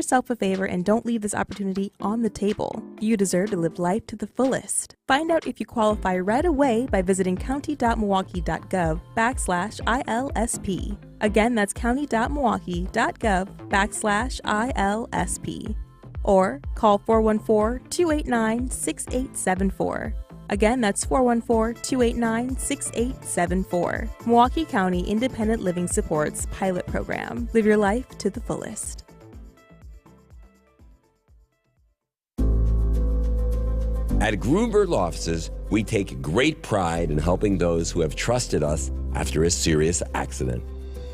yourself a favor and don't leave this opportunity on the table. You deserve to live life to the fullest. Find out if you qualify right away by visiting county.milwaukee.gov/ILSP. Again, that's county.milwaukee.gov/ILSP. Or call 414-289-6874. Again, that's 414-289-6874. Milwaukee County Independent Living Supports Pilot Program. Live your life to the fullest. At Grunberg Law Offices, we take great pride in helping those who have trusted us after a serious accident.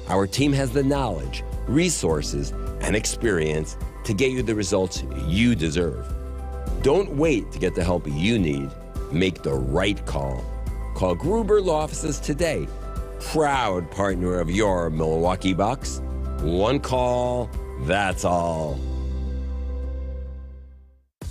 Our team has the knowledge, resources, and experience to get you the results you deserve. Don't wait to get the help you need. Make the right call. Call Gruber Law Offices today. Proud partner of your Milwaukee Bucks. One call, that's all.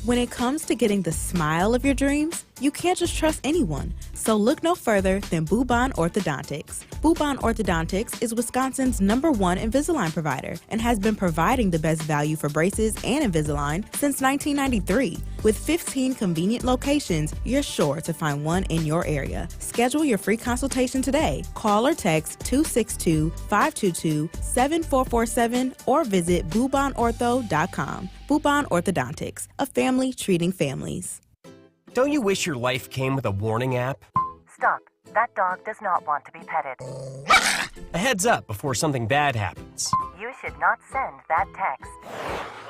When it comes to getting the smile of your dreams, you can't just trust anyone. So look no further than Bubon Orthodontics. Bubon Orthodontics is Wisconsin's #1 Invisalign provider and has been providing the best value for braces and Invisalign since 1993. With 15 convenient locations, you're sure to find one in your area. Schedule your free consultation today. Call or text 262-522-7447 or visit bubonortho.com. Bubon Orthodontics, a family treating families. Don't you wish your life came with a warning app? Stop. That dog does not want to be petted. A heads up before something bad happens. You should not send that text.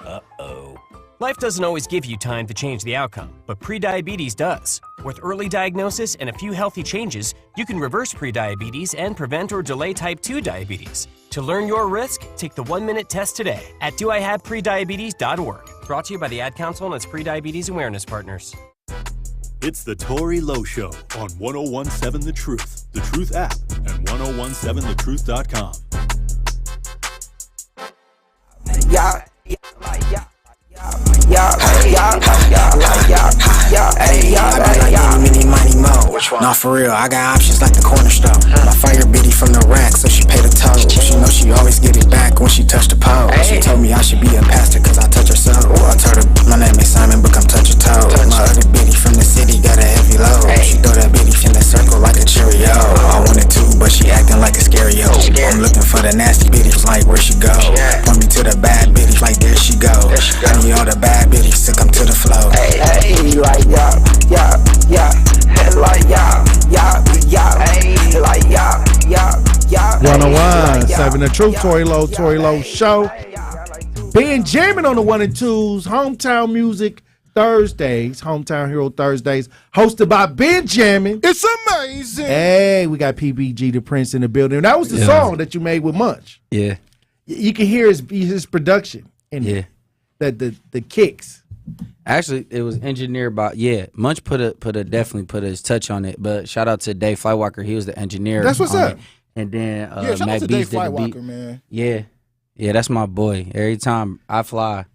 Uh-oh. Life doesn't always give you time to change the outcome, but prediabetes does. With early diagnosis and a few healthy changes, you can reverse prediabetes and prevent or delay type 2 diabetes. To learn your risk, take the 1-minute test today at doihaveprediabetes.org. Brought to you by the Ad Council and its prediabetes awareness partners. It's the Tory Lowe Show on 1017 The Truth, The Truth app, and 1017thetruth.com. Yeah. Nah, for real, I got options like the cornerstone. My fire biddy from the rack, so she paid a toll. She know she always get it back when she touch the pole. She told me I should be a pastor cause I touch her soul. I told her, my name is Simon, but come touch your toe. My other biddy from the city got a heavy load. She throw that biddy in the circle like a Cheerio. I wanted to, but she acting like a scary hoe. I'm looking for the nasty biddies, like where she go. Point me to the bad biddies, like there she go. I need all the bad biddies to come to the flow. Hey, like like 101.7 The Truth, Tory Lowe Show. Being jamming on the 1 and 2s, Hometown Music Thursdays, Hometown Hero Thursdays, hosted by Benjamin. It's amazing. Hey, we got PBG, the Prince, in the building. That was the song that you made with Munch. Yeah. You can hear his production in it. The kicks. Actually, it was engineered by Munch definitely put his touch on it. But shout out to Dave Flywalker, he was the engineer. That's what's up. And then shout out to Dave Flywalker, man. Yeah, that's my boy. Every time I fly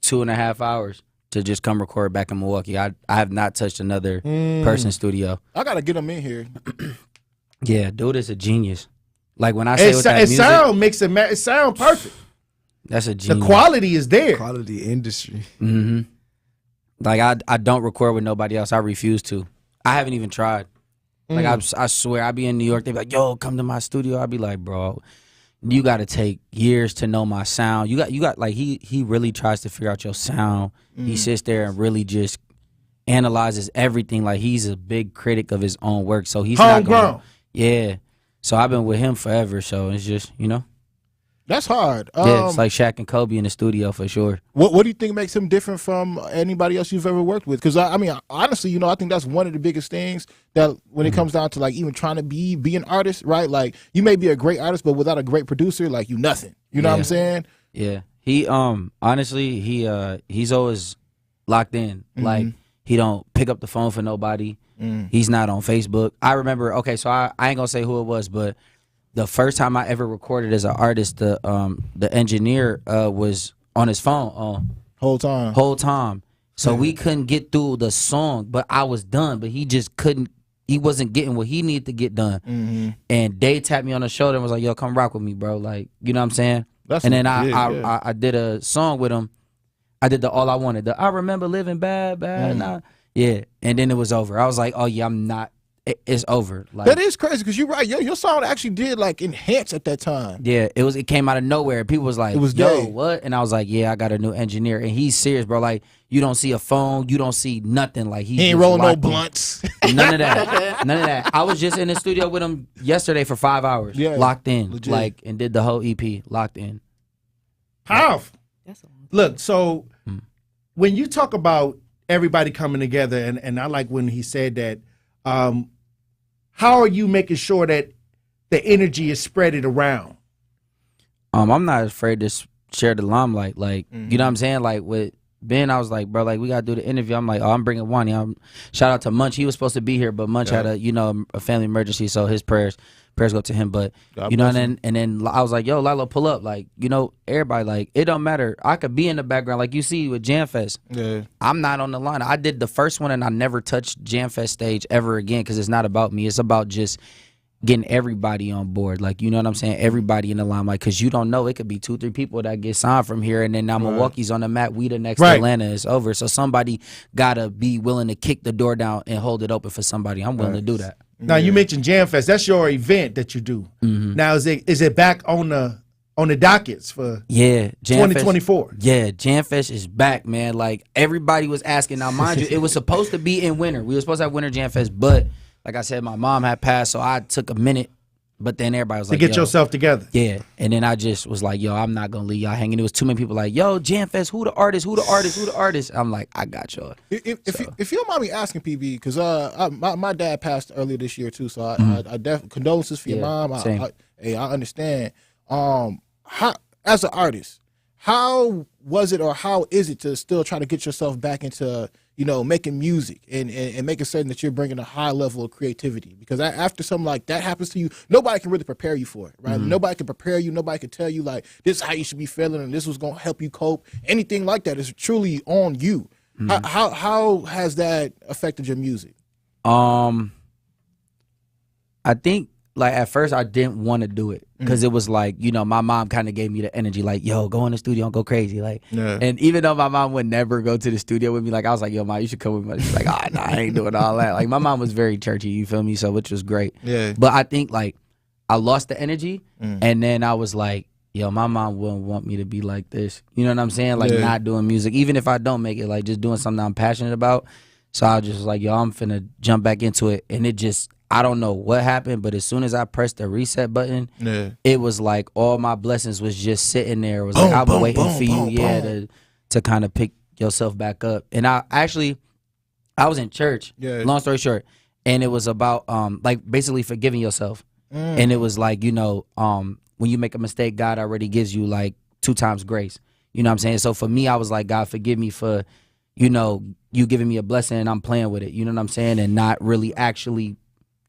2.5 hours to just come record back in Milwaukee, I have not touched another person's studio. I gotta get him in here. Yeah, dude is a genius. Like when I say with that music, it sound perfect. That's a genius. The quality is there. Quality industry. Mm-hmm. Like I don't record with nobody else. I refuse to. I haven't even tried. Like I swear, I be in New York. They be like, "Yo, come to my studio." I be like, "Bro, you got to take years to know my sound." You got like he really tries to figure out your sound. He sits there and really just analyzes everything. Like he's a big critic of his own work. So he's not going. Yeah. So I've been with him forever. So it's just That's hard. Yeah, it's like Shaq and Kobe in the studio for sure. What do you think makes him different from anybody else you've ever worked with? Because I mean, honestly, I think that's one of the biggest things that when it comes down to like even trying to be an artist, right? Like you may be a great artist, but without a great producer, like you nothing. You know what I'm saying? Yeah. He honestly he's always locked in. Like he don't pick up the phone for nobody. He's not on Facebook. I remember. Okay, so I ain't gonna say who it was, but the first time I ever recorded as an artist, the engineer was on his phone whole time. So we couldn't get through the song, but I was done. But he just couldn't. He wasn't getting what he needed to get done. And Dave tapped me on the shoulder and was like, "Yo, come rock with me, bro." Like, you know what I'm saying? And then I did a song with him. I did the All I Wanted. I remember living bad. Nah. Yeah. And then it was over. I was like, oh yeah, I'm not. It's over. Like, that is crazy because you're right. Your song actually did like enhance at that time. Yeah, it came out of nowhere. People was like, yo, what? And I was like, yeah, I got a new engineer, and he's serious, bro. Like, you don't see a phone, you don't see nothing. Like, he ain't rolling no blunts. None of that. I was just in the studio with him yesterday for 5 hours, locked in, legit. Like, and did the whole EP locked in. Powerful. Look, so when you talk about everybody coming together, and I like when he said that. How are you making sure that the energy is spreaded around? I'm not afraid to share the limelight. Like, you know what I'm saying? Like with Ben, I was like, bro, like we gotta do the interview. I'm like, oh, I'm bringing Wani. Shout out to Munch. He was supposed to be here, but Munch had a family emergency, so his prayers go to him. But God, and then I was like, yo, Lilo, pull up. Like, everybody, like, it don't matter. I could be in the background, like you see with JAMFest. Yeah, I'm not on the line. I did the first one, and I never touched JAMFest stage ever again because it's not about me. It's about just getting everybody on board. Like, you know what I'm saying? Everybody in the limelight, because you don't know. It could be 2-3 people that get signed from here, and then now Milwaukee's on the map. We the next Atlanta is over. So somebody gotta be willing to kick the door down and hold it open for somebody. I'm willing to do that. Now you mentioned JAMFest. That's your event that you do. Now is it back on the dockets for JAMFest, 2024? Yeah, JAMFest is back, man. Like everybody was asking. Now mind you, it was supposed to be in winter. We were supposed to have winter JAMFest, but like I said, my mom had passed, so I took a minute. But then everybody was like, to get yourself together. Yeah. And then I just was like, yo, I'm not going to leave y'all hanging. There was too many people like, yo, JAMFest, who the artist? I'm like, I got y'all. If you don't mind me asking, PB, because my dad passed earlier this year too, so I definitely condolences for your mom. I understand. How, as an artist, how was it or how is it to still try to get yourself back into making music and making certain that you're bringing a high level of creativity? Because after something like that happens to you, nobody can really prepare you for it, right? Nobody can prepare you. Nobody can tell you, like, this is how you should be feeling and this was going to help you cope. Anything like that is truly on you. How has that affected your music? I think, like, at first I didn't want to do it because it was like, my mom kind of gave me the energy, like, yo, go in the studio and go crazy. Like, and even though my mom would never go to the studio with me, like, I was like, yo, mom, you should come with me. She's like, oh, nah, I ain't doing all that. Like, my mom was very churchy, you feel me? So, which was great. Yeah. But I think, like, I lost the energy and then I was like, yo, my mom wouldn't want me to be like this. You know what I'm saying? Like, not doing music, even if I don't make it, like, just doing something I'm passionate about. So I just was like, yo, I'm finna jump back into it. And it just, I don't know what happened, but as soon as I pressed the reset button, it was like all my blessings was just sitting there. It was like, I've been waiting for you, to kind of pick yourself back up. And I was in church, long story short, and it was about like basically forgiving yourself. And it was like, when you make a mistake, God already gives you like 2 times grace. You know what I'm saying? So for me, I was like, God, forgive me for, you giving me a blessing and I'm playing with it. You know what I'm saying? And not really actually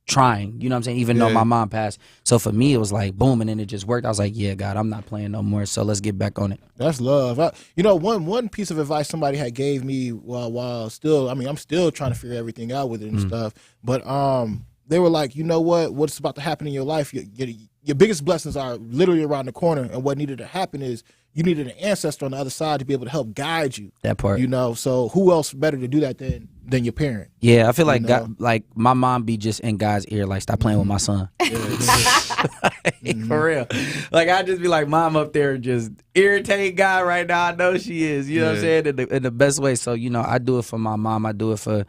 trying, you know what I'm saying, even though my mom passed. So for me, it was like boom, and then it just worked. I was like, yeah, God, I'm not playing no more, so let's get back on it. That's love. One piece of advice somebody had gave me while still, I'm still trying to figure everything out with it and stuff, but they were like, you know what's about to happen in your life, your biggest blessings are literally around the corner, and what needed to happen is you needed an ancestor on the other side to be able to help guide you. That part. So who else better to do that than your parent? Yeah, I feel like God, like my mom be just in God's ear, like, stop playing with my son. For real. Like, I just be like, mom up there just irritating God right now. I know she is. You know what I'm saying? In the best way. So, I do it for my mom. I do it for,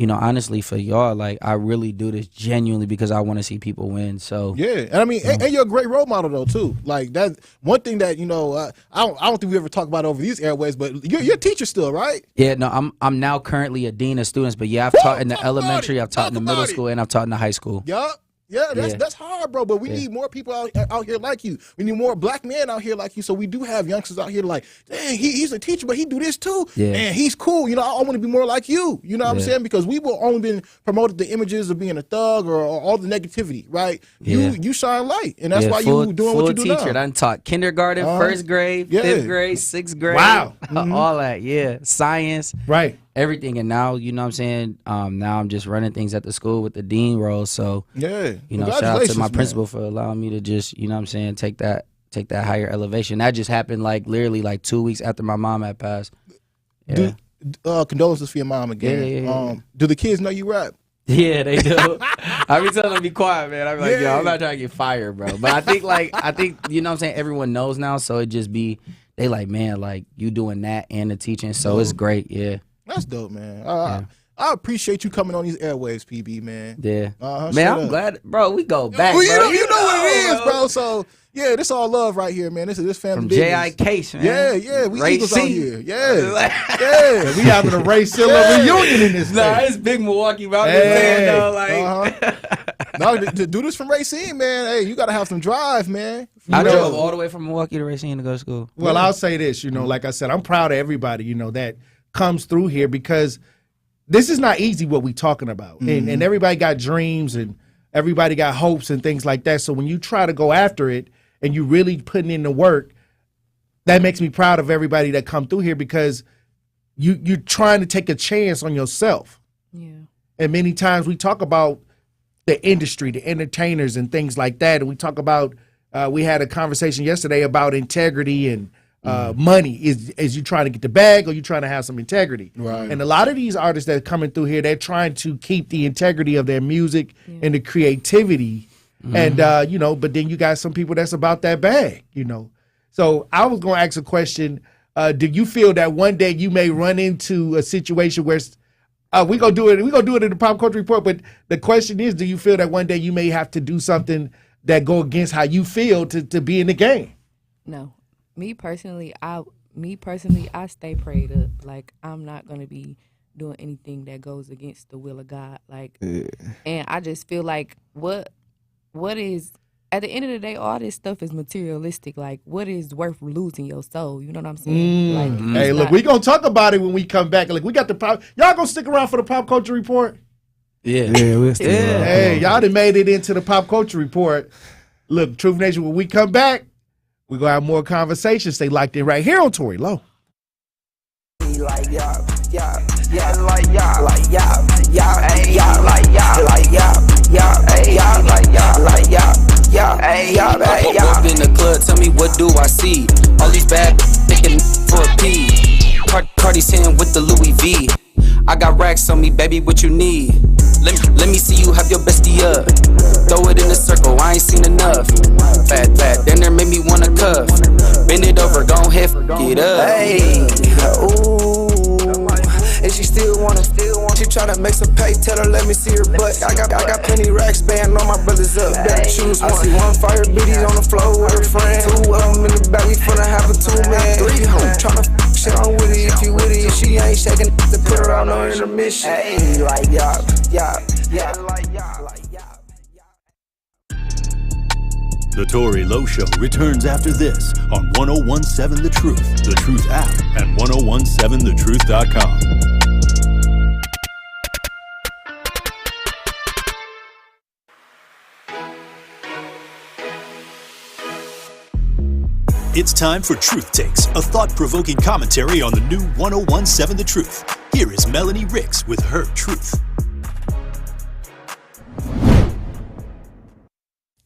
honestly, for y'all. Like, I really do this genuinely because I want to see people win. So yeah, and and you're a great role model though too. Like, that one thing that I don't think we ever talk about over these airways, but you're a teacher still, right? Yeah, no, I'm now currently a dean of students, but yeah, I've taught in the elementary, I've taught in the middle school, and I've taught in the high school. Yup. Yeah, that's hard, bro. But we need more people out here like you. We need more black men out here like you. So we do have youngsters out here like, dang, he's a teacher, but he do this too. Yeah. And he's cool. I want to be more like you. You know what I'm saying? Because we will only been promoted the images of being a thug or all the negativity, right? Yeah. You shine light, and that's why you doing what you do teacher. now. I taught kindergarten, first grade, 5th grade, 6th grade. Wow. All that, science. Right. Everything. And now, you know what I'm saying, now I'm just running things at the school with the dean role. So, shout out to my principal for allowing me to just, take that take that higher elevation. That just happened like literally like 2 weeks after my mom had passed. Yeah. Condolences for your mom again. Yeah. Do the kids know you rap? Yeah, they do. I be telling them to be quiet, man. I be like, yo, I'm not trying to get fired, bro. But I think you know what I'm saying, everyone knows now, so it just be they like, man, like you doing that and the teaching, so it's great. Yeah. That's dope, man. I appreciate you coming on these airwaves, PB, man. Yeah. Man, I'm glad, bro. We go back. Well, bro. you know what it is, bro. So yeah, this all love right here, man. This is this family From business. JIK, man. Yeah. We Ray Eagles C. out here. Yeah. We having a Ray Silla reunion in this thing. Nah, it's big Milwaukee, bro. I'm just saying, though, like. No, to do this from Racine, man. Hey, you gotta have some drive, man. I drove all the way from Milwaukee to Racine to go to school. Well, I'll say this, like I said, I'm proud of everybody, that comes through here because this is not easy what we talking about. And everybody got dreams and everybody got hopes and things like that. So when you try to go after it and you really putting in the work, that makes me proud of everybody that come through here because you're trying to take a chance on yourself. Yeah. And many times we talk about the industry, the entertainers and things like that. And we talk about, we had a conversation yesterday about integrity and money. Is you trying to get the bag or you trying to have some integrity? Right. And a lot of these artists that are coming through here, they're trying to keep the integrity of their music and the creativity. And, but then you got some people that's about that bag, So I was going to ask a question. Do you feel that one day you may run into a situation where we're going to do it? We're going to do it in the Pop Culture Report. But the question is, do you feel that one day you may have to do something that go against how you feel to be in the game? No. Me personally, I stay prayed up. Like, I'm not going to be doing anything that goes against the will of God. Like, and I just feel like what is, at the end of the day, all this stuff is materialistic. Like, what is worth losing your soul? You know what I'm saying? Like, hey, look, we going to talk about it when we come back. Like, we got the pop. Y'all going to stick around for the Pop Culture Report? Yeah, we'll stick around. Hey, y'all done made it into the Pop Culture Report. Look, Truth Nation, when we come back, we're going to have more conversations. Stay locked in right here on Tory Lowe. Up in the club, tell me what do I see? All these bad thinking for a P. Cardi saying with the Louis V. I got racks on me, baby, what you need? Let me see you have your bestie up. Throw it in a circle, I ain't seen enough. Fat, then there made me wanna cuff. Bend it over, gon' head, get up. Hey, ooh. And she still wanna, she tryna make some pay, tell her let me see her butt. I got plenty racks, band on my brothers up. Better choose one. I see one fire bitties on the floor with her friend. Two of them in the back, we finna have a two-man. Three hoes tryna shit on with it if you with it. If she ain't shaking, to put her on her intermission. Hey, like yeah. The Tory Lowe Show returns after this on 1017 The Truth, The Truth app, and 1017thetruth.com. It's time for Truth Takes, a thought-provoking commentary on the new 1017 The Truth. Here is Melanie Ricks with her truth.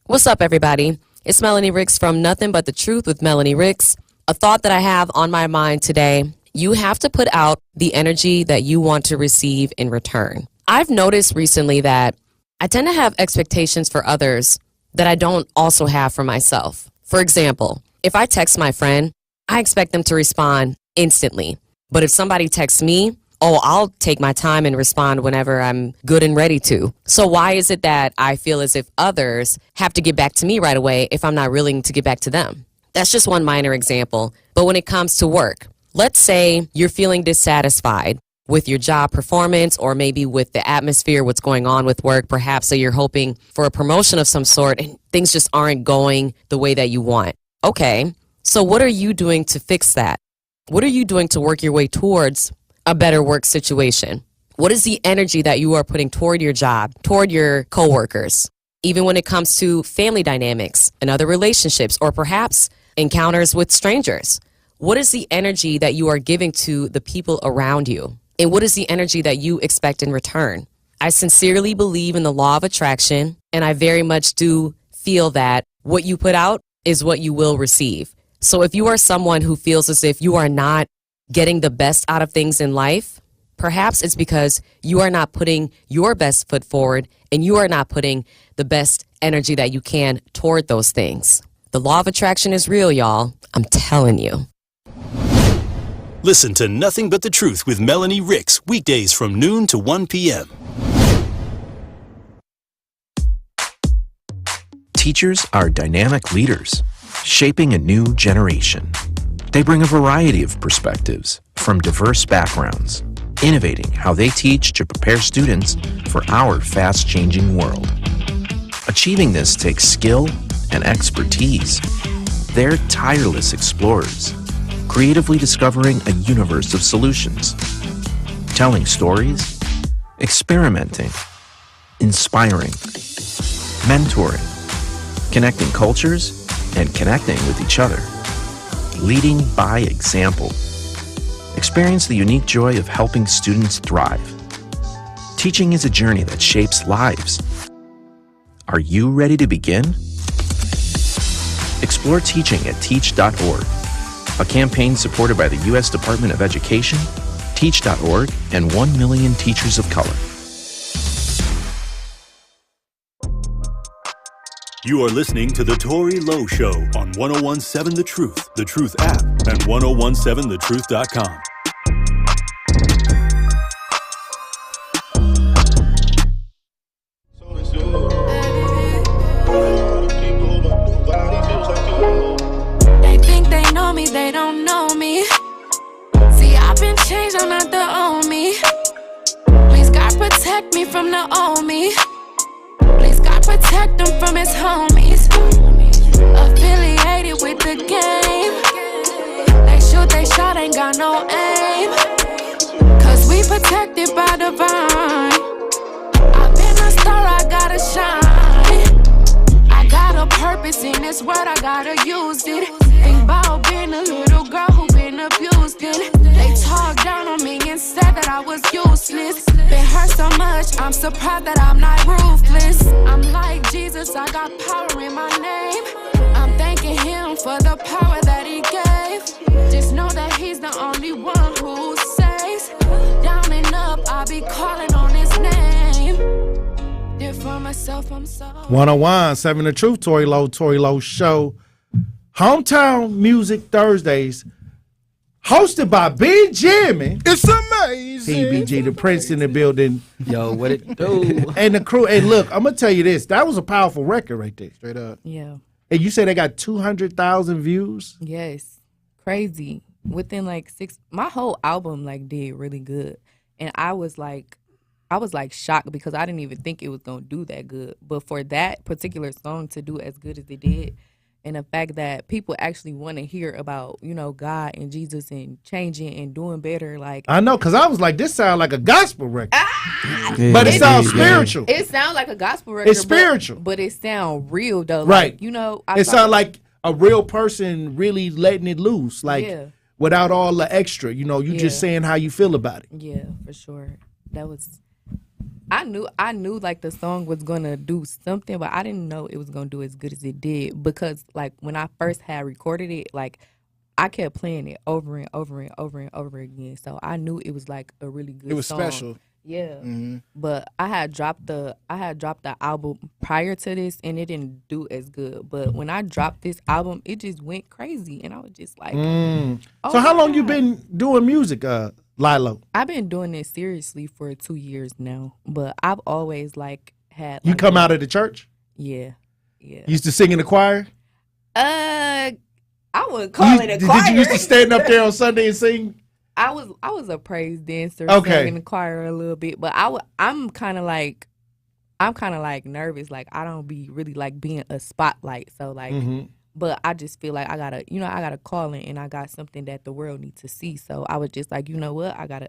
What's up, everybody? It's Melanie Ricks from Nothing But the Truth with Melanie Ricks. A thought that I have on my mind today: you have to put out the energy that you want to receive in return. I've noticed recently that I tend to have expectations for others that I don't also have for myself. For example, if I text my friend, I expect them to respond instantly. But if somebody texts me, I'll take my time and respond whenever I'm good and ready to. So why is it that I feel as if others have to get back to me right away if I'm not willing to get back to them? That's just one minor example. But when it comes to work, let's say you're feeling dissatisfied with your job performance or maybe with the atmosphere, what's going on with work. Perhaps you're hoping for a promotion of some sort and things just aren't going the way that you want. Okay, so what are you doing to fix that? What are you doing to work your way towards a better work situation? What is the energy that you are putting toward your job, toward your coworkers? Even when it comes to family dynamics and other relationships, or perhaps encounters with strangers. What is the energy that you are giving to the people around you? And what is the energy that you expect in return? I sincerely believe in the law of attraction, and I very much do feel that what you put out is what you will receive. So if you are someone who feels as if you are not getting the best out of things in life, perhaps it's because you are not putting your best foot forward and you are not putting the best energy that you can toward those things. The law of attraction is real, y'all. I'm telling you. Listen to Nothing But the Truth with Melanie Ricks, weekdays from noon to 1 p.m. Teachers are dynamic leaders, shaping a new generation. They bring a variety of perspectives from diverse backgrounds, innovating how they teach to prepare students for our fast-changing world. Achieving this takes skill and expertise. They're tireless explorers, creatively discovering a universe of solutions, telling stories, experimenting, inspiring, mentoring, connecting cultures, and connecting with each other, leading by example. Experience the unique joy of helping students thrive. Teaching is a journey that shapes lives. Are you ready to begin? Explore teaching at teach.org, a campaign supported by the U.S. Department of Education, Teach.org, and 1 million teachers of color. You are listening to The Tory Lowe Show on 1017 The Truth app, and 1017thetruth.com. They think they know me, they don't know me. See, I've been changed, I'm not the old me. Please God protect me from the old me. Please God protect them from his homies. Affiliated with the game. They shoot, they shot, ain't got no aim. Cause we protected by divine. I've been a star, I gotta shine. I got a purpose in this world, I gotta use it. Think about being a little girl who been abused it. They talk down on me and said that I was useless. Been hurt so much, I'm surprised that I'm not ruthless. I'm like Jesus, I got power in my name. I'm thanking him for the power that he gave. Just know that he's the only one who saves. Down and up, I'll be calling on his name. Did for myself, I'm so 101.7 The Truth, Tory Lowe Show. Hometown Music Thursdays, hosted by Benjamin. It's amazing. PBG, the Prince in the building. Yo, what it do? And the crew. And look, I'm going to tell you this. That was a powerful record right there. Straight up. Yeah. And you say they got 200,000 views? Yes. Crazy. Within like 6, my whole album like did really good. And I was like shocked because I didn't even think it was going to do that good. But for that particular song to do as good as it did, and the fact that people actually want to hear about, you know, God and Jesus and changing and doing better. Like, I know, because I was like, this sounds like a gospel record. But it sounds spiritual. It sounds like a gospel record. It's spiritual. But it sounds real, though. Right. Like, you know. It sounds like a real person really letting it loose. Like, without all the extra. You know, you just saying how you feel about it. Yeah, for sure. That was... I knew like the song was gonna do something, but I didn't know it was gonna do as good as it did because like when I first had recorded it, like I kept playing it over and over and over and over again. So I knew it was like a really good song. It was special. Yeah. Mm-hmm. But I had dropped the album prior to this and it didn't do as good. But when I dropped this album, it just went crazy and I was just like So how long you been doing music, Lilo? I've been doing it seriously for 2 years now, but I've always like had. You come out of the church? Yeah. You used to sing in the choir? I wouldn't call it a choir. Did you used to stand up there on Sunday and sing? I was a praise dancer, okay, in the choir a little bit, but I'm kind of like nervous, like I don't be really like being a spotlight, so like. But I just feel like I got a calling and I got something that the world needs to see. So I was just like, you know what? I gotta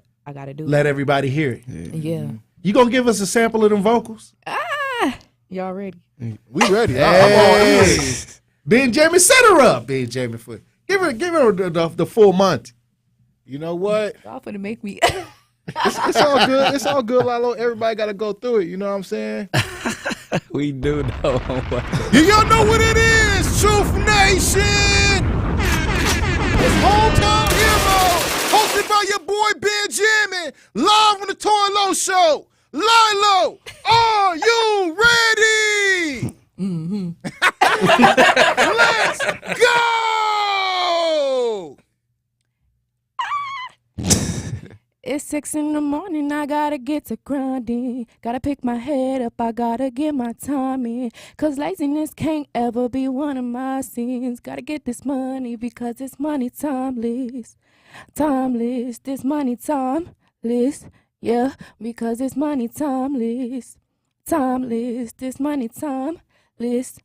do it. Let everybody hear it. Yeah. You gonna give us a sample of them vocals? Y'all ready? We ready. Hey. Benjamin, set her up, Benjamin. Give her the full month. You know what? Y'all finna make me. It's all good. It's all good, Lilo. Everybody got to go through it. You know what I'm saying? We do know. You y'all know what it is. Truth Nation! It's Hometown Hero, hosted by your boy Benjamin, live on the Tory Lowe Show. Lilo, are you ready? Mm-hmm. Let's go! It's 6 a.m, I gotta get to grinding. Gotta pick my head up, I gotta get my time in. Cause laziness can't ever be one of my sins. Gotta get this money because it's money timeless. Timeless, this money timeless. Yeah, because it's money timeless. Timeless, this money timeless.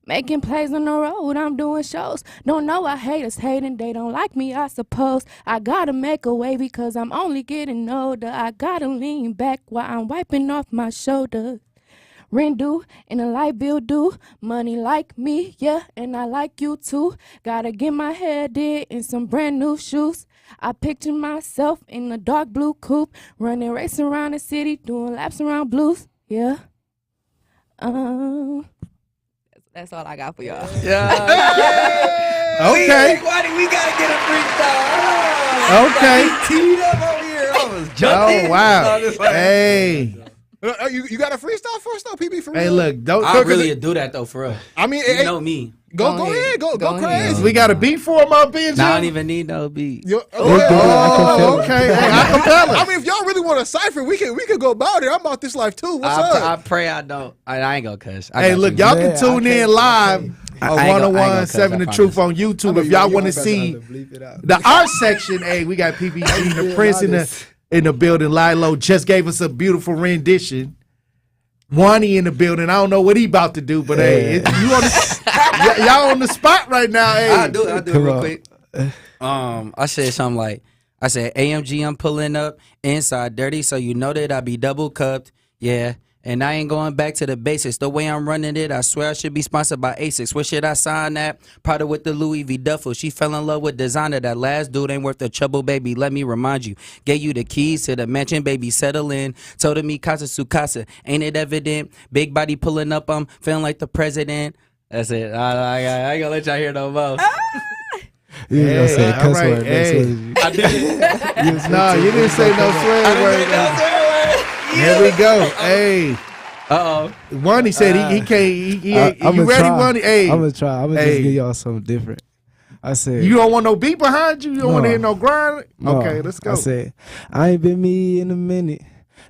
Making plays on the road, I'm doing shows. Don't know why haters hating, they don't like me, I suppose. I gotta make a way because I'm only getting older. I gotta lean back while I'm wiping off my shoulders. Rent due and a light bill due. Money like me, yeah, and I like you too. Gotta get my hair did in some brand new shoes. I picture myself in a dark blue coupe, running race around the city, doing laps around blues, yeah. That's all I got for y'all. Yeah. Okay. We gotta get a freestyle. Okay. Teed up over here. Oh, wow. Hey. You got a freestyle for us though, PB, for real? Hey, look. Don't, I really do that though, for real. I mean, you know me. Go ahead. Go crazy. We got a beat for him up in. I don't even need no beat. Okay. Hey, acapella. I mean, if y'all really want to cipher, we could go about it. I'm about this life too. What's up? I pray I don't. I ain't gonna cuss. Hey, look, y'all can tune in live on 101.7 The Truth on YouTube if y'all want to see the art section. Hey, we got PBG, the Prince in the building. Lilo just gave us a beautiful rendition. Wani in the building. I don't know what he about to do, but hey, y'all on the spot right now. Hey, I'll do it real quick. I said something like, I said, AMG, I'm pulling up inside dirty, so you know that I be double cupped. Yeah. And I ain't going back to the basics. The way I'm running it, I swear I should be sponsored by ASICS. Where should I sign that? Prada with the Louis V duffel. She fell in love with designer. That last dude ain't worth the trouble, baby. Let me remind you. Gave you the keys to the mansion, baby. Settle in. Told me casa su casa. Ain't it evident? Big body pulling up. I'm feeling like the president. That's it. I ain't gonna let y'all hear no more. You didn't say a cuss word. I didn't. No, you didn't say no swear word. Here we go. Hey. Wani said he can't. You ready, Wani? Hey. I'm gonna try. I'm gonna just give y'all something different. I said, you don't want no beat behind you? You don't want to hear no grind? No. Okay, let's go. I said, I ain't been me in a minute.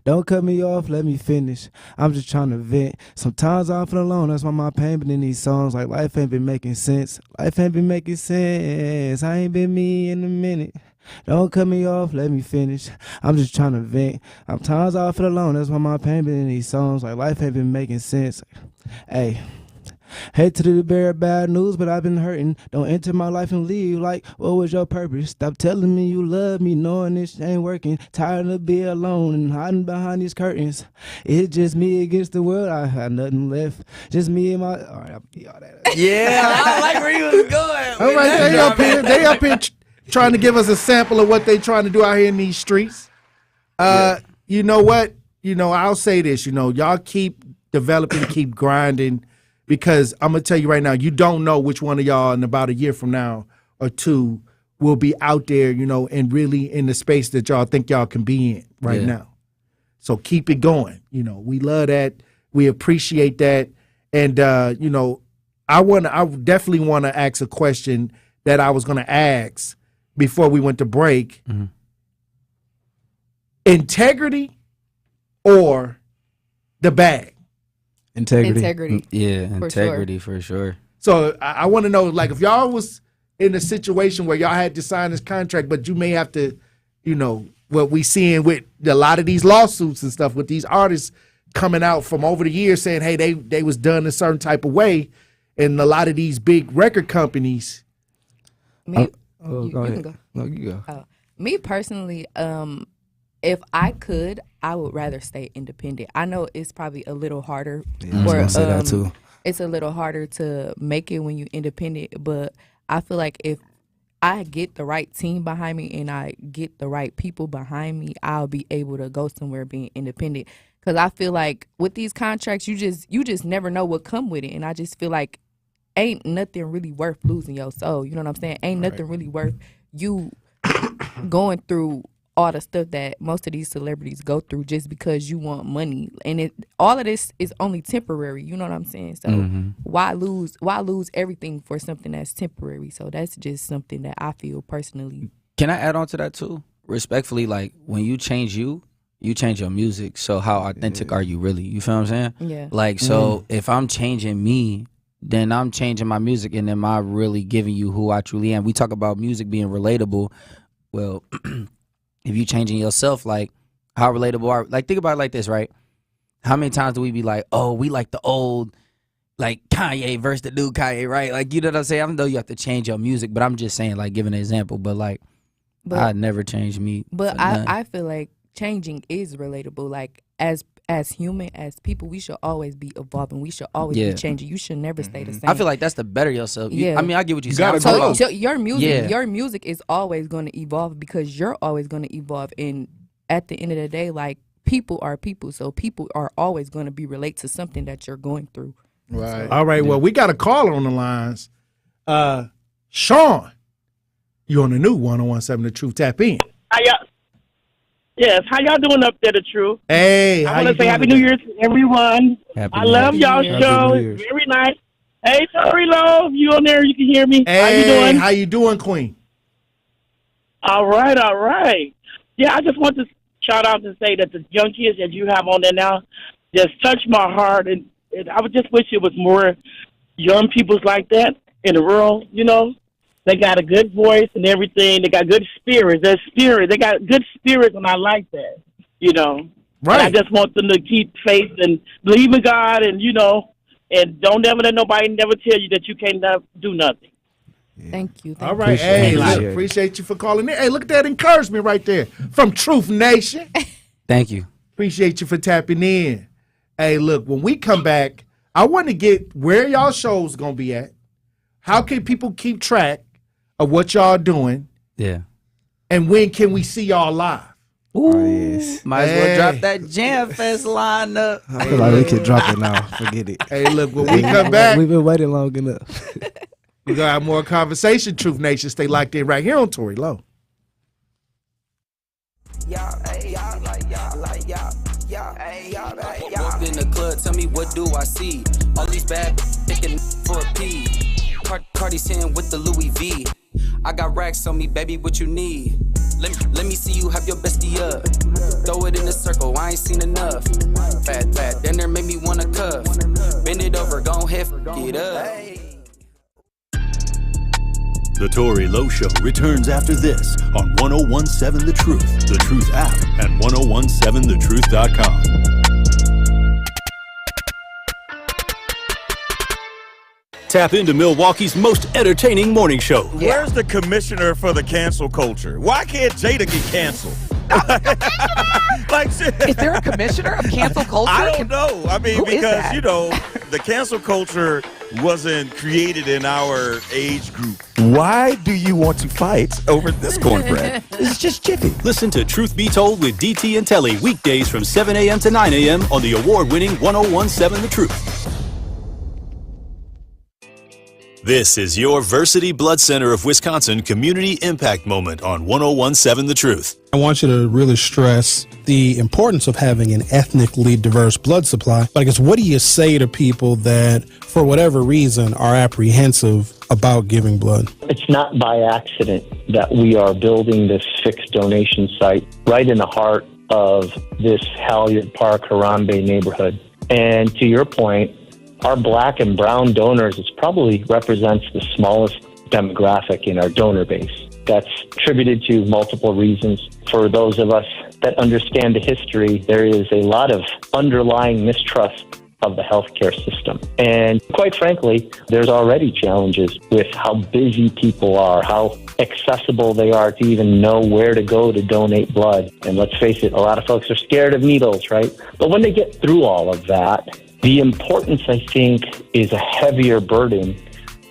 Don't cut me off, let me finish. I'm just trying to vent. Sometimes I feel alone, that's why my pain been in these songs. Like life ain't been making sense. Life ain't been making sense. I ain't been me in a minute. Don't cut me off, let me finish. I'm just trying to vent. Sometimes I feel alone, that's why my pain been in these songs. Like life ain't been making sense. Hey. Hate to the bear bad news, but I've been hurting. Don't enter my life and leave. Like, what was your purpose? Stop telling me you love me, knowing this ain't working. Tired of being alone and hiding behind these curtains. It's just me against the world. I had nothing left. Just me and my. All right, I'll be all that. Yeah, I like where he was going. All right, they up here trying to give us a sample of what they trying to do out here in these streets. You know what? I'll say this. Y'all keep developing, keep grinding. Because I'm going to tell you right now, you don't know which one of y'all in about a year from now or two will be out there, and really in the space that y'all think y'all can be in right now. So keep it going. We love that. We appreciate that. And, I definitely want to ask a question that I was going to ask before we went to break. Mm-hmm. Integrity or the bag? Integrity. Yeah, integrity for sure. So I want to know, like, if y'all was in a situation where y'all had to sign this contract, but you may have to, what we seeing with a lot of these lawsuits and stuff with these artists coming out from over the years saying, hey, they was done a certain type of way, and a lot of these big record companies. Go ahead. No, you go. Me personally, if I could, I would rather stay independent. I know it's probably a little harder. Yeah, I was gonna say that too. It's a little harder to make it when you're independent, but I feel like if I get the right team behind me and I get the right people behind me, I'll be able to go somewhere being independent. Because I feel like with these contracts, you just never know what come with it. And I just feel like ain't nothing really worth losing your soul. You know what I'm saying? Ain't nothing really worth you going through all the stuff that most of these celebrities go through just because you want money. And all of this is only temporary. You know what I'm saying? So why lose everything for something that's temporary? So that's just something that I feel personally. Can I add on to that too? Respectfully, like when you change you change your music. So how authentic are you really? You feel what I'm saying? Yeah. Like, so if I'm changing me, then I'm changing my music, and am I really giving you who I truly am? We talk about music being relatable. Well, if you changing yourself, like how relatable are, like think about it like this, right? How many times do we be like, oh, we like the old, like Kanye versus the new Kanye, right? Like, you know what I'm saying? I know you have to change your music, but I'm just saying, like, giving an example, but like, I'd never change me. But I feel like changing is relatable. Like as human, as people, we should always be evolving. We should always be changing. You should never stay the same. I feel like that's to better yourself. Yeah. I mean, I get what you're saying. So your music is always going to evolve because you're always going to evolve. And at the end of the day, like, people are people. So people are always going to be relate to something that you're going through. Right. All right. Well, we got a caller on the lines. Sean, you on the new 101.7 The Truth. Tap in. Yes, how y'all doing up there, The Truth? Hey, I want to say Happy New Year to everyone. I love y'all show. It's very nice. Hey, Tory, Lowe, you on there? You can hear me. Hey, how you doing? How you doing, Queen? All right. Yeah, I just want to shout out and say that the young kids that you have on there now just touched my heart, and I would just wish it was more young people like that in the world, you know. They got a good voice and everything. They got good spirits. They got good spirits, and I like that, you know. Right. And I just want them to keep faith and believe in God, and, you know, and don't ever let nobody never tell you that you can't do nothing. Thank you. All right. Appreciate you for calling in. Hey, look at that encouragement right there from Truth Nation. Thank you. Appreciate you for tapping in. Hey, look, when we come back, I want to get where y'all shows going to be at. How can people keep track of what y'all doing? Yeah. And when can we see y'all live? Ooh, yes. Might as well drop that JAMFest lineup. I feel like we can drop it now. Forget it. Hey, look, when we come back, we've been waiting long enough. We're going to have more conversation, Truth Nation. Stay locked in right here on Tory Lowe. Walked in the club, tell me what do I see? All these bad picking for a P. Cardi's in with the Louis V. I got racks on me, baby, what you need? Let me see you have your bestie up. Throw it in a circle, I ain't seen enough. Fat, then there made me wanna cuff. Bend it over, gon' hit it up. The Tory Lowe Show returns after this on 101.7 The Truth, The Truth app, and 101.7thetruth.com. Tap into Milwaukee's most entertaining morning show. Where's the commissioner for the cancel culture? Why can't Jada get canceled? Is there a commissioner of cancel culture? I don't know. I mean, because, you know, the cancel culture wasn't created in our age group. Why do you want to fight over this cornbread? It's just chippy. Listen to Truth Be Told with DT and Telly weekdays from 7 a.m. to 9 a.m. on the award-winning 101.7 The Truth. This is your Versity Blood Center of Wisconsin Community Impact Moment on 101.7 The Truth. I want you to really stress the importance of having an ethnically diverse blood supply. But I guess, what do you say to people that, for whatever reason, are apprehensive about giving blood? It's not by accident that we are building this fixed donation site right in the heart of this Halyard Park, Harambe neighborhood. And to your point, our black and brown donors probably represents the smallest demographic in our donor base. That's attributed to multiple reasons. For those of us that understand the history, there is a lot of underlying mistrust of the healthcare system. And quite frankly, there's already challenges with how busy people are, how accessible they are to even know where to go to donate blood. And let's face it, a lot of folks are scared of needles, right? But when they get through all of that, the importance, I think, is a heavier burden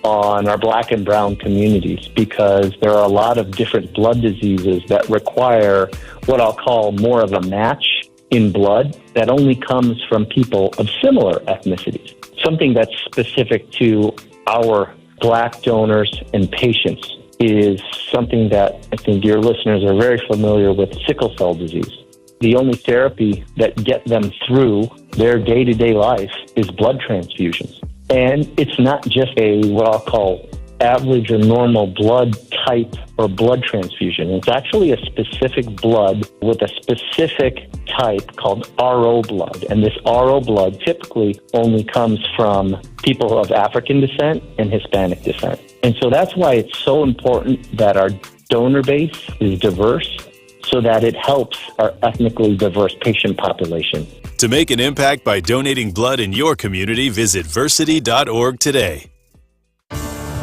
on our black and brown communities, because there are a lot of different blood diseases that require what I'll call more of a match in blood that only comes from people of similar ethnicities, something that's specific to our Black donors and patients is something that I think your listeners are very familiar with, sickle cell disease. The only therapy that get them through their day-to-day life is blood transfusions. And it's not just what I'll call average or normal blood type or blood transfusion. It's actually a specific blood with a specific type called RO blood. And this RO blood typically only comes from people of African descent and Hispanic descent. And so that's why it's so important that our donor base is diverse, so that it helps our ethnically diverse patient population. To make an impact by donating blood in your community, visit versity.org today.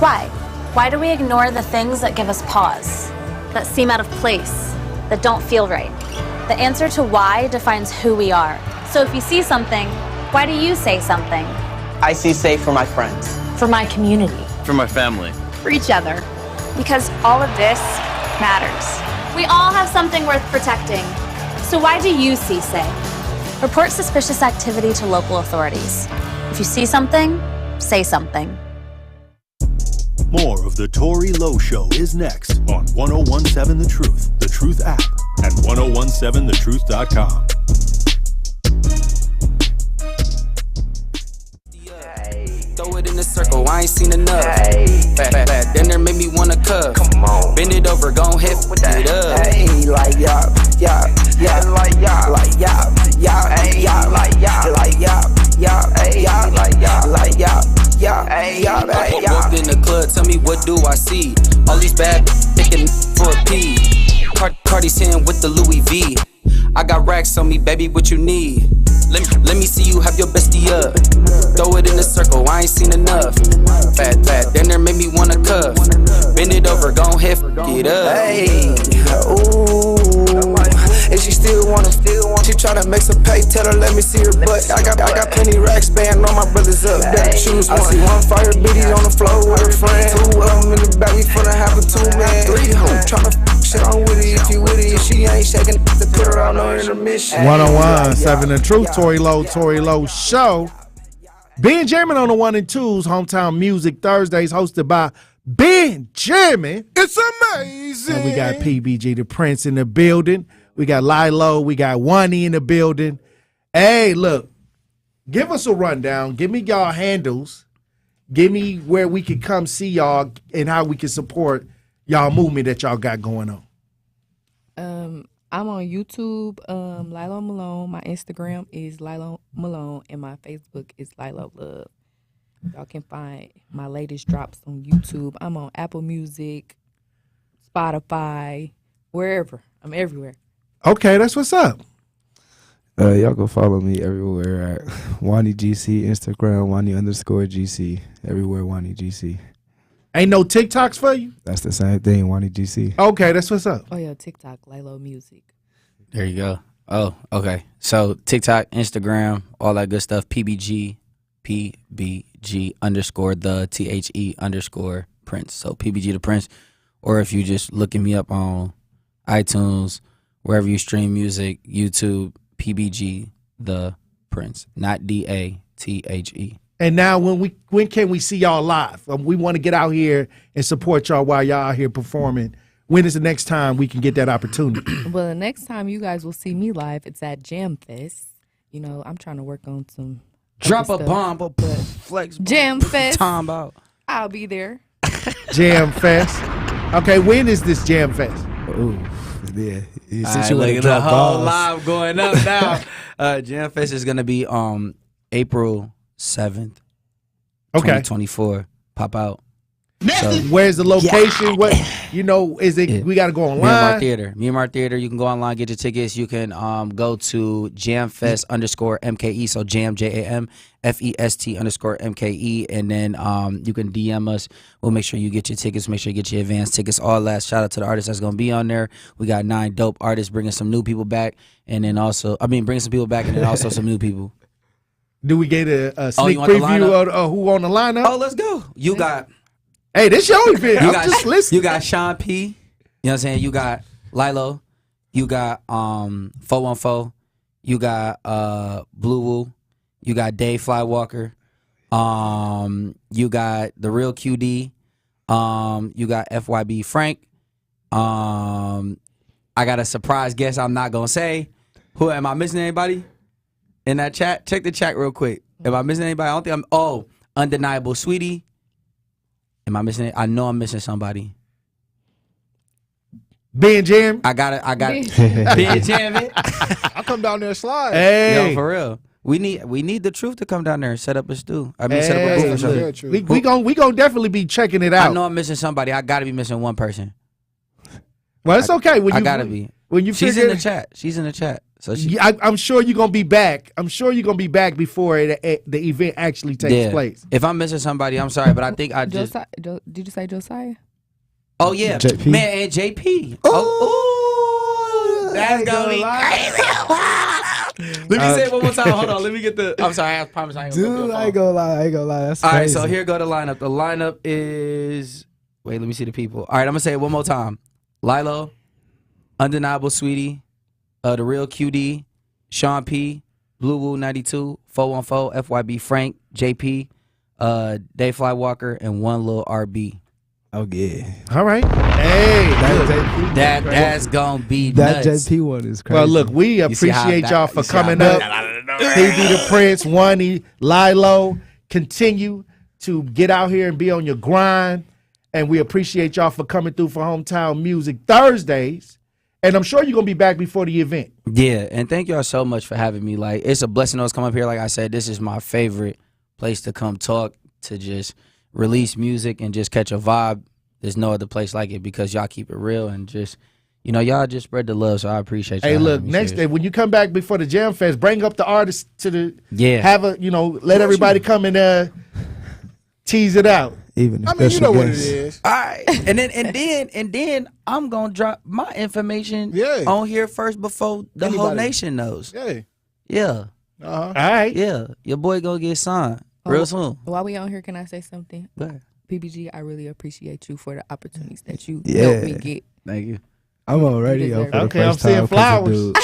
Why? Why do we ignore the things that give us pause, that seem out of place, that don't feel right? The answer to why defines who we are. So if you see something, why do you say something? I see safe for my friends. For my community. For my family. For each other. Because all of this matters. We all have something worth protecting. So why do you see safe? Report suspicious activity to local authorities. If you see something, say something. More of the Tory Lowe Show is next on 1017 The Truth, The Truth app, and 1017thetruth.com. Throw it in the circle, I ain't seen enough. Fat dinner made me wanna cuff. Come on. Bend it over, gon' hit it up. Hey, like y'all, like y'all, like y'all, like y'all, like y'all. Walked in the club, tell me what do I see? All these bad picking for a P. Cardi saying with the Louis V. I got racks on me, baby, what you need? Let me see you have your bestie up. Throw it in the circle, I ain't seen enough. Fat dinner made me wanna cuff. Bend it over, gon' hit it up. Hey, ooh. And she still wanna, she tryna make some pay, tell her let me see her butt. I got plenty racks, band on my brothers up. Better choose one. I see one fire bitty on the floor with her friend. Two of them in the back, we finna have a 2-man. 3 hoes tryna shit on with it if you with it. If she ain't shaking, to put her on no intermission. 1017 The Truth, Tory Lowe Show. Benjamin on the 1 and 2s, Hometown Music Thursdays, hosted by Benjamin. It's amazing. And we got PBG the Prince in the building. We got Lowe. We got Wani in the building. Hey, look, give us a rundown. Give me y'all handles. Give me where we can come see y'all and how we can support y'all movement that y'all got going on. I'm on YouTube, Lilo Malone. My Instagram is Lilo Malone, and my Facebook is Lilo Love. Y'all can find my latest drops on YouTube. I'm on Apple Music, Spotify, wherever. I'm everywhere. Okay, that's what's up. Y'all go follow me everywhere at Wani GC, Instagram, Wani_GC, everywhere Wani GC. Ain't no TikToks for you? That's the same thing, Wani GC. Okay, that's what's up. Oh, yeah, TikTok, Lilo Music. There you go. Oh, okay. So TikTok, Instagram, all that good stuff. PBG _ the THE _ Prince. So PBG the Prince. Or if you just looking me up on iTunes, wherever you stream music, YouTube, PBG the Prince, not DATHE. And now, when can we see y'all live? We want to get out here and support y'all while y'all out here performing. When is the next time we can get that opportunity? Well, the next time you guys will see me live, it's at JAMFest. You know, I'm trying to work on some. Drop a bomb, but flex. JAMFest. Time out. I'll be there. JAMFest. Okay, when is this JAMFest? Ooh, yeah. Since you look at the whole live going up now. JAMFest is gonna be April 7th, 2024. Pop out. So, where's the location? What is it? We got to go online. Miramar Theater. You can go online, get your tickets. You can go to JAMFest _MKE. So JAM JAMFEST _MKE, and then you can DM us. We'll make sure you get your tickets. Make sure you get your advance tickets. All that. Shout out to the artists that's gonna be on there. We got 9 dope artists bringing some new people back, and then also bringing some people back, and then also some new people. Do we get a sneak preview of who on the lineup? Oh, let's go. You got. Hey, this your event. I'm just listening. You got Sean P. You know what I'm saying? You got Lilo. You got 414. You got Blue Woo. You got Dave Flywalker. You got The Real QD. You got FYB Frank. I got a surprise guest I'm not gonna say. Who am I missing? Anybody in that chat? Check the chat real quick. Am I missing anybody? I don't think I'm. Oh, Undeniable Sweetie. Am I missing it? I know I'm missing somebody. Ben Jam. I got it. Ben Jam it. I'll come down there and slide. Hey. Yo, for real. We need the truth to come down there and set up a stew. I mean, set up a booth or something. We gon' definitely be checking it out. I know I'm missing somebody. I gotta be missing one person. Well, it's okay. I gotta be. When you She's in the chat. She's in the chat. So I'm sure you're gonna be back. I'm sure you're gonna be back before the event actually takes place. If I'm missing somebody, I'm sorry, but I think I just. Did you say Josiah? Oh yeah, JP. man, and JP. Oh, that's gonna be crazy. Let me say it one more time. Hold on. Let me get the. I'm sorry. I promise I ain't gonna Dude, I ain't gonna lie. That's all crazy. right, so here go the lineup. The lineup is. Wait, let me see the people. All right, I'm gonna say it one more time. Lilo, Undeniable Sweetie, The Real QD, Sean P, Blue Woo 92, 414, FYB Frank, JP, Dave Flywalker, and One Lil RB. Oh yeah. All right. Hey, that's gonna be that nuts. JP one is crazy. Well, look, we appreciate y'all for coming up. PB the Prince, Wani, Lilo, continue to get out here and be on your grind. And we appreciate y'all for coming through for Hometown Music Thursdays. And I'm sure you're going to be back before the event. Yeah, and thank y'all so much for having me. Like, it's a blessing to come up here. Like I said, this is my favorite place to come talk, to just release music and just catch a vibe. There's no other place like it because y'all keep it real and just, y'all just spread the love. So I appreciate y'all. Hey, look, next day, when you come back before the JAMFest, bring up the artists to the, have a, let everybody come and tease it out. Even I mean, you know what it is. All right, and then I'm gonna drop my information on here first before the whole nation knows. Yeah. All right. Yeah, your boy gonna get signed real soon. While we on here, can I say something? Go ahead. PBG, I really appreciate you for the opportunities that you Yeah. helped me get. Thank you. I'm on radio for the Okay, I'm first seeing time 'cause of flowers. dude.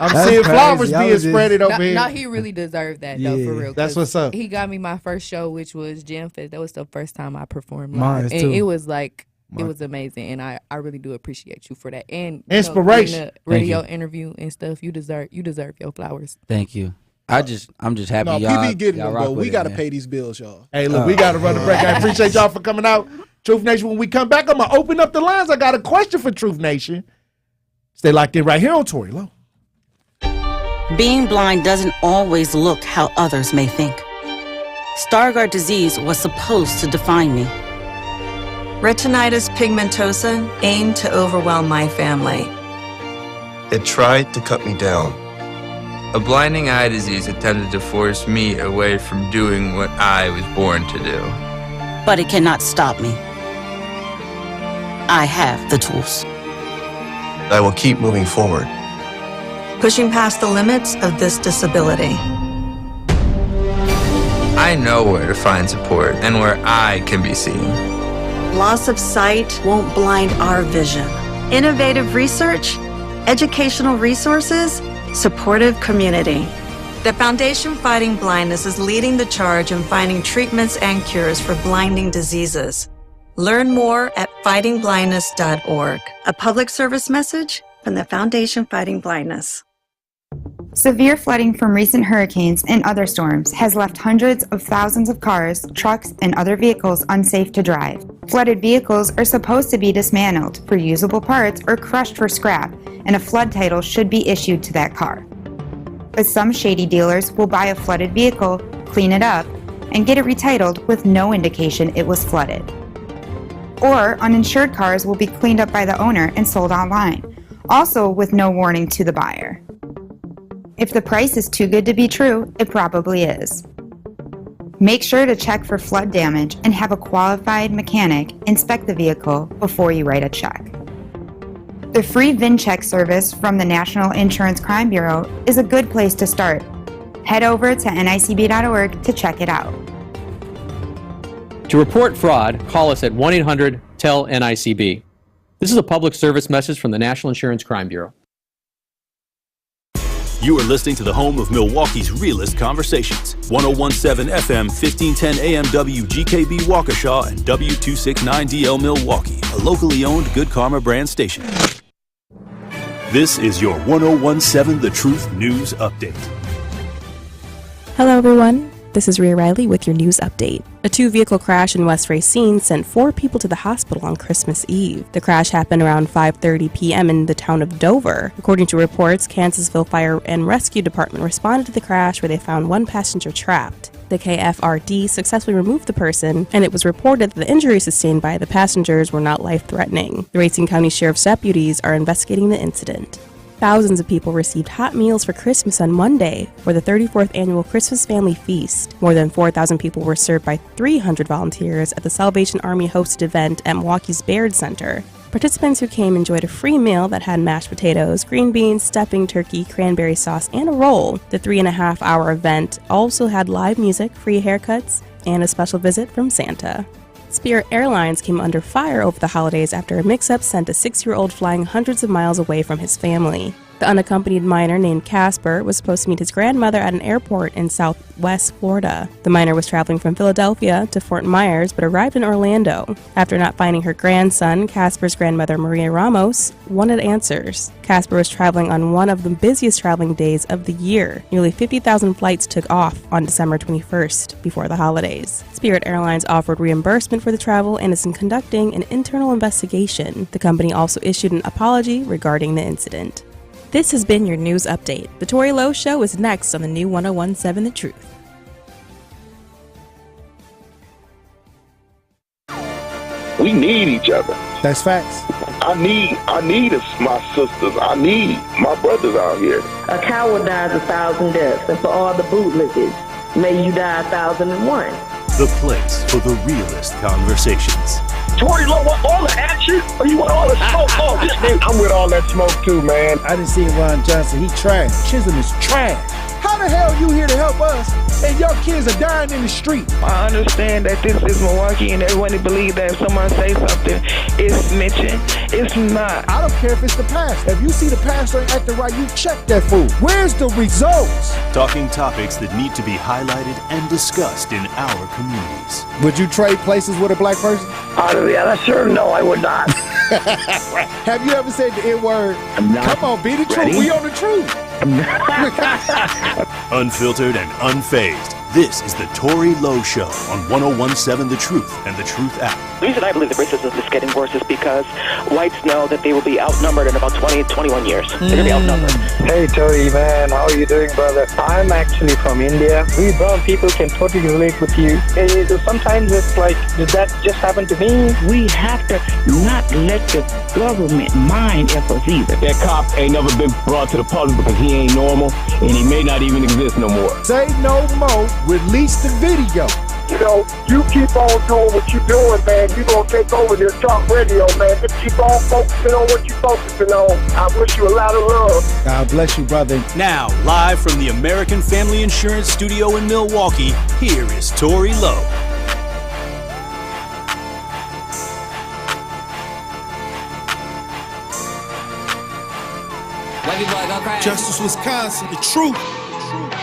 I'm That's seeing crazy. flowers I being was just- spreaded over here. No, he really deserved that though, for real. That's 'cause what's up. He got me my first show, which was JAMFest. That was the first time I performed live, Mine and too. it was like it was amazing. And I really do appreciate you for that. And Inspiration. getting a radio interview and stuff. You deserve your flowers. Thank you. I'm just happy No, y'all. PB getting y'all them rock though. with We it, got to man. pay these bills, y'all. Hey, look, we got to run the break. I appreciate y'all for coming out. Truth Nation, when we come back, I'm going to open up the lines. I got a question for Truth Nation. Stay locked in right here on Tory Lowe. Being blind doesn't always look how others may think. Stargardt disease was supposed to define me. Retinitis pigmentosa aimed to overwhelm my family. It tried to cut me down. A blinding eye disease attempted to force me away from doing what I was born to do. But it cannot stop me. I have the tools. I will keep moving forward. Pushing past the limits of this disability. I know where to find support and where I can be seen. Loss of sight won't blind our vision. Innovative research, educational resources, supportive community. The Foundation Fighting Blindness is leading the charge in finding treatments and cures for blinding diseases. Learn more at fightingblindness.org. A public service message from the Foundation Fighting Blindness. Severe flooding from recent hurricanes and other storms has left hundreds of thousands of cars, trucks, and other vehicles unsafe to drive. Flooded vehicles are supposed to be dismantled for usable parts or crushed for scrap, and a flood title should be issued to that car. But some shady dealers will buy a flooded vehicle, clean it up, and get it retitled with no indication it was flooded. Or uninsured cars will be cleaned up by the owner and sold online, also with no warning to the buyer. If the price is too good to be true, it probably is. Make sure to check for flood damage and have a qualified mechanic inspect the vehicle before you write a check. The free VIN check service from the National Insurance Crime Bureau is a good place to start. Head over to nicb.org to check it out. To report fraud, call us at 1-800-TELL-NICB. This is a public service message from the National Insurance Crime Bureau. You are listening to the home of Milwaukee's realest conversations. 1017 FM, 1510 AM WGKB Waukesha and W269DL Milwaukee, a locally owned Good Karma brand station. This is your 1017 The Truth News Update. Hello, everyone. This is Rhea Riley with your news update. A two-vehicle crash in West Racine sent 4 people to the hospital on Christmas Eve. The crash happened around 5:30 p.m. in the town of Dover. According to reports, Kansasville Fire and Rescue Department responded to the crash where they found one passenger trapped. The KFRD successfully removed the person, and it was reported that the injuries sustained by the passengers were not life-threatening. The Racine County Sheriff's deputies are investigating the incident. Thousands of people received hot meals for Christmas on Monday for the 34th annual Christmas Family Feast. More than 4,000 people were served by 300 volunteers at the Salvation Army hosted event at Milwaukee's Baird Center. Participants who came enjoyed a free meal that had mashed potatoes, green beans, stuffing, turkey, cranberry sauce, and a roll. The 3.5-hour event also had live music, free haircuts, and a special visit from Santa. Spirit Airlines came under fire over the holidays after a mix-up sent a 6-year-old flying hundreds of miles away from his family. The unaccompanied minor named Casper was supposed to meet his grandmother at an airport in southwest Florida. The minor was traveling from Philadelphia to Fort Myers but arrived in Orlando. After not finding her grandson, Casper's grandmother Maria Ramos wanted answers. Casper was traveling on one of the busiest traveling days of the year. Nearly 50,000 flights took off on December 21st before the holidays. Spirit Airlines offered reimbursement for the travel and is conducting an internal investigation. The company also issued an apology regarding the incident. This has been your news update. The Tory Lowe Show is next on the new 1017 The Truth. We need each other. That's facts. I need my sisters. I need my brothers out here. A coward dies 1,000 deaths, and for all the bootlickers, may you die 1,001. The place for the realest conversations. Tory Lowe want all the action, or you want all the smoke? Oh, this nigga. I'm with all that smoke too, man. I didn't see Ron Johnson. He trash. Chisholm is trash. How the hell you here to help us and your kids are dying in the street? I understand that this is Milwaukee and everyone believes that if someone say something, it's snitching. It's not. I don't care if it's the pastor. If you see the pastor ain't acting right, you check that fool. Where's the results? Talking topics that need to be highlighted and discussed in our communities. Would you trade places with a black person? Yeah, sure. No, I would not. Have you ever said the N-word? Come on, be the truth. We on the truth. Unfiltered and unfazed. This is the Tory Lowe Show on 1017 The Truth and the Truth app. The reason I believe the racism is getting worse is because whites know that they will be outnumbered in about 20, 21 years. They're going to be outnumbered. Hey, Tory, man. How are you doing, brother? I'm actually from India. We brown people can totally relate with you. Sometimes it's like, did that just happen to me? We have to not let the government mind us either. That cop ain't never been brought to the public because he ain't normal, and he may not even exist no more. Say no more. Release the video. You know, you keep on doing what you're doing, man. You're going to take over this talk radio, man. Just keep on focusing on what you're focusing on. I wish you a lot of love. God bless you, brother. Now, live from the American Family Insurance Studio in Milwaukee, here is Tory Lowe. Justice Wisconsin, the truth.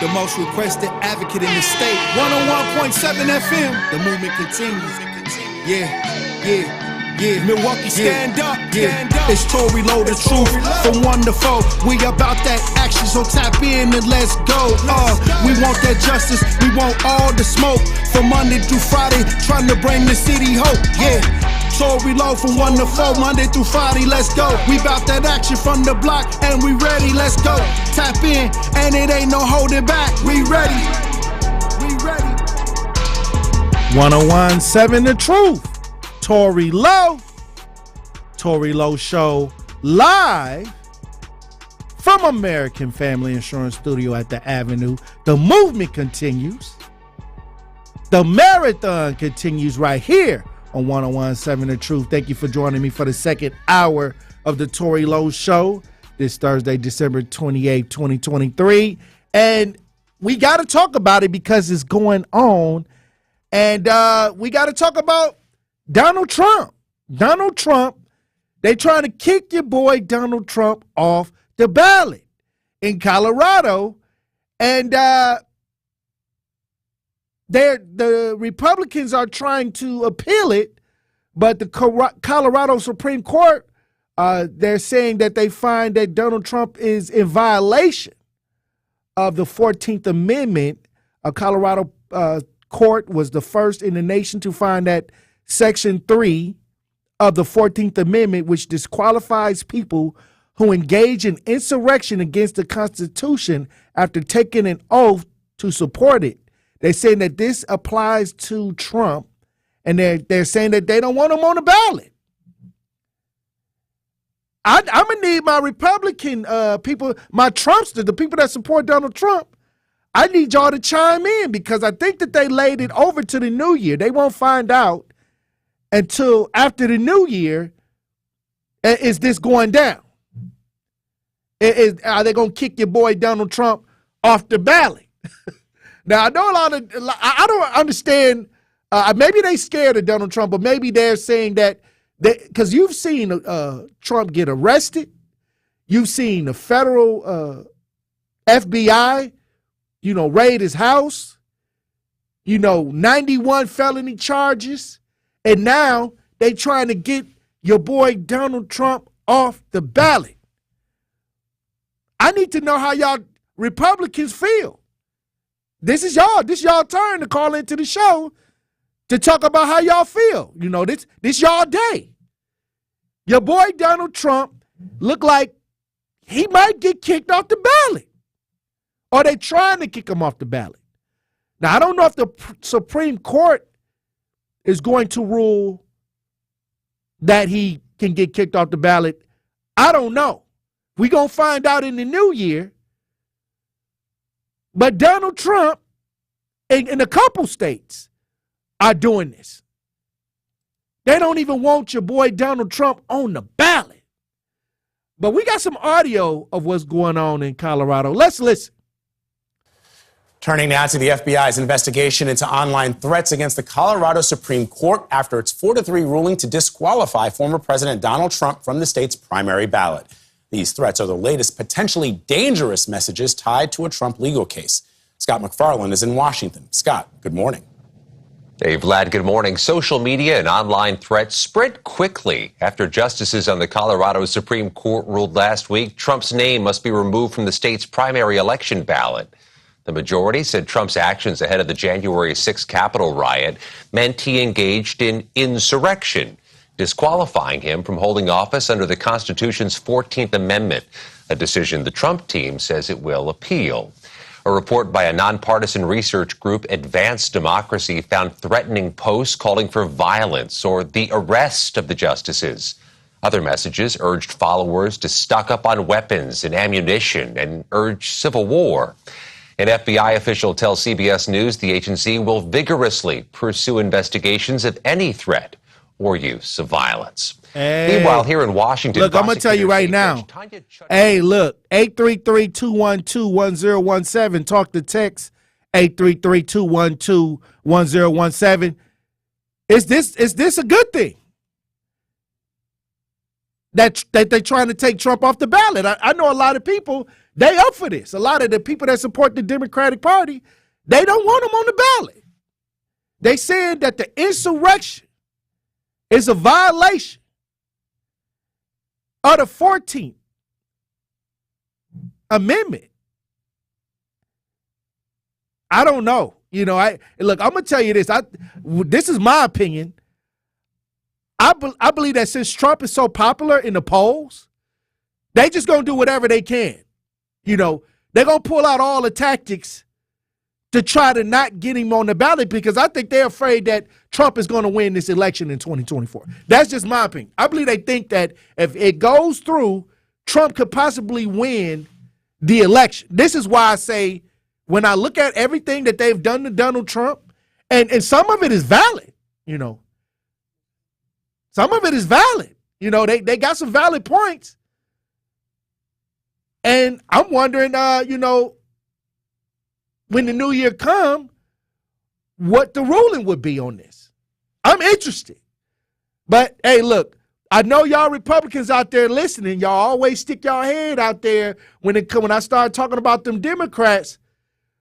The most requested advocate in the state. 101.7 FM. The movement continues. Yeah. Milwaukee, stand up. Stand up. It's Tory Lowe, the truth. From 1 to 4. We about that action, so tap in and let's go. We want that justice. We want all the smoke. From Monday through Friday, trying to bring the city hope. Yeah. Tory Lowe from 1 to 4, Monday through Friday, let's go. We bout that action from the block, and we ready, let's go. Tap in, and it ain't no holding back. We ready. 1017 The Truth. Tory Lowe. Tory Lowe Show live from American Family Insurance Studio at the Avenue. The movement continues. The marathon continues right here on 1017 The Truth. Thank you for joining me for the second hour of the Tory Lowe Show this Thursday, December 28, 2023. And we got to talk about it because it's going on. And we got to talk about Donald Trump. Donald Trump, they trying to kick your boy Donald Trump off the ballot. in Colorado, and the Republicans are trying to appeal it, but the Colorado Supreme Court, they're saying that they find that Donald Trump is in violation of the 14th Amendment. A Colorado court was the first in the nation to find that Section 3 of the 14th Amendment, which disqualifies people who engage in insurrection against the Constitution after taking an oath to support it. They're saying that this applies to Trump, and they're saying that they don't want him on the ballot. I'm going to need my Republican people, my Trumpsters, the people that support Donald Trump, I need y'all to chime in, because I think that they laid it over to the new year. They won't find out until after the new year, is this going down? Are they going to kick your boy Donald Trump off the ballot? Now, I know I don't understand. Maybe they scared of Donald Trump, but maybe they're saying that, because you've seen Trump get arrested. You've seen the federal FBI, raid his house, 91 felony charges. And now they trying to get your boy Donald Trump off the ballot. I need to know how y'all Republicans feel. This is y'all turn to call into the show to talk about how y'all feel. This y'all day. Your boy Donald Trump look like he might get kicked off the ballot. Or they trying to kick him off the ballot. Now, I don't know if the Supreme Court is going to rule that he can get kicked off the ballot. I don't know. We're going to find out in the new year. But Donald Trump, in a couple states, are doing this. They don't even want your boy Donald Trump on the ballot. But we got some audio of what's going on in Colorado. Let's listen. Turning now to the FBI's investigation into online threats against the Colorado Supreme Court after its 4-3 ruling to disqualify former President Donald Trump from the state's primary ballot. These threats are the latest potentially dangerous messages tied to a Trump legal case. Scott McFarland is in Washington. Scott, good morning. Hey, Vlad, good morning. Social media and online threats spread quickly after justices on the Colorado Supreme Court ruled last week Trump's name must be removed from the state's primary election ballot. The majority said Trump's actions ahead of the January 6th Capitol riot meant he engaged in insurrection, disqualifying him from holding office under the Constitution's 14th Amendment, a decision the Trump team says it will appeal. A report by a nonpartisan research group, Advanced Democracy, found threatening posts calling for violence or the arrest of the justices. Other messages urged followers to stock up on weapons and ammunition and urge civil war. An FBI official tells CBS News the agency will vigorously pursue investigations of any threat or use of violence. Hey. Meanwhile, here in Washington, look, I'm going to tell you right now. Hey, look, 833-212-1017. Talk to text 833-212-1017. Is this a good thing? That they're trying to take Trump off the ballot. I know a lot of people, they up for this. A lot of the people that support the Democratic Party, they don't want him on the ballot. They saying that the insurrection is a violation of the 14th Amendment. I don't know. Look, I'm going to tell you this. This is my opinion. I believe that since Trump is so popular in the polls, they just going to do whatever they can. They're going to pull out all the tactics to try to not get him on the ballot, because I think they're afraid that Trump is going to win this election in 2024. That's just my opinion. I believe they think that if it goes through, Trump could possibly win the election. This is why I say, when I look at everything that they've done to Donald Trump, and some of it is valid, Some of it is valid. They got some valid points. And I'm wondering, when the new year come, what the ruling would be on this. I'm interested. But, hey, look, I know y'all Republicans out there listening. Y'all always stick y'all head out there when I start talking about them Democrats.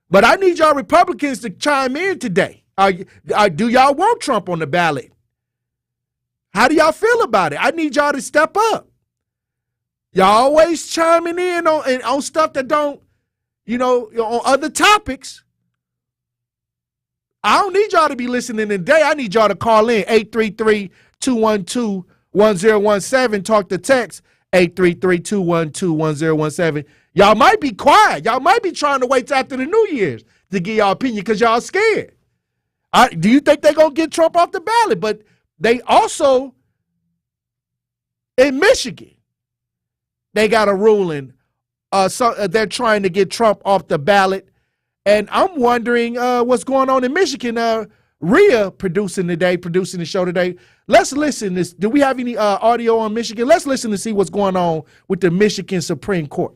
But I need y'all Republicans to chime in today. Do y'all want Trump on the ballot? How do y'all feel about it? I need y'all to step up. Y'all always chiming in on stuff that don't, on other topics. I don't need y'all to be listening today. I need y'all to call in 833-212-1017. Talk to text 833-212-1017. Y'all might be quiet. Y'all might be trying to wait till after the New Year's to give y'all opinion because y'all scared. Do you think they're going to get Trump off the ballot? But they also, in Michigan, they got a ruling. They're trying to get Trump off the ballot. And I'm wondering what's going on in Michigan. Rhea producing the show today. Let's listen. Do we have any audio on Michigan? Let's listen to see what's going on with the Michigan Supreme Court.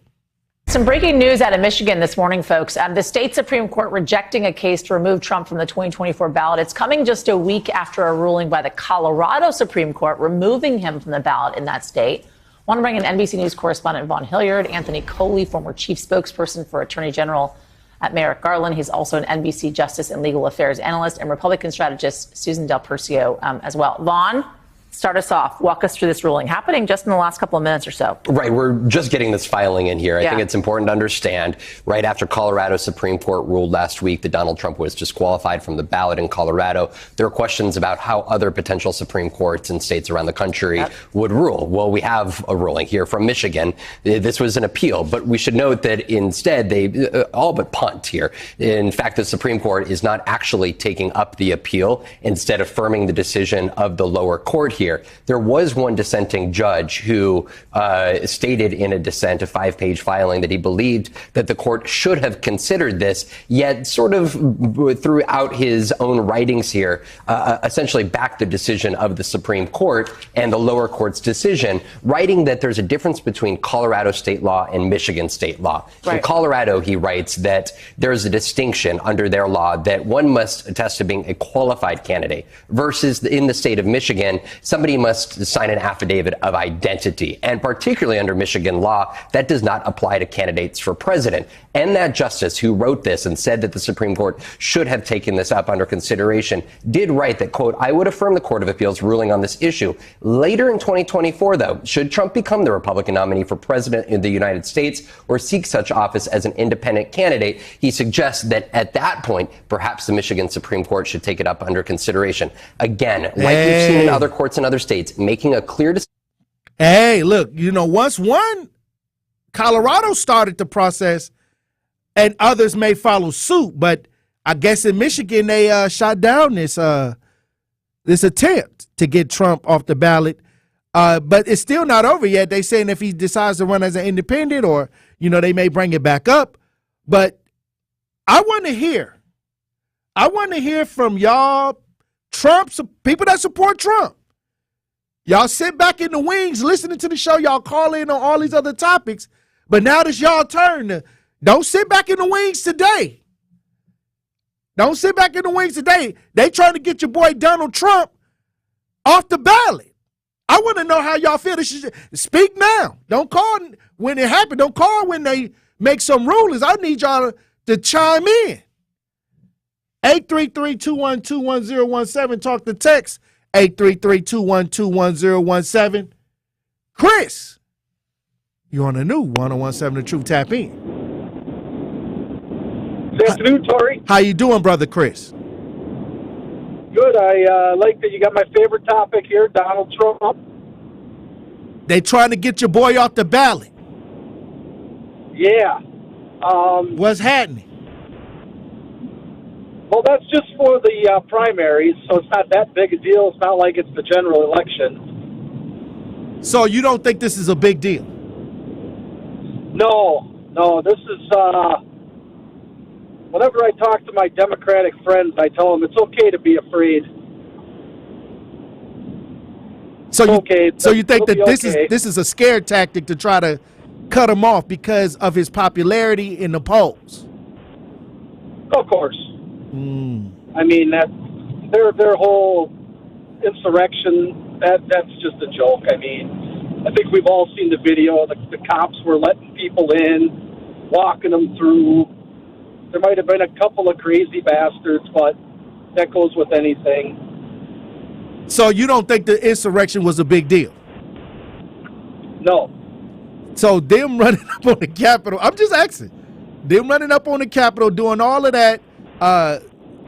Some breaking news out of Michigan this morning, folks. The state Supreme Court rejecting a case to remove Trump from the 2024 ballot. It's coming just a week after a ruling by the Colorado Supreme Court removing him from the ballot in that state. Want to bring in NBC News correspondent Vaughn Hilliard, Anthony Coley, former chief spokesperson for Attorney General at Merrick Garland. He's also an NBC justice and legal affairs analyst, and Republican strategist Susan Del Percio as well. Vaughn, start us off. Walk us through this ruling happening just in the last couple of minutes or so. Right. We're just getting this filing in here. I think it's important to understand right after Colorado Supreme Court ruled last week that Donald Trump was disqualified from the ballot in Colorado. There are questions about how other potential Supreme Courts in states around the country would rule. Well, we have a ruling here from Michigan. This was an appeal, but we should note that instead they all but punt here. In fact, the Supreme Court is not actually taking up the appeal, instead affirming the decision of the lower court here. There was one dissenting judge who stated in a dissent, a 5-page filing, that he believed that the court should have considered this, yet sort of throughout his own writings here, essentially backed the decision of the Supreme Court and the lower court's decision, writing that there's a difference between Colorado state law and Michigan state law. Right. In Colorado, he writes that there's a distinction under their law that one must attest to being a qualified candidate versus in the state of Michigan, somebody must sign an affidavit of identity. And particularly under Michigan law, that does not apply to candidates for president. And that justice who wrote this and said that the Supreme Court should have taken this up under consideration did write that, quote, I would affirm the Court of Appeals ruling on this issue. Later in 2024, though, should Trump become the Republican nominee for president in the United States or seek such office as an independent candidate, he suggests that at that point, perhaps the Michigan Supreme Court should take it up under consideration. Again, like we've seen in other courts in other states, making a clear decision. Hey, look, once Colorado started the process and others may follow suit, but I guess in Michigan they shot down this attempt to get Trump off the ballot. But it's still not over yet. They saying if he decides to run as an independent or, they may bring it back up. But I want to hear from y'all people that support Trump. Y'all sit back in the wings listening to the show. Y'all call in on all these other topics. But now it's y'all turn. Don't sit back in the wings today. Don't sit back in the wings today. They trying to get your boy Donald Trump off the ballot. I want to know how y'all feel. Speak now. Don't call when it happened. Don't call when they make some rulings. I need y'all to chime in. 833-212-1017. Talk to text 833-212-1017. Chris, you're on the new 1017 The Truth. Tap in. Good afternoon, Tory. How you doing, brother Chris? Good. I like that you got my favorite topic here, Donald Trump. They trying to get your boy off the ballot. Yeah. What's happening? Well, that's just for the primaries, so it's not that big a deal. It's not like it's the general election. So you don't think this is a big deal? No. This is, whenever I talk to my Democratic friends, I tell them it's okay to be afraid. So you think that this is a scare tactic to try to cut him off because of his popularity in the polls? Of course. I mean, that their whole insurrection, that's just a joke. I mean, I think we've all seen the video. The cops were letting people in, walking them through. There might have been a couple of crazy bastards, but that goes with anything. So you don't think the insurrection was a big deal? No. So them running up on the Capitol, I'm just asking, them running up on the Capitol, doing all of that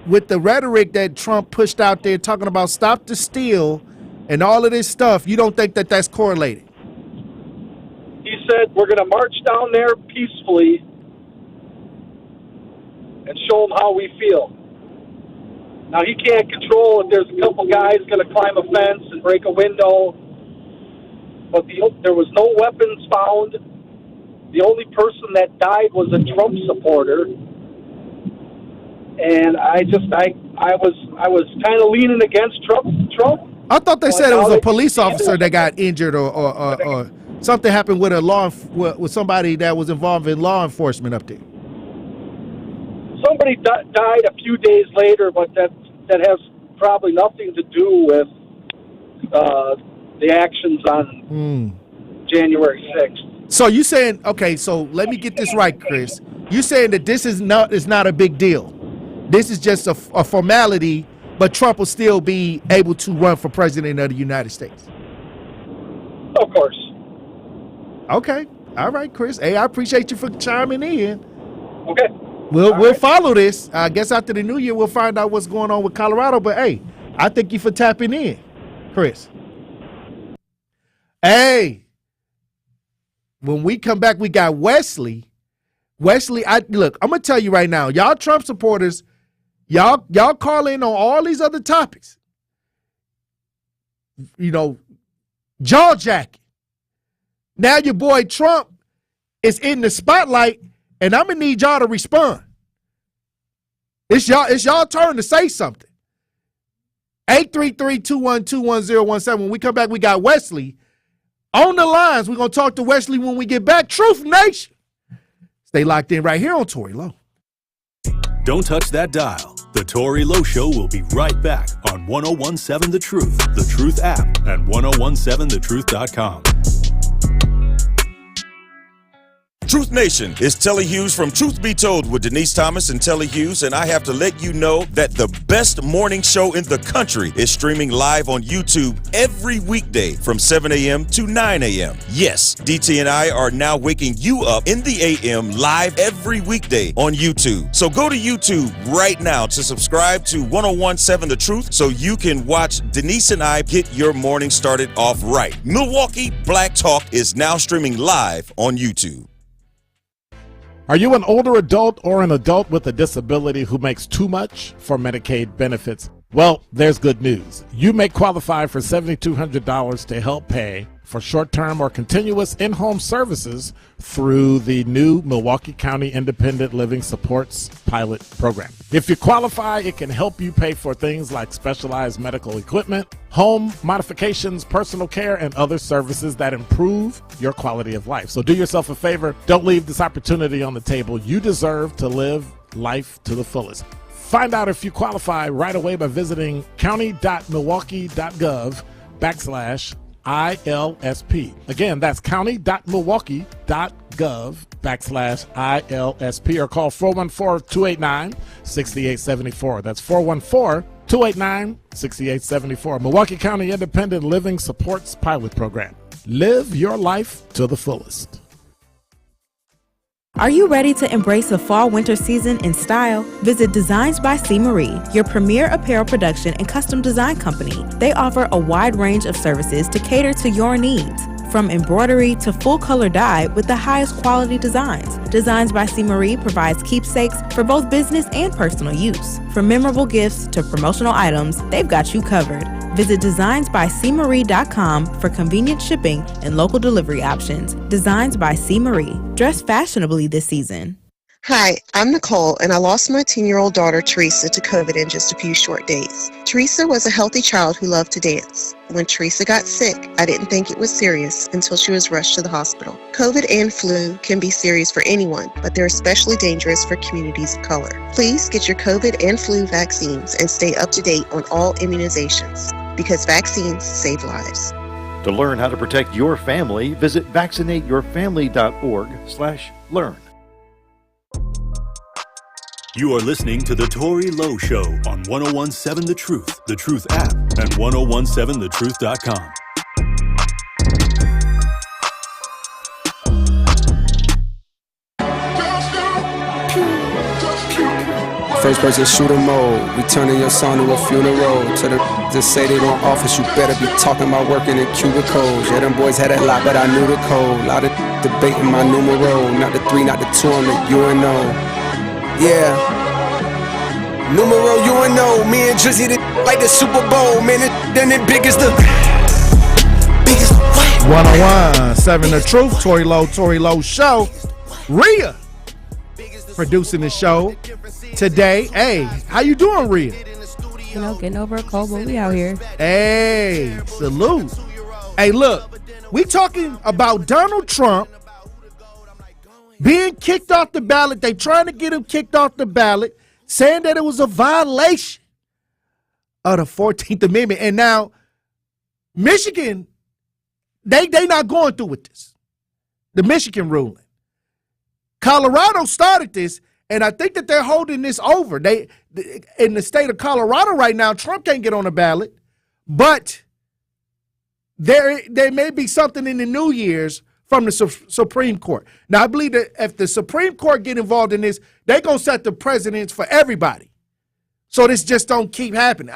with the rhetoric that Trump pushed out there, talking about stop the steal and all of this stuff, you don't think that that's correlated? He said, we're going to march down there peacefully and show them how we feel. Now, he can't control if there's a couple guys going to climb a fence and break a window, but there was no weapons found. The only person that died was a Trump supporter. And I was kind of leaning against Trump. I thought they said it was a police officer that got injured or something happened with with somebody that was involved in law enforcement up there. Somebody died a few days later, but that has probably nothing to do with the actions on January 6th. So you saying, okay, so let me get this right, Chris. You saying that this is not a big deal. This is just a formality, but Trump will still be able to run for president of the United States. Of course. Okay. All right, Chris. Hey, I appreciate you for chiming in. Okay. We'll follow this. I guess after the new year, we'll find out what's going on with Colorado. But, hey, I thank you for tapping in, Chris. Hey, when we come back, we got Wesley. Wesley, look, I'm going to tell you right now, y'all Trump supporters, y'all call in on all these other topics. You know, jaw jacking. Now your boy Trump is in the spotlight, and I'm going to need y'all to respond. It's y'all turn to say something. 833-212-1017. When we come back, we got Wesley on the lines. We're going to talk to Wesley when we get back. Truth Nation. Stay locked in right here on Tory Lowe. Don't touch that dial. The Tory Lowe Show will be right back on 1017 The Truth, The Truth app, and 1017thetruth.com. Truth Nation, it's Telly Hughes from Truth Be Told with Denise Thomas and Telly Hughes, and I have to let you know that the best morning show in the country is streaming live on YouTube every weekday from 7 a.m. to 9 a.m. Yes, DT and I are now waking you up in the a.m. live every weekday on YouTube. So go to YouTube right now to subscribe to 1017 The Truth so you can watch Denise and I get your morning started off right. Milwaukee Black Talk is now streaming live on YouTube. Are you an older adult or an adult with a disability who makes too much for Medicaid benefits? Well, there's good news. You may qualify for $7,200 to help pay for short-term or continuous in-home services through the new Milwaukee County Independent Living Supports Pilot Program. If you qualify, it can help you pay for things like specialized medical equipment, home modifications, personal care, and other services that improve your quality of life. So do yourself a favor. Don't leave this opportunity on the table. You deserve to live life to the fullest. Find out if you qualify right away by visiting county.milwaukee.gov/ILSP. Again, that's county.milwaukee.gov/ILSP, or call 414-289-6874. That's 414-289-6874. Milwaukee County Independent Living Supports Pilot Program. Live your life to the fullest. Are you ready to embrace the fall-winter season in style? Visit Designs by C. Marie, your premier apparel production and custom design company. They offer a wide range of services to cater to your needs, from embroidery to full-color dye with the highest quality designs. Designs by C. Marie provides keepsakes for both business and personal use. From memorable gifts to promotional items, they've got you covered. Visit designsbycmarie.com for convenient shipping and local delivery options. Designs by C. Marie. Dress fashionably this season. Hi, I'm Nicole, and I lost my 10-year-old daughter, Teresa, to COVID in just a few short days. Teresa was a healthy child who loved to dance. When Teresa got sick, I didn't think it was serious until she was rushed to the hospital. COVID and flu can be serious for anyone, but they're especially dangerous for communities of color. Please get your COVID and flu vaccines and stay up to date on all immunizations. because vaccines save lives. To learn how to protect your family, visit vaccinateyourfamily.org/learn. You are listening to The Tory Lowe Show on 1017 The Truth app, and 1017thetruth.com. First person shooter mode, we turning your son to a funeral. To the just say they don't office, you better be talking about working in cubicles. Yeah, them boys had a lot, but I knew the code. Lot of debating my numero, not the 3, not the 2, I'm the UNO. Yeah, numero UNO. Me and Drizzy like the Super Bowl, man. Then it big as the biggest what? 1017 The Truth, Tory Lowe Show. Rhea producing the show today. Hey, how you doing, Rhea? You know, getting over a cold, but we out here. Hey, salute. Hey, look, we talking about Donald Trump being kicked off the ballot. They trying to get him kicked off the ballot, saying that it was a violation of the 14th Amendment. And now, Michigan, they not going through with this. The Michigan ruling. Colorado started this, and I think that they're holding this over. They in the state of Colorado right now, Trump can't get on the ballot, but there may be something in the New Year's from the Supreme Court. Now, I believe that if the Supreme Court get involved in this, they're going to set the precedents for everybody. So this just don't keep happening.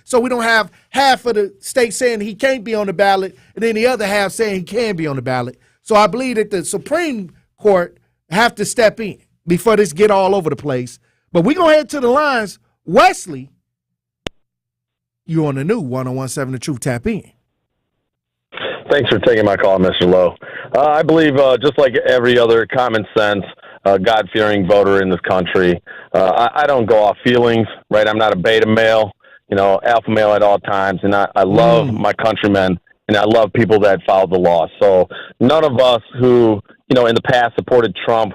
So we don't have half of the state saying he can't be on the ballot, and then the other half saying he can be on the ballot. So I believe that the Supreme Court have to step in before this get all over the place. But we're going to head to the lines. Wesley, you on the new 1017 The Truth. Tap in. Thanks for taking my call, Mr. Lowe. I believe, just like every other common sense, God-fearing voter in this country, I don't go off feelings, right? I'm not a beta male, alpha male at all times. And I love my countrymen, and I love people that follow the law. So none of us who, in the past supported Trump,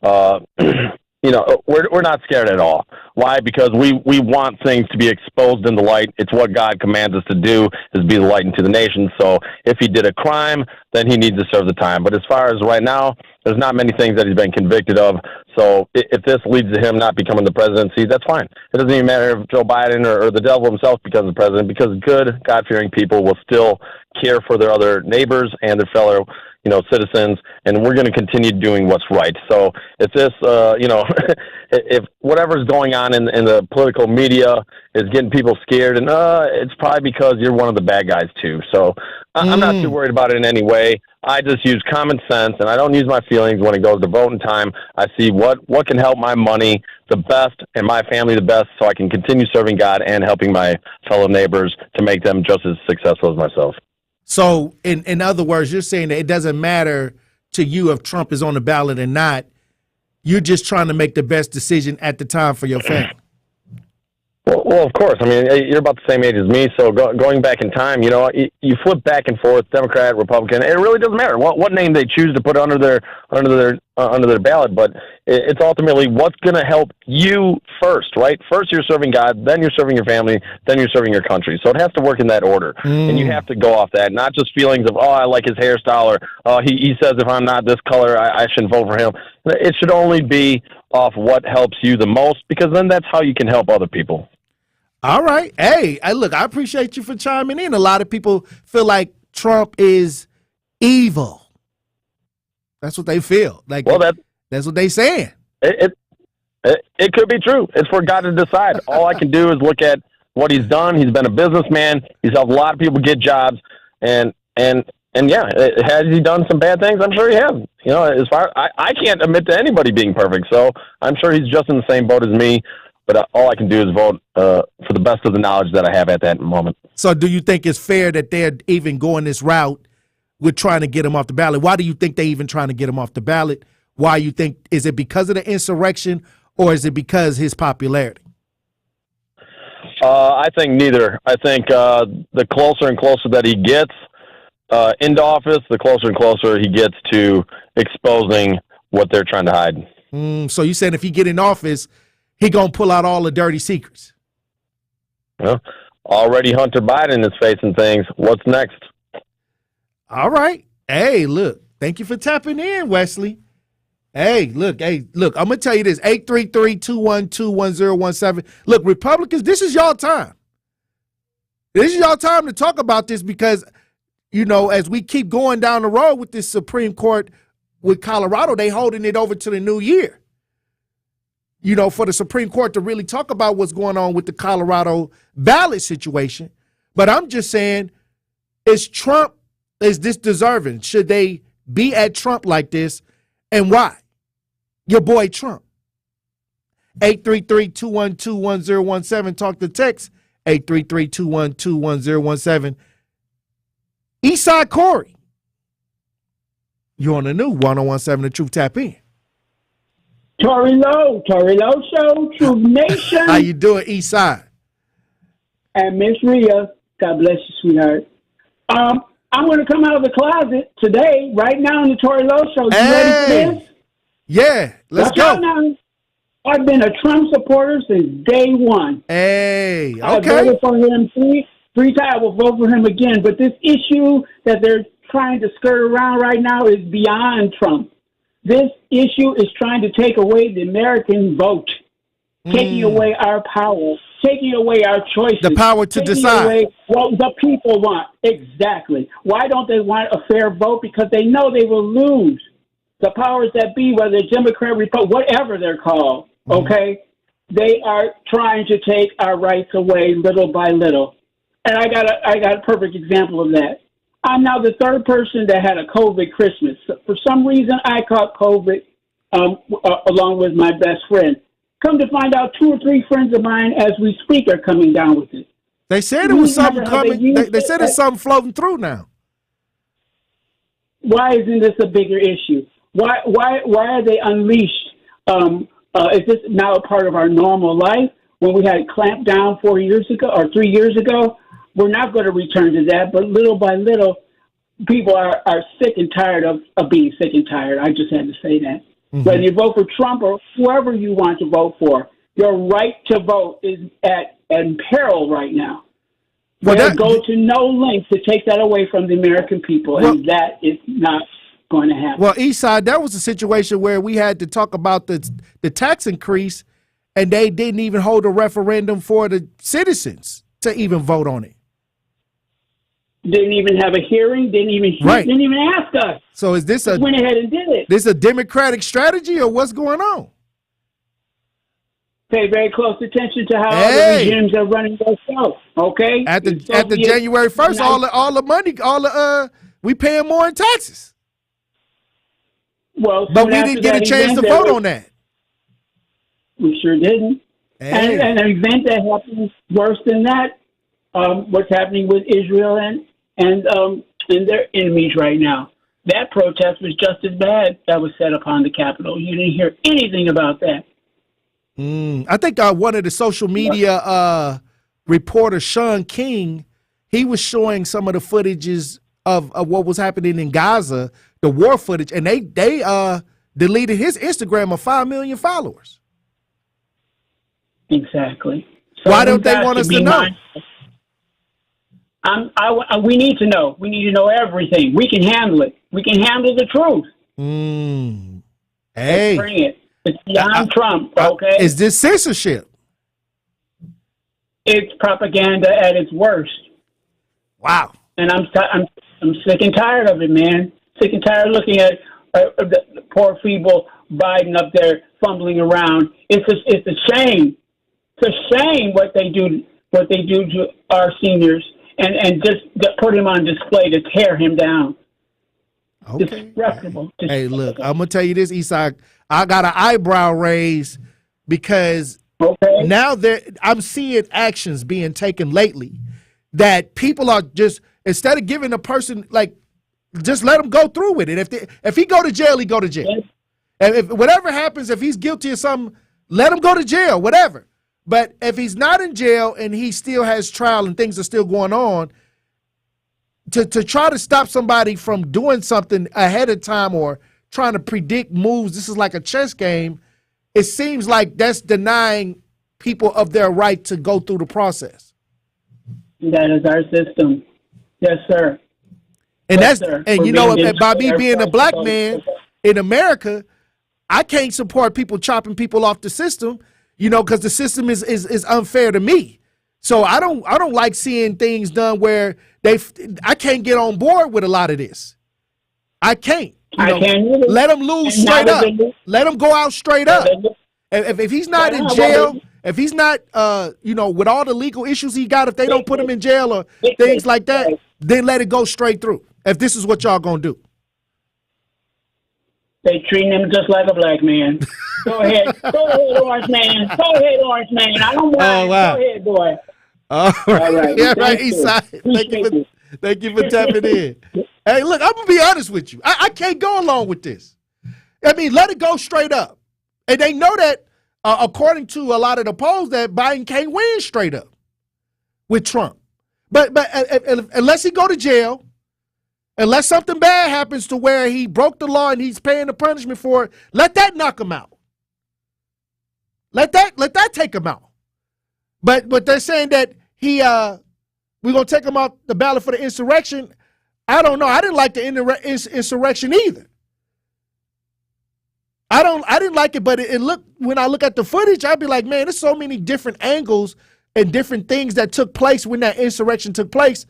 we're not scared at all. Why? Because we want things to be exposed in the light. It's what God commands us to do, is be the light into the nation. So if he did a crime, then he needs to serve the time. But as far as right now, there's not many things that he's been convicted of. So if this leads to him not becoming the presidency, that's fine. It doesn't even matter if Joe Biden or the devil himself becomes the president, because good, God-fearing people will still care for their other neighbors and their fellow citizens, and we're going to continue doing what's right. So if this, if whatever's going on in the political media is getting people scared, and it's probably because you're one of the bad guys too. So I'm not too worried about it in any way. I just use common sense, and I don't use my feelings when it goes to voting time. I see what can help my money the best and my family the best, so I can continue serving God and helping my fellow neighbors to make them just as successful as myself. So, in other words, you're saying that it doesn't matter to you if Trump is on the ballot or not. You're just trying to make the best decision at the time for your family. Well, of course. I mean, you're about the same age as me, so going back in time, you flip back and forth, Democrat, Republican. It really doesn't matter what name they choose to put under their ballot, but it's ultimately what's going to help you first, right? First, you're serving God, then you're serving your family, then you're serving your country. So it has to work in that order, and you have to go off that, not just feelings of, I like his hairstyle, or he says if I'm not this color, I shouldn't vote for him. It should only be off what helps you the most, because then that's how you can help other people. All right. Hey, look, I appreciate you for chiming in. A lot of people feel like Trump is evil. That's what they feel. Like, well, that's what they saying. It could be true. It's for God to decide. All I can do is look at what he's done. He's been a businessman. He's helped a lot of people get jobs. And yeah, has he done some bad things? I'm sure he has. As far I can't admit to anybody being perfect. So I'm sure he's just in the same boat as me. But all I can do is vote for the best of the knowledge that I have at that moment. So do you think it's fair that they're even going this route with trying to get him off the ballot? Why do you think they're even trying to get him off the ballot? Why you think, is it because of the insurrection, or is it because his popularity? I think neither. I think the closer and closer that he gets into office, the closer and closer he gets to exposing what they're trying to hide. So you said if he get in office, he gonna pull out all the dirty secrets? Well, Already Hunter Biden is facing things. What's next? All right. Hey, look. Thank you for tapping in, Wesley. Hey, look. I'm going to tell you this. 833-212-1017. Look, Republicans, this is y'all time. This is y'all time to talk about this because, as we keep going down the road with this Supreme Court with Colorado, they holding it over to the new year. For the Supreme Court to really talk about what's going on with the Colorado ballot situation. But I'm just saying, is this deserving? Should they be at Trump like this? And why? Your boy Trump. 833-212-1017. Talk to text 833-212-1017. Eastside Corey. You're on the new 1017 The Truth. Tap in. Tory Lowe Show, Truth Nation. How you doing, Eastside? And Miss Rhea, God bless you, sweetheart. I'm going to come out of the closet today, right now, on the Tory Lowe Show. You ready for this? Yeah, let's go. Now. I've been a Trump supporter since day one. Hey, okay. I voted for him three times. I will vote for him again. But this issue that they're trying to skirt around right now is beyond Trump. This issue is trying to take away the American vote, taking away our power, taking away our choices. The power to decide. Away what the people want. Exactly. Why don't they want a fair vote? Because they know they will lose. The powers that be, whether Democrat, Republican, whatever they're called, okay, they are trying to take our rights away little by little. And I got a perfect example of that. I'm now the third person that had a COVID Christmas. For some reason, I caught COVID along with my best friend. Come to find out, 2 or 3 friends of mine, as we speak, are coming down with it. They said it was something coming. They said it's something floating through now. Why isn't this a bigger issue? Why are they unleashed? Is this now a part of our normal life? When we had clamped down 4 years ago or 3 years ago, we're not going to return to that. But little by little, people are sick and tired of being sick and tired. I just had to say that. Mm-hmm. Whether you vote for Trump or whoever you want to vote for, your right to vote is in peril right now. They'll go to no length to take that away from the American people, and that is not going to happen. Well, Eastside, that was a situation where we had to talk about the tax increase, and they didn't even hold a referendum for the citizens to even vote on it. Didn't even have a hearing. Didn't even ask us. So is this just went ahead and did it? This a Democratic strategy, or what's going on? Pay very close attention to how other regimes are running their show. Okay. At the January 1st, all the money, we paying more in taxes. Well, but we didn't get a chance to vote on that. We sure didn't. And an event that happens worse than that, what's happening with Israel and their enemies right now. That protest was just as bad that was set upon the Capitol. You didn't hear anything about that. I think one of the social media reporters, Sean King, he was showing some of the footages of what was happening in Gaza, the war footage, and they deleted his Instagram of 5 million followers. Exactly. So why don't they want us to know? We need to know. We need to know everything. We can handle it. We can handle the truth. Hey. Let's bring it. It's beyond Trump, okay? Is this censorship? It's propaganda at its worst. Wow. And I'm sick and tired of it, man. Sick and tired of looking at the poor, feeble Biden up there fumbling around. It's a shame. It's a shame what they do to our seniors and just put him on display to tear him down. Okay. Disrespectful. Hey, look, I'm gonna tell you this, Eastside. I got an eyebrow raise because now I'm seeing actions being taken lately that people are just, instead of giving a person, like, just let him go through with it. If he go to jail, he go to jail. And if whatever happens, if he's guilty of something, let him go to jail, whatever. But if he's not in jail and he still has trial and things are still going on, to try to stop somebody from doing something ahead of time or trying to predict moves, this is like a chess game, it seems like that's denying people of their right to go through the process. That is our system. Yes, sir. And Yes, that's sir. and We're you know, being by me being a black discriminated. man in America, I can't support people chopping people off the system, you know, because the system is unfair to me. So I don't like seeing things done where I can't get on board with a lot of this. I can't. You know, can't either. let him lose And straight now up. Let him go out straight up. If he's not in jail, if he's not, you know, with all the legal issues he got, if they don't put him in jail or things like that, then let it go straight through. If this is what y'all gonna do. They treating him just like a black man. Go ahead, Orange Man. Go ahead, Orange Man. I don't mind. wow. Go ahead, boy. All right. All right. Yeah, right, Thank you. Eastside. Thank you for tapping in. Hey, look, I'm gonna be honest with you. I can't go along with this. I mean, let it go straight up. And they know that, according to a lot of the polls, that Biden can't win straight up with Trump. But unless he go to jail, unless something bad happens to where he broke the law and he's paying the punishment for it, let that knock him out. Let that take him out. But they're saying that we're gonna take him off the ballot for the insurrection. I don't know. I didn't like the insurrection either. I didn't like it, but it looked, when I look at the footage, I'd be like, man, there's so many different angles and different things that took place when that insurrection took place.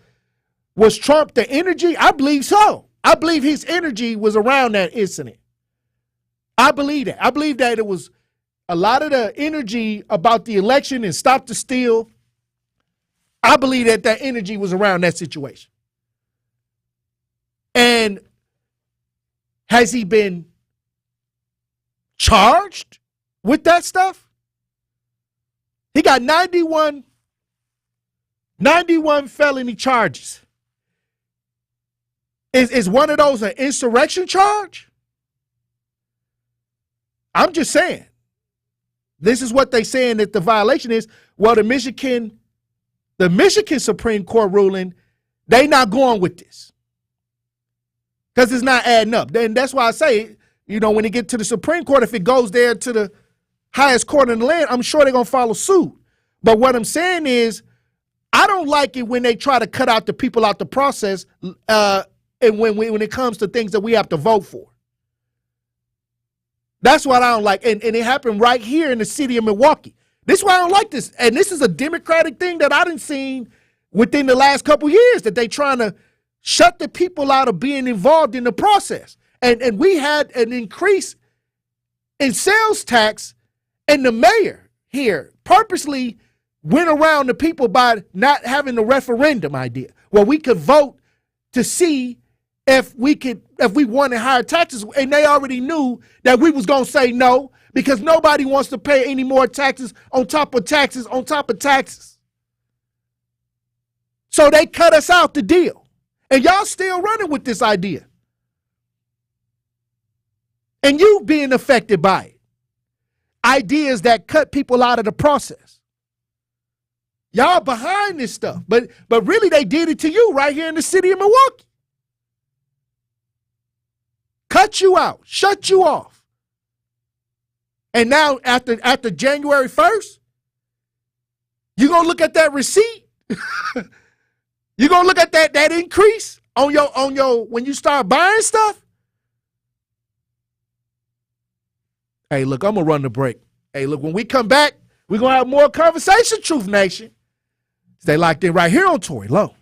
Was Trump the energy? I believe so. I believe his energy was around that incident. I believe that. I believe that it was a lot of the energy about the election and stop the steal. I believe that energy was around that situation. And has he been charged with that stuff? He got 91 felony charges. Is one of those an insurrection charge? I'm just saying. This is what they saying that the violation is. Well, the Michigan Supreme Court ruling, they not going with this. Because it's not adding up. And that's why I say, you know, when it get to the Supreme Court, if it goes there to the highest court in the land, I'm sure they're going to follow suit. But what I'm saying is, I don't like it when they try to cut out the people out the process, and when it comes to things that we have to vote for. That's what I don't like. And it happened right here in the city of Milwaukee. This is why I don't like this. And this is a Democratic thing that I didn't see within the last couple years, that they trying to shut the people out of being involved in the process. And we had an increase in sales tax, and the mayor here purposely went around the people by not having the referendum idea where we could vote to see if we wanted higher taxes, and they already knew that we was going to say no, because nobody wants to pay any more taxes on top of taxes on top of taxes. So they cut us out the deal. And y'all still running with this idea. And you being affected by it. Ideas that cut people out of the process. Y'all behind this stuff. But really they did it to you right here in the city of Milwaukee. Cut you out, shut you off. And now after January 1st, you're gonna look at that receipt. You're gonna look at that increase on your when you start buying stuff. Hey, look, I'm gonna run the break. Hey, look, when we come back, we're gonna have more conversation, Truth Nation. Stay locked in right here on Tory Lowe.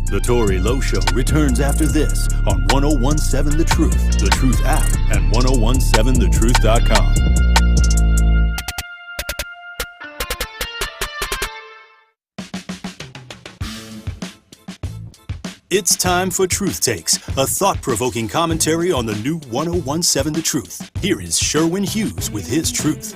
The Tory Lowe Show returns after this on 1017 The Truth, The Truth app, and 1017thetruth.com. It's time for Truth Takes, a thought-provoking commentary on the new 1017 The Truth. Here is Sherwin Hughes with his truth.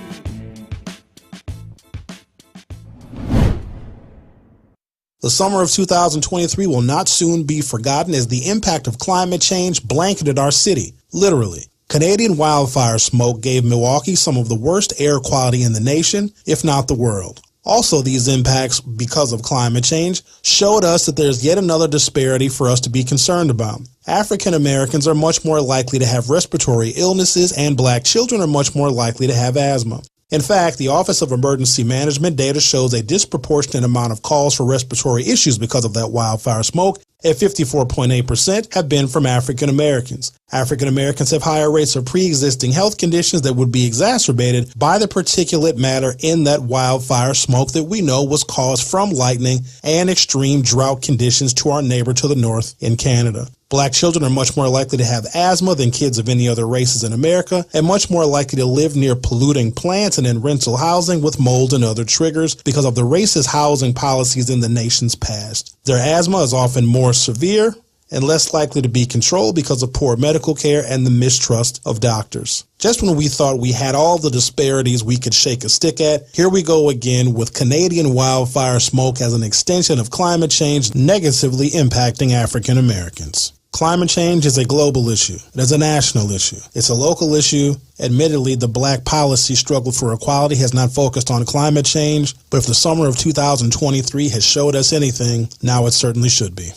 The summer of 2023 will not soon be forgotten as the impact of climate change blanketed our city, literally. Canadian wildfire smoke gave Milwaukee some of the worst air quality in the nation, if not the world. Also, these impacts, because of climate change, showed us that there's yet another disparity for us to be concerned about. African Americans are much more likely to have respiratory illnesses, and black children are much more likely to have asthma. In fact, the Office of Emergency Management data shows a disproportionate amount of calls for respiratory issues because of that wildfire smoke, at 54.8%, have been from African Americans. African Americans have higher rates of pre-existing health conditions that would be exacerbated by the particulate matter in that wildfire smoke that we know was caused from lightning and extreme drought conditions to our neighbor to the north in Canada. Black children are much more likely to have asthma than kids of any other races in America, and much more likely to live near polluting plants and in rental housing with mold and other triggers because of the racist housing policies in the nation's past. Their asthma is often more severe and less likely to be controlled because of poor medical care and the mistrust of doctors. Just when we thought we had all the disparities we could shake a stick at, here we go again with Canadian wildfire smoke as an extension of climate change negatively impacting African Americans. Climate change is a global issue. It is a national issue. It's a local issue. Admittedly, the black policy struggle for equality has not focused on climate change, but if the summer of 2023 has showed us anything, now it certainly should be.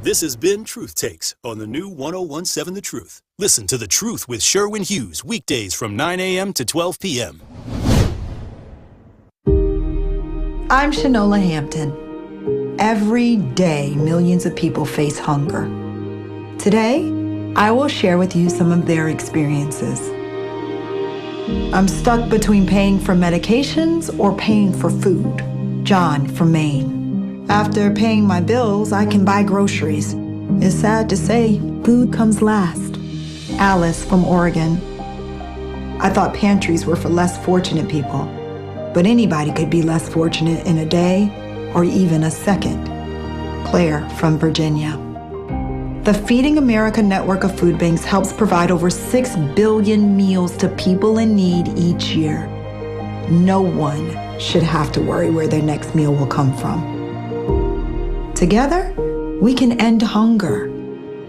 This has been Truth Takes on the new 1017 The Truth. Listen to The Truth with Sherwin Hughes weekdays from 9 a.m. to 12 p.m. I'm Shanola Hampton. Every day, millions of people face hunger. Today, I will share with you some of their experiences. I'm stuck between paying for medications or paying for food. John from Maine. After paying my bills, I can buy groceries. It's sad to say, food comes last. Alice from Oregon. I thought pantries were for less fortunate people, but anybody could be less fortunate in a day or even a second. Claire from Virginia. The Feeding America network of food banks helps provide over 6 billion meals to people in need each year. No one should have to worry where their next meal will come from. Together, we can end hunger.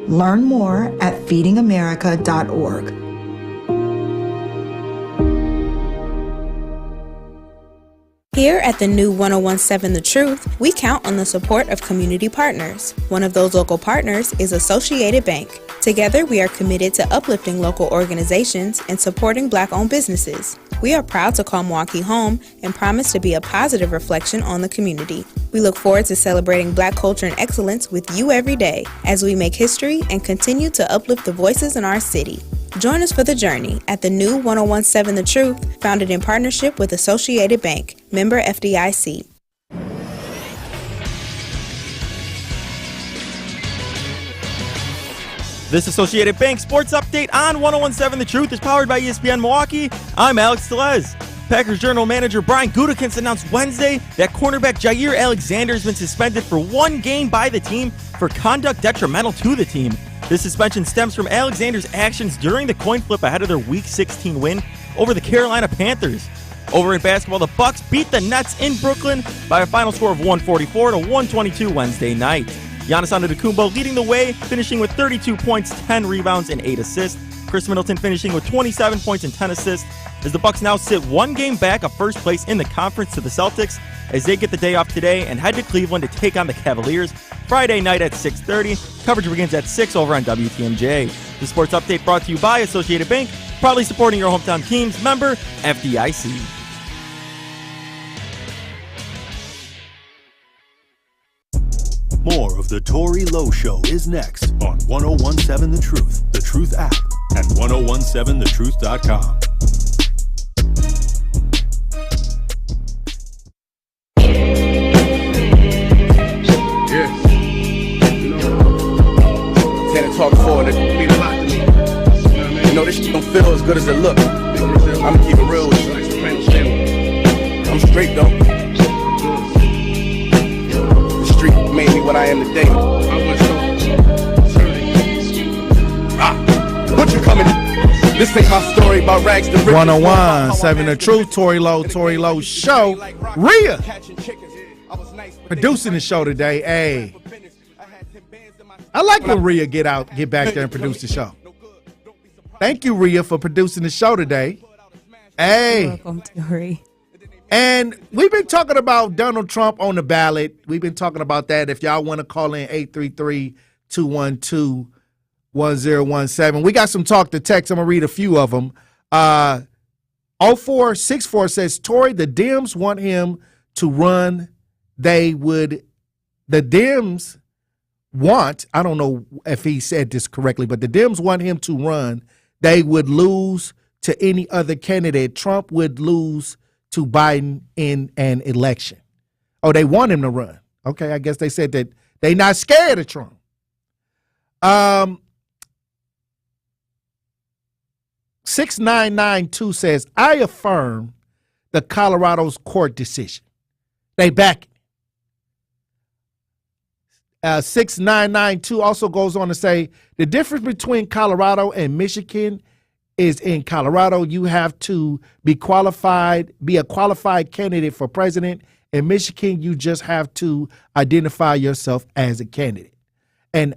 Learn more at feedingamerica.org. Here at the new 1017 The Truth, we count on the support of community partners. One of those local partners is Associated Bank. Together, we are committed to uplifting local organizations and supporting Black-owned businesses. We are proud to call Milwaukee home and promise to be a positive reflection on the community. We look forward to celebrating Black culture and excellence with you every day as we make history and continue to uplift the voices in our city. Join us for the journey at the new 1017 The Truth, founded in partnership with Associated Bank, member FDIC. This Associated Bank Sports Update on 1017 The Truth is powered by ESPN Milwaukee. I'm Alex Tellez. Packers General Manager Brian Gutekunst announced Wednesday that cornerback Jair Alexander has been suspended for 1 game by the team for conduct detrimental to the team. This suspension stems from Alexander's actions during the coin flip ahead of their Week 16 win over the Carolina Panthers. Over in basketball, the Bucks beat the Nets in Brooklyn by a final score of 144 to 122 Wednesday night. Giannis Antetokounmpo leading the way, finishing with 32 points, 10 rebounds, and 8 assists. Chris Middleton finishing with 27 points and 10 assists, as the Bucks now sit 1 game back of first place in the conference to the Celtics, as they get the day off today and head to Cleveland to take on the Cavaliers Friday night at 6:30. Coverage begins at 6 over on WTMJ. The sports update brought to you by Associated Bank, proudly supporting your hometown teams, member FDIC. More of the Tory Lowe Show is next on 1017 The Truth app, and 1017thetruth.com. Talk forward, it mean a lot to me. You know, this shit don't feel as good as it look. I'ma keep it real with you. I'm straight though. The street made me what I am today. What you coming? This ain't my story about rags to riches. 1017 The Truth, Tory Lowe Show. Rhea producing the show today. Hey. I like when Rhea get back there and produce the show. Thank you, Rhea, for producing the show today. Hey. You're welcome, Tory. And we've been talking about Donald Trump on the ballot. We've been talking about that. If y'all want to call in 833-212-1017. We got some talk to text. I'm going to read a few of them. 0464 says, Tory, the Dems want him to run. The Dems want, I don't know if he said this correctly, but the Dems want him to run. They would lose to any other candidate. Trump would lose to Biden in an election. Oh, they want him to run. Okay, I guess they said that they not scared of Trump. 6992 says, I affirm the Colorado's court decision. They back it. 6992 also goes on to say, the difference between Colorado and Michigan is in Colorado, you have to be a qualified candidate for president. In Michigan, you just have to identify yourself as a candidate. And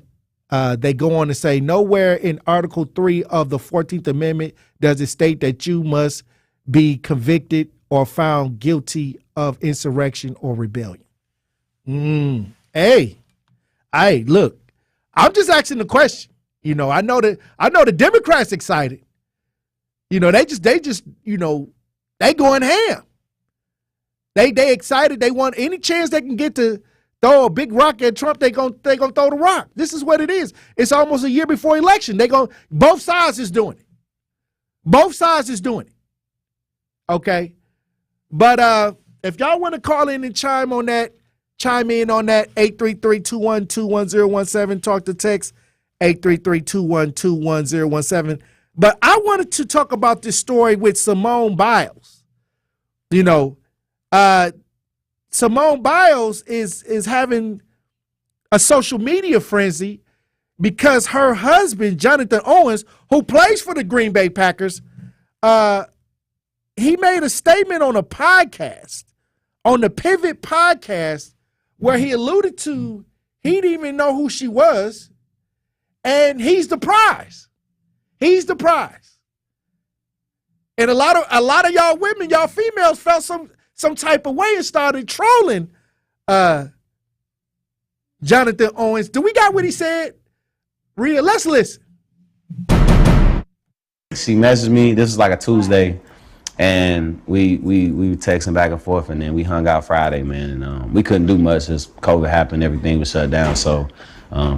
they go on to say, nowhere in Article 3 of the 14th Amendment does it state that you must be convicted or found guilty of insurrection or rebellion. Hey, look, I'm just asking the question. You know, I know the Democrats excited. You know, they just, you know, they going ham. They excited. They want any chance they can get to throw a big rock at Trump. They gonna throw the rock. This is what it is. It's almost a year before election. Both sides is doing it. Both sides is doing it. Okay, but if y'all want to call in and chime in on that 833-212-1017. Talk to text 833-212-1017. But I wanted to talk about this story with Simone Biles. You know, Simone Biles is having a social media frenzy because her husband, Jonathan Owens, who plays for the Green Bay Packers, he made a statement on a podcast, on the Pivot podcast, where he alluded to he didn't even know who she was, and he's the prize. He's the prize. And a lot of y'all women, y'all females felt some type of way and started trolling Jonathan Owens. Do we got what he said? Rhea, let's listen. She messaged me. This was like a Tuesday, and we were texting back and forth, and then we hung out Friday, man. And we couldn't do much as COVID happened. Everything was shut down. So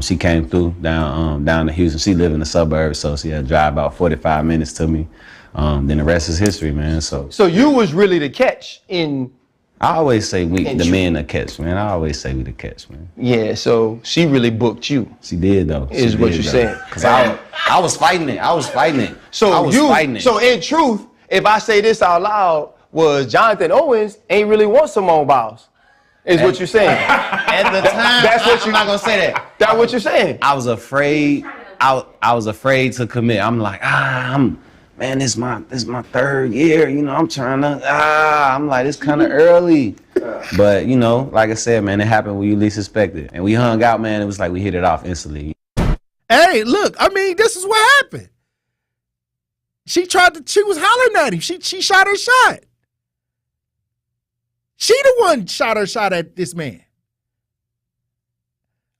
she came through down to Houston. She lived in the suburbs, so she had to drive about 45 minutes to me. Then the rest is history, man. So you was really the catch in. I always say the men the catch, man. I always say we the catch, man. Yeah, so she really booked you. She did though. Is what you're saying? Because I was fighting it. So in truth, if I say this out loud, was Jonathan Owens ain't really want Simone Biles. Is what you're saying? At the time, that's what I'm not gonna say that. That's what you're saying. I was afraid. I was afraid to commit. I'm like, man, this is my third year. You know, I'm trying to. I'm like, it's kind of early. But you know, like I said, man, it happened when you least expect it, and we hung out, man. It was like we hit it off instantly. Hey, look, I mean, this is what happened. She was hollering at him. She shot her shot. She the one shot her shot at this man.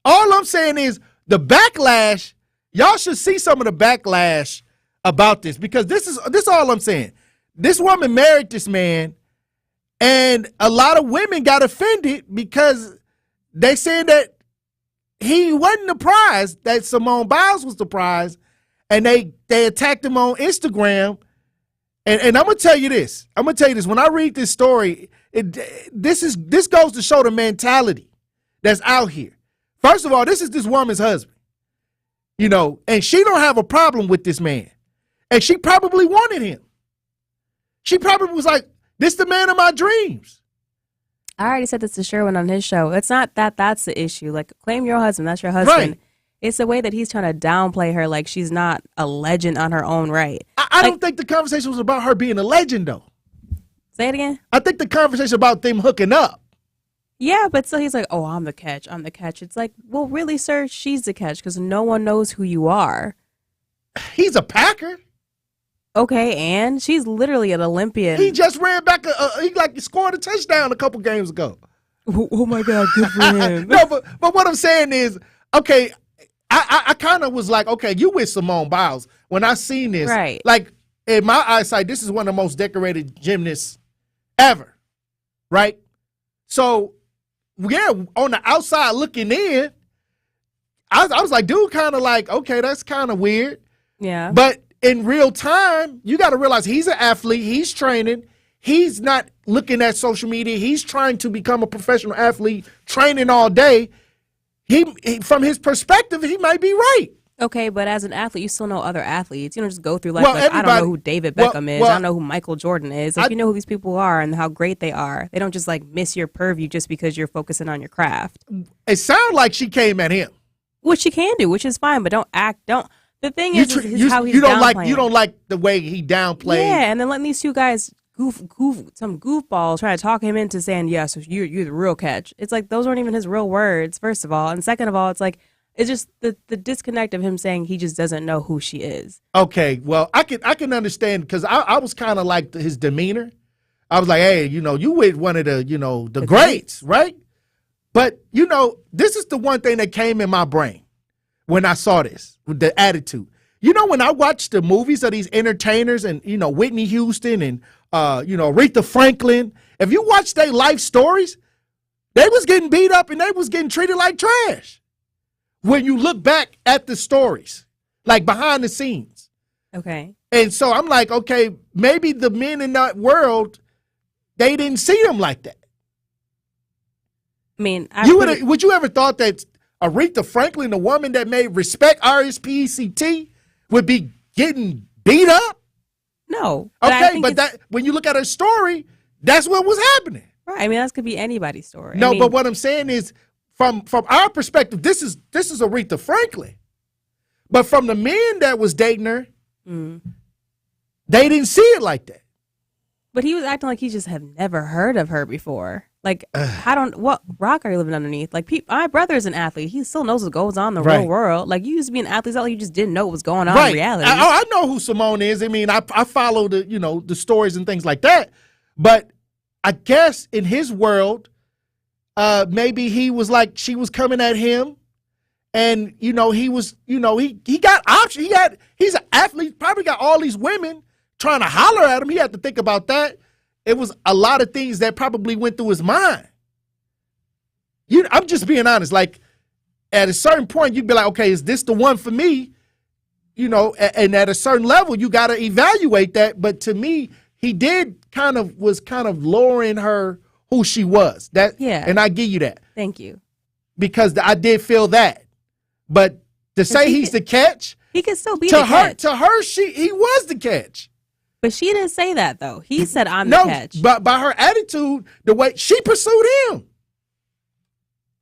All I'm saying is the backlash, y'all should see some of the backlash about this, because this is all I'm saying. This woman married this man, and a lot of women got offended because they said that he wasn't the prize, that Simone Biles was the prize, and they attacked him on Instagram. And I'm gonna tell you this. When I read this story, this goes to show the mentality that's out here. First of all, this is this woman's husband, you know, and she don't have a problem with this man, and she probably wanted him. She probably was like, "This the man of my dreams." I already said this to Sherwin on his show. It's not that's the issue. Like, claim your husband. That's your husband. Right. It's the way that he's trying to downplay her, like she's not a legend on her own right. I don't think the conversation was about her being a legend, though. Say it again? I think the conversation about them hooking up. Yeah, but still he's like, oh, I'm the catch. It's like, well, really, sir, she's the catch because no one knows who you are. He's a Packer. Okay, and she's literally an Olympian. He just ran back, he scored a touchdown a couple games ago. Oh my God, good for him. No, but what I'm saying is, okay, I kind of was like, okay, you with Simone Biles. When I seen this, right. like, in my eyesight, this is one of the most decorated gymnasts ever, right? So, yeah, on the outside looking in, I was like, dude, kind of like, okay, that's kind of weird. Yeah. But in real time, you got to realize he's an athlete. He's training. He's not looking at social media. He's trying to become a professional athlete, training all day. He from his perspective, he might be right. Okay, but as an athlete, you still know other athletes. You don't just go through life like, I don't know who David Beckham is. I don't know who Michael Jordan is. Like, you know who these people are and how great they are. They don't just like miss your purview just because you're focusing on your craft. It sounds like she came at him. Which she can do, which is fine, but don't act. The thing is how he's you don't downplaying. like you don't like the way he downplayed. Yeah, and then letting these two guys some goofballs trying to talk him into saying, yes, you're the real catch. It's like those weren't even his real words, first of all. And second of all, it's like it's just the disconnect of him saying he just doesn't know who she is. Okay, well, I can understand because I was kind of like his demeanor. I was like, hey, you with one of the, the greats, right? But, this is the one thing that came in my brain when I saw this, with the attitude. When I watch the movies of these entertainers and, Whitney Houston and, Aretha Franklin, if you watch their life stories, they was getting beat up and they was getting treated like trash. When you look back at the stories, like behind the scenes. Okay. And so I'm like, okay, maybe the men in that world, they didn't see them like that. I mean, would you ever thought that Aretha Franklin, the woman that made Respect RSPECT, would be getting beat up? No. Okay, but that when you look at her story, that's what was happening. Right. I mean, that could be anybody's story. No, but what I'm saying is, from our perspective, this is Aretha Franklin. But from the men that was dating her, they didn't see it like that. But he was acting like he just had never heard of her before. Like, what rock are you living underneath? Like, my brother's an athlete. He still knows what goes on in the real world. Like, you used to be an athlete, it's not like you just didn't know what was going on in reality. I know who Simone is. I mean, I follow the stories and things like that. But I guess in his world, maybe he was like, she was coming at him. And, he was, he got options. He's an athlete, probably got all these women trying to holler at him. He had to think about that. It was a lot of things that probably went through his mind. I'm just being honest. Like, at a certain point, you'd be like, okay, is this the one for me? And at a certain level, you got to evaluate that. But to me, he was kind of lowering her who she was. And I give you that. Thank you. Because I did feel that. But to say he's the catch, he could still be the catch. To her, he was the catch. But she didn't say that, though. He said, I'm the catch. But by her attitude, the way she pursued him.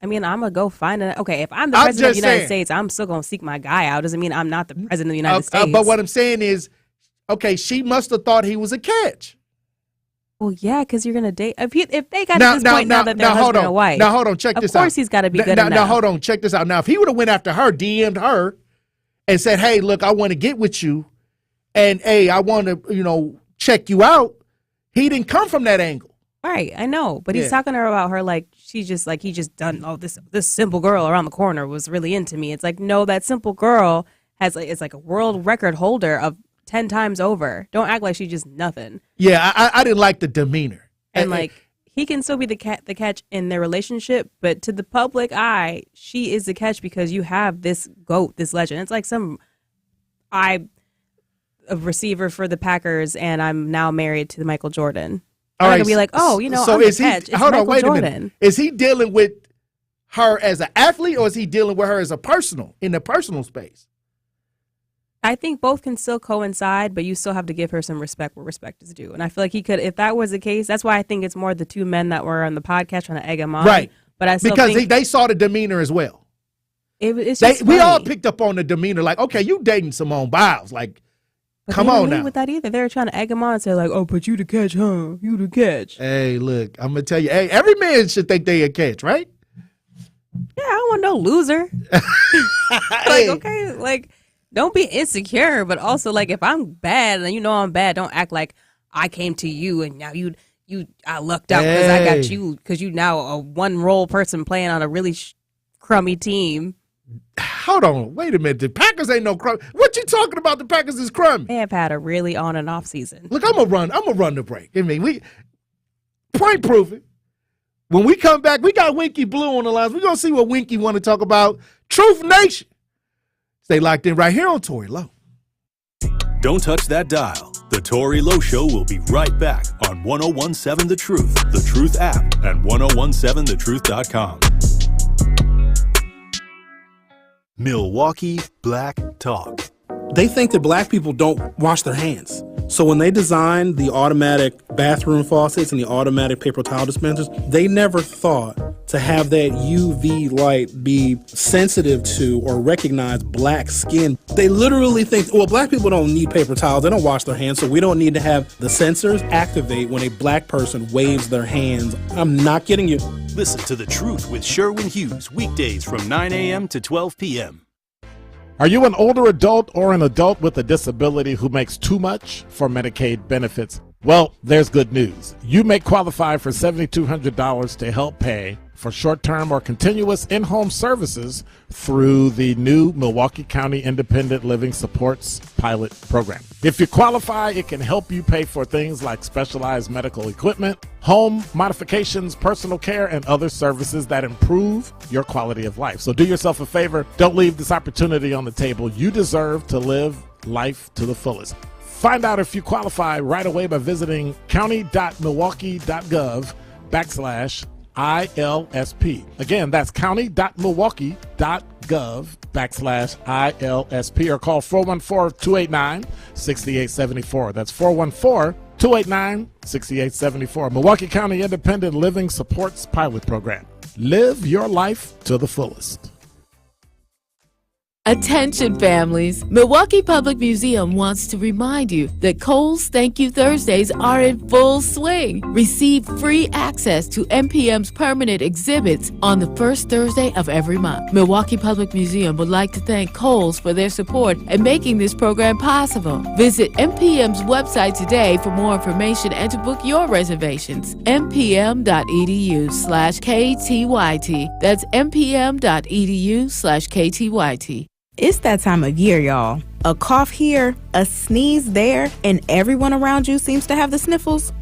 I mean, I'm going to go find it. Okay, if I'm the president of the United States, I'm still going to seek my guy out. Doesn't mean I'm not the president of the United States. But what I'm saying is, okay, she must have thought he was a catch. Well, yeah, because you're going to date. If they got to this point now that they're husband and wife. Now, hold on, check this out. Of course he's got to be good enough. Now, hold on, check this out. Now, if he would have went after her, DM'd her, and said, hey, look, I want to get with you, and, hey, I want to, check you out, he didn't come from that angle. Right, I know. But he's talking to her about her like she's just like he just done this simple girl around the corner was really into me. It's like, no, that simple girl is like a world record holder of 10 times over. Don't act like she's just nothing. Yeah, I didn't like the demeanor. And like he can still be the catch in their relationship, but to the public eye, she is the catch because you have this GOAT, this legend. It's like a receiver for the Packers, and I'm now married to Michael Jordan. I'm not gonna be like, so I'm the catch. It's hold Michael on, wait Jordan. a minute. Is he dealing with her as an athlete, or is he dealing with her as a in the personal space? I think both can still coincide, but you still have to give her some respect where respect is due. And I feel like he could, if that was the case, that's why I think it's more the two men that were on the podcast trying to egg him on. Right. But I still because think they saw the demeanor as well. We all picked up on the demeanor, like, okay, you dating Simone Biles, like. But come they didn't on lead now. with that either. They were trying to egg him on and say like, "Oh, but you the catch, huh? You the catch." Hey, look, I'm gonna tell you. Hey, every man should think they a catch, right? Yeah, I don't want no loser. Like, okay, like, don't be insecure, but also like, if I'm bad and I'm bad, don't act like I came to you and now I lucked out because I got you because you now a one role person playing on a really crummy team. Hold on, wait a minute. The Packers ain't no crummy. What you talking about? The Packers is crummy. They have had a really on and off season. Look, I'm gonna run the break. I mean, we point proving. When we come back, we got Winky Blue on the lines. We're gonna see what Winky want to talk about. Truth Nation. Stay locked in right here on Tory Lowe. Don't touch that dial. The Tory Lowe Show will be right back on 1017 The Truth, The Truth app, and 1017thetruth.com. Milwaukee Black Talk. They think that black people don't wash their hands. So when they designed the automatic bathroom faucets and the automatic paper towel dispensers, they never thought to have that UV light be sensitive to or recognize black skin. They literally think, well, black people don't need paper towels. They don't wash their hands, so we don't need to have the sensors activate when a black person waves their hands. I'm not kidding you. Listen to The Truth with Sherwin Hughes, weekdays from 9 a.m. to 12 p.m. Are you an older adult or an adult with a disability who makes too much for Medicaid benefits? Well, there's good news. You may qualify for $7,200 to help pay for short-term or continuous in-home services through the new Milwaukee County Independent Living Supports Pilot Program. If you qualify, it can help you pay for things like specialized medical equipment, home modifications, personal care, and other services that improve your quality of life. So do yourself a favor. Don't leave this opportunity on the table. You deserve to live life to the fullest. Find out if you qualify right away by visiting county.milwaukee.gov/ILSP. Again, that's county.milwaukee.gov/ILSP, or call 414-289-6874. That's 414-289-6874. Milwaukee County Independent Living Supports Pilot Program. Live your life to the fullest. Attention families, Milwaukee Public Museum wants to remind you that Kohl's Thank You Thursdays are in full swing. Receive free access to MPM's permanent exhibits on the first Thursday of every month. Milwaukee Public Museum would like to thank Kohl's for their support in making this program possible. Visit MPM's website today for more information and to book your reservations. mpm.edu/KTYT. That's mpm.edu/KTYT. It's that time of year, y'all. A cough here, a sneeze there, and everyone around you seems to have the sniffles?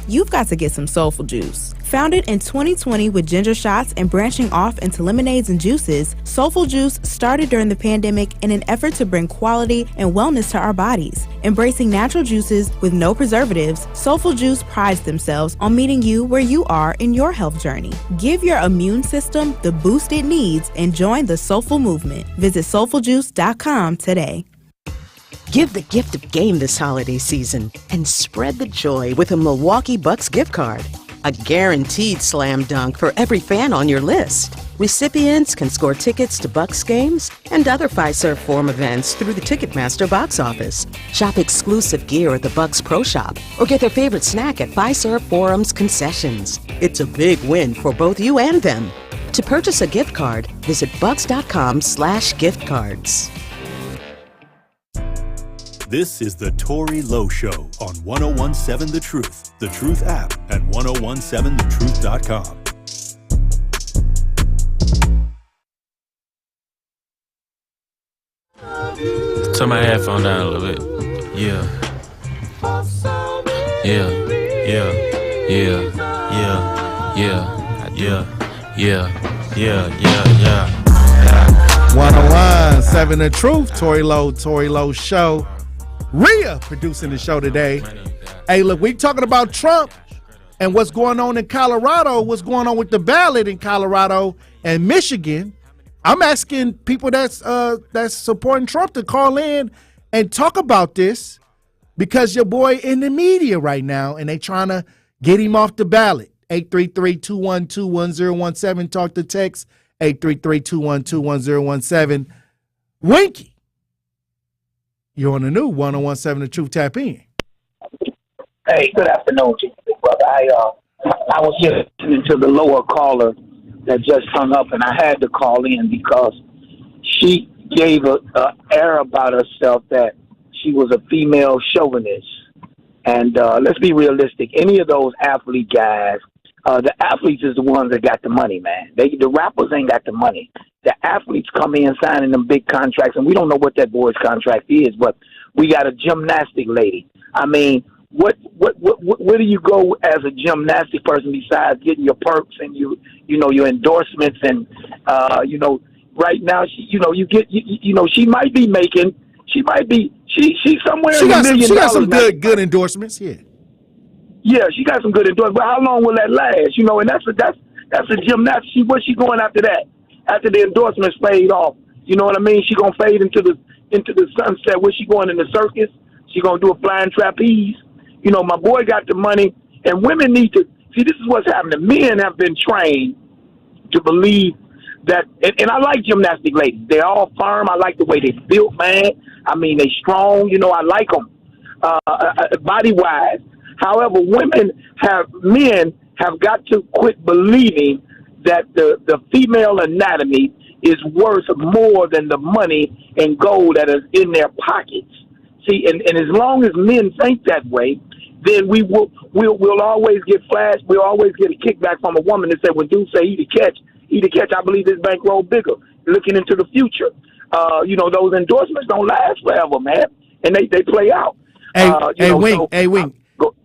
You've got to get some Soulful Juice. Founded in 2020 with ginger shots and branching off into lemonades and juices, Soulful Juice started during the pandemic in an effort to bring quality and wellness to our bodies. Embracing natural juices with no preservatives, Soulful Juice prides themselves on meeting you where you are in your health journey. Give your immune system the boost it needs and join the Soulful movement. Visit soulfuljuice.com today. Give the gift of game this holiday season and spread the joy with a Milwaukee Bucks gift card. A guaranteed slam dunk for every fan on your list. Recipients can score tickets to Bucks games and other Fiserv Forum events through the Ticketmaster box office. Shop exclusive gear at the Bucks Pro Shop or get their favorite snack at Fiserv Forum's concessions. It's a big win for both you and them. To purchase a gift card, visit bucks.com/giftcards. This is the Tory Lowe Show on 1017 The Truth, The Truth app, and 1017thetruth.com. Turn my headphone down a little bit. Yeah. Yeah. Yeah. Yeah. Yeah. Yeah. Yeah. Yeah. Yeah. 1017 The Truth, Tory Lowe Show. Rhea producing the show today. Hey, look, we talking about Trump and what's going on in Colorado, what's going on with the ballot in Colorado and Michigan. I'm asking people that's supporting Trump to call in and talk about this because your boy in the media right now and they trying to get him off the ballot. 833-212-1017. Talk to text 833-212-1017. Winky, you're on the new 1017 The Truth. Tap in. Hey, good afternoon to you, big brother. I was just listening to the lower caller that just hung up, and I had to call in because she gave a air about herself that she was a female chauvinist. And let's be realistic. Any of those athlete guys, The athletes is the ones that got the money, man. The rappers ain't got the money. The athletes come in signing them big contracts, and we don't know what that boy's contract is, but we got a gymnastic lady. I mean, where do you go as a gymnastic person besides getting your perks and your endorsements and right now she might be making she's somewhere in $1 million. She got some good endorsements, yeah. Yeah, she got some good endorsements, but how long will that last? And that's a gymnastic. Where's she going after that? After the endorsements fade off, you know what I mean? She gonna fade into the sunset. Where's she going, in the circus? She gonna do a flying trapeze? My boy got the money, and women need to see. This is what's happening. Men have been trained to believe that, and I like gymnastic ladies. They're all firm. I like the way they built, man. I mean, they strong. I like them body wise. However, men have got to quit believing that the female anatomy is worth more than the money and gold that is in their pockets. See, and as long as men think that way, then we'll always get flashed. We'll always get a kickback from a woman that said, when dudes say eat a catch, I believe this bankroll bigger. Looking into the future, those endorsements don't last forever, man, and they play out. Wing.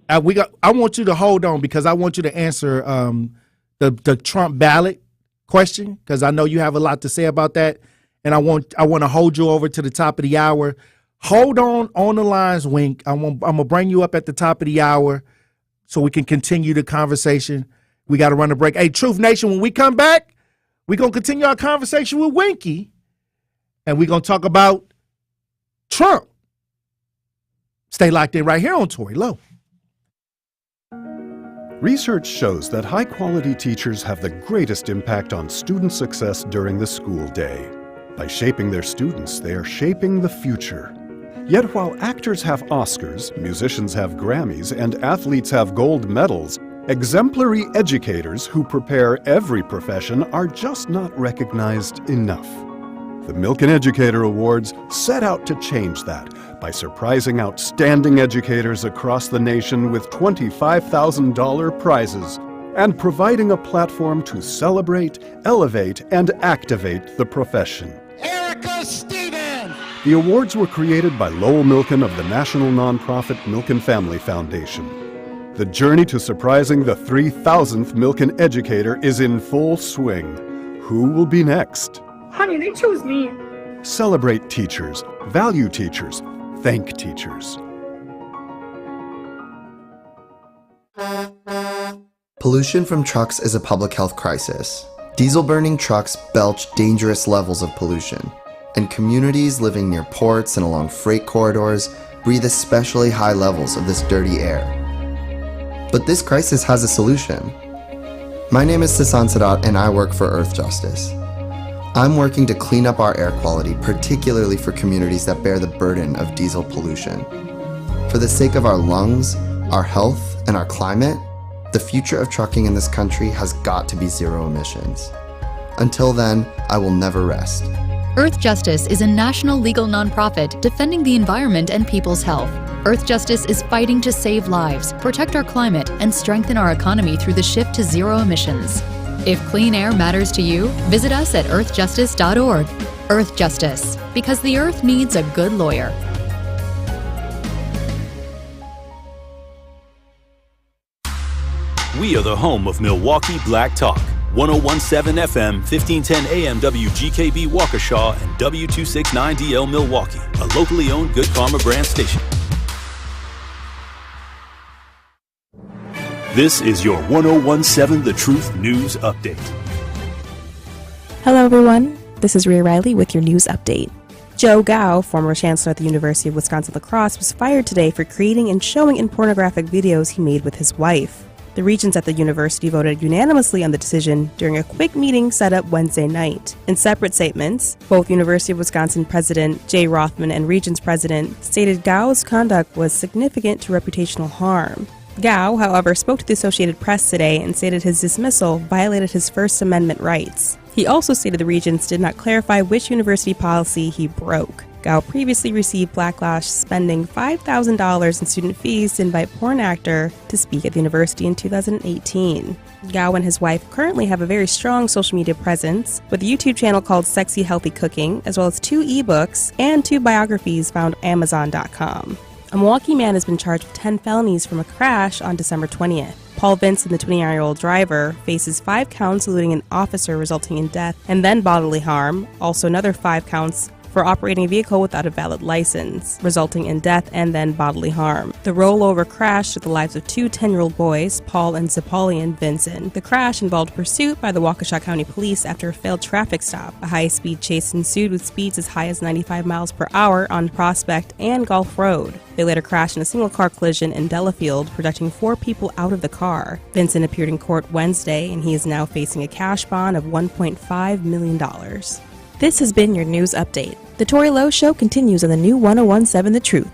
I want you to hold on because I want you to answer the Trump ballot question, because I know you have a lot to say about that, and I want to hold you over to the top of the hour. Hold on the lines, Wink. I'm gonna bring you up at the top of the hour so we can continue the conversation. We got to run a break. Hey, Truth Nation, when we come back, we're gonna continue our conversation with Winky, and we're gonna talk about Trump. Stay locked in right here on Tory Lowe. Research shows that high-quality teachers have the greatest impact on student success during the school day. By shaping their students, they are shaping the future. Yet while actors have Oscars, musicians have Grammys, and athletes have gold medals, exemplary educators who prepare every profession are just not recognized enough. The Milken Educator Awards set out to change that by surprising outstanding educators across the nation with $25,000 prizes and providing a platform to celebrate, elevate, and activate the profession. Erica Stevens! The awards were created by Lowell Milken of the national nonprofit Milken Family Foundation. The journey to surprising the 3,000th Milken educator is in full swing. Who will be next? Honey, they chose me. Celebrate teachers, value teachers, thank teachers. Pollution from trucks is a public health crisis. Diesel-burning trucks belch dangerous levels of pollution, and communities living near ports and along freight corridors breathe especially high levels of this dirty air. But this crisis has a solution. My name is Sasan Sadat, and I work for Earth Justice. I'm working to clean up our air quality, particularly for communities that bear the burden of diesel pollution. For the sake of our lungs, our health, and our climate, the future of trucking in this country has got to be zero emissions. Until then, I will never rest. Earth Justice is a national legal nonprofit defending the environment and people's health. Earth Justice is fighting to save lives, protect our climate, and strengthen our economy through the shift to zero emissions. If clean air matters to you, visit us at earthjustice.org. Earth Justice, because the earth needs a good lawyer. We are the home of Milwaukee Black Talk. 1017 FM, 1510 AM WGKB Waukesha, and W269DL Milwaukee, a locally owned Good Karma brand station. This is your 1017 The Truth News Update. Hello, everyone. This is Rhea Riley with your news update. Joe Gao, former chancellor at the University of Wisconsin-La Crosse, was fired today for creating and showing in pornographic videos he made with his wife. The regents at the university voted unanimously on the decision during a quick meeting set up Wednesday night. In separate statements, both University of Wisconsin President Jay Rothman and Regents President stated Gao's conduct was significant to reputational harm. Gao, however, spoke to the Associated Press today and stated his dismissal violated his First Amendment rights. He also stated the regents did not clarify which university policy he broke. Gao previously received backlash, spending $5,000 in student fees to invite porn actor to speak at the university in 2018. Gao and his wife currently have a very strong social media presence, with a YouTube channel called Sexy Healthy Cooking, as well as 2 ebooks and 2 biographies found on Amazon.com. A Milwaukee man has been charged with 10 felonies from a crash on December 20th. Paul Vincent, the 29-year-old driver, faces 5 counts eluding an officer resulting in death and then bodily harm, also another 5 counts for operating a vehicle without a valid license, resulting in death and then bodily harm. The rollover crash took the lives of 2 10-year-old boys, Paul and Zapolian Vincent. The crash involved pursuit by the Waukesha County Police after a failed traffic stop. A high-speed chase ensued with speeds as high as 95 miles per hour on Prospect and Gulf Road. They later crashed in a single-car collision in Delafield, projecting 4 people out of the car. Vincent appeared in court Wednesday, and he is now facing a cash bond of $1.5 million. This has been your news update. The Tory Lowe Show continues on the new 1017 The Truth.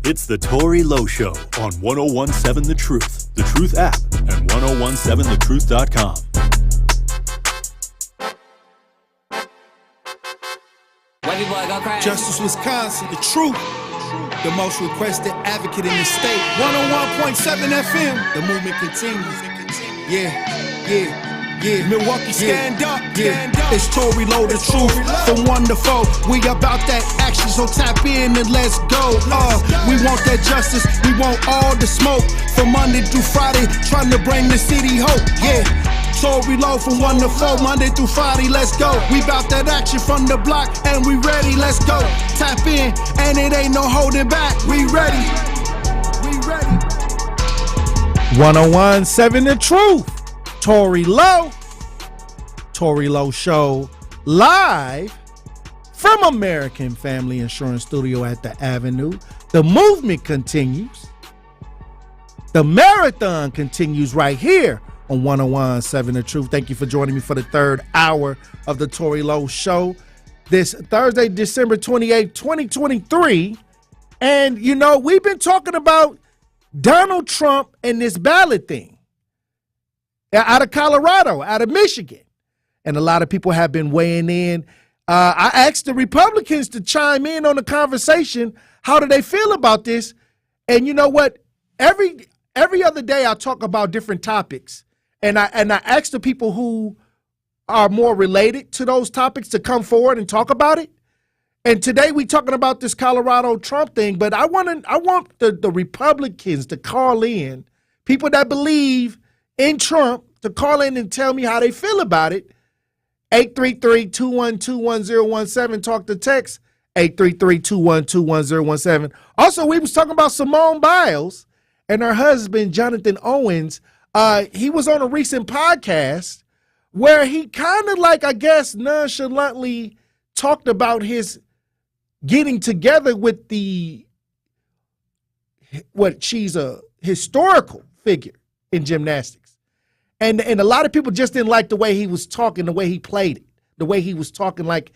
It's the Tory Lowe Show on 1017 The Truth, The Truth app, and 1017thetruth.com. Justice Wisconsin, The Truth. The most requested advocate in the state. 101.7 FM. The movement continues. Yeah. Milwaukee, stand up. It's Tory Lowe, The Truth. From 1 to 4. We about that action, so tap in and let's go. We want that justice. We want all the smoke. From Monday through Friday, trying to bring the city hope. Yeah. Tory Lowe from 1 to 4, Monday through Friday, let's go. We bout that action from the block, and we ready, let's go. Tap in, and it ain't no holding back. We ready. 1017 The Truth. Tory Lowe. Tory Lowe Show live from American Family Insurance Studio at the Avenue. The movement continues. The marathon continues right here on 1017 The Truth. Thank you for joining me for the 3rd hour of the Tory Lowe Show this Thursday, December 28, 2023. And, you know, we've been talking about Donald Trump and this ballot thing out of Colorado, out of Michigan. And a lot of people have been weighing in. I asked the Republicans to chime in on the conversation. How do they feel about this? And you know what? Every other day I talk about different topics. And I ask the people who are more related to those topics to come forward and talk about it. And today we're talking about this Colorado Trump thing, but I want the Republicans to call in, people that believe in Trump, to call in and tell me how they feel about it. 833-212-1017. Talk to text 833-212-1017. Also, we was talking about Simone Biles and her husband, Jonathan Owens. He was on a recent podcast where he kind of like, I guess, nonchalantly talked about his getting together with she's a historical figure in gymnastics. And a lot of people just didn't like the way he was talking, the way he played it, the way he was talking like,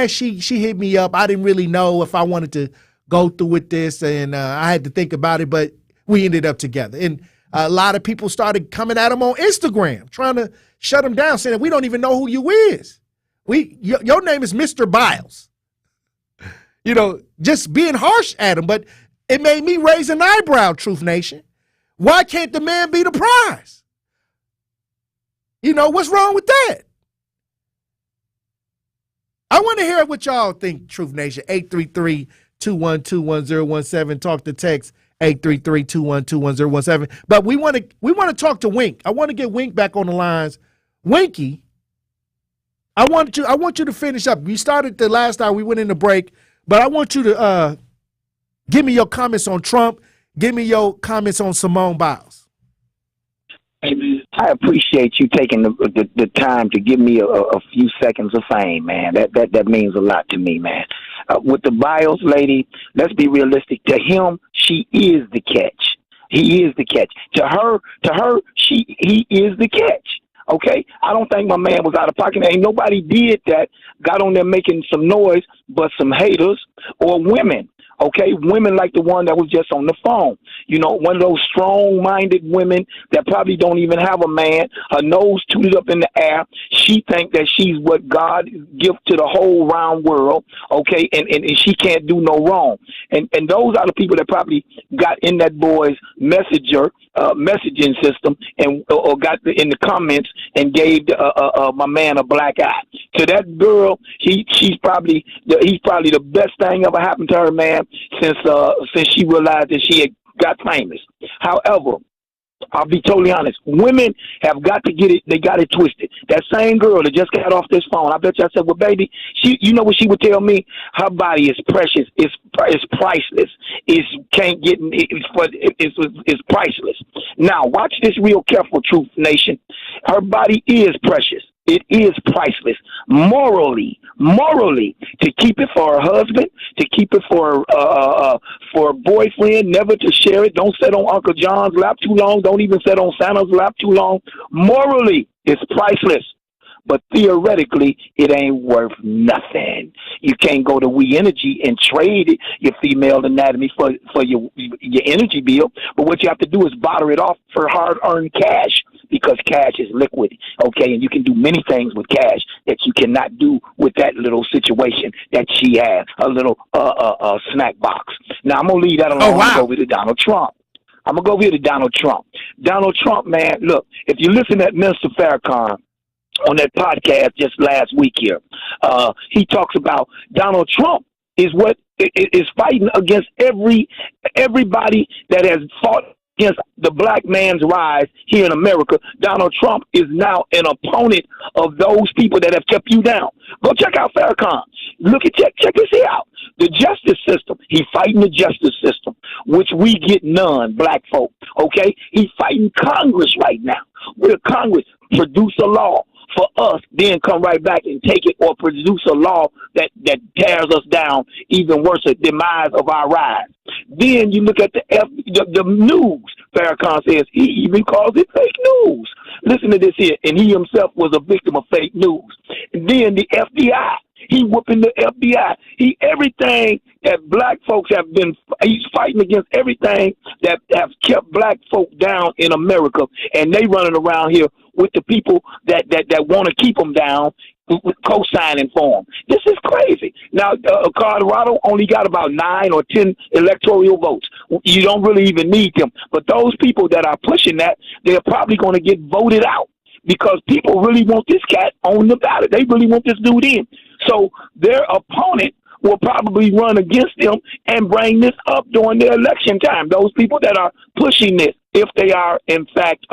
she hit me up. I didn't really know if I wanted to go through with this, and I had to think about it, but we ended up together. And a lot of people started coming at him on Instagram, trying to shut him down, saying, we don't even know who you is. Your name is Mr. Biles. You know, just being harsh at him. But it made me raise an eyebrow, Truth Nation. Why can't the man be the prize? You know, what's wrong with that? I want to hear what y'all think, Truth Nation. 833-212-1017. Talk to text 833-212-1017. But we want to talk to Wink. I want to get Wink back on the lines. Winky, I want you to finish up. We started the last hour. We went in the break, but I want you to give me your comments on Trump. Give me your comments on Simone Biles. I appreciate you taking the time to give me a few seconds of fame, man. That means a lot to me, man. With the Biles lady, let's be realistic. To him, she is the catch. He is the catch. To her, he is the catch. Okay? I don't think my man was out of pocket. Ain't nobody did that, got on there making some noise, but some haters or women. Okay, women like the one that was just on the phone. You know, one of those strong-minded women that probably don't even have a man. Her nose tooted up in the air. She think that she's what God gives to the whole round world. Okay, and she can't do no wrong. And those are the people that probably got in that boy's messaging system and or got in the comments and gave my man a black eye. To that girl, he's probably the best thing ever happened to her, man, since she realized that she had got famous. However, I'll be totally honest. Women have got to get it. They got it twisted. That same girl that just got off this phone, I bet you I said, well, baby, you know what she would tell me? Her body is precious. It's priceless. It's priceless. Now, watch this real careful, Truth Nation. Her body is precious. It is priceless. Morally, to keep it for her husband, to keep it for a boyfriend, never to share it. Don't sit on Uncle John's lap too long. Don't even sit on Santa's lap too long. Morally, it's priceless. But theoretically, it ain't worth nothing. You can't go to We Energy and trade your female anatomy for your energy bill. But what you have to do is barter it off for hard-earned cash, because cash is liquid, okay? And you can do many things with cash that you cannot do with that little situation that she has, a little snack box. Now, I'm going to leave that alone and go over to Donald Trump. I'm going to go over here to Donald Trump. Donald Trump, man, look, if you listen to Minister Farrakhan on that podcast just last week here, he talks about Donald Trump is what is fighting against everybody that has fought against the black man's rise here in America. Donald Trump is now an opponent of those people that have kept you down. Go check out Farrakhan. Check this here out. The justice system. He's fighting the justice system, which we get none, black folk. Okay? He's fighting Congress right now. Will Congress produce a law for us, then come right back and take it, or produce a law that tears us down even worse, a demise of our rise? Then you look at the news. Farrakhan says he even calls it fake news. Listen to this here, and he himself was a victim of fake news. And then the FBI. He whooping the FBI. Everything that black folks have been, he's fighting against everything that have kept black folk down in America, and they running around here with the people that want to keep them down, co-signing for them. This is crazy. Now, Colorado only got about 9 or 10 electoral votes. You don't really even need them. But those people that are pushing that, they're probably going to get voted out, because people really want this cat on the ballot. They really want this dude in. So their opponent will probably run against them and bring this up during their election time. Those people that are pushing this, if they are in fact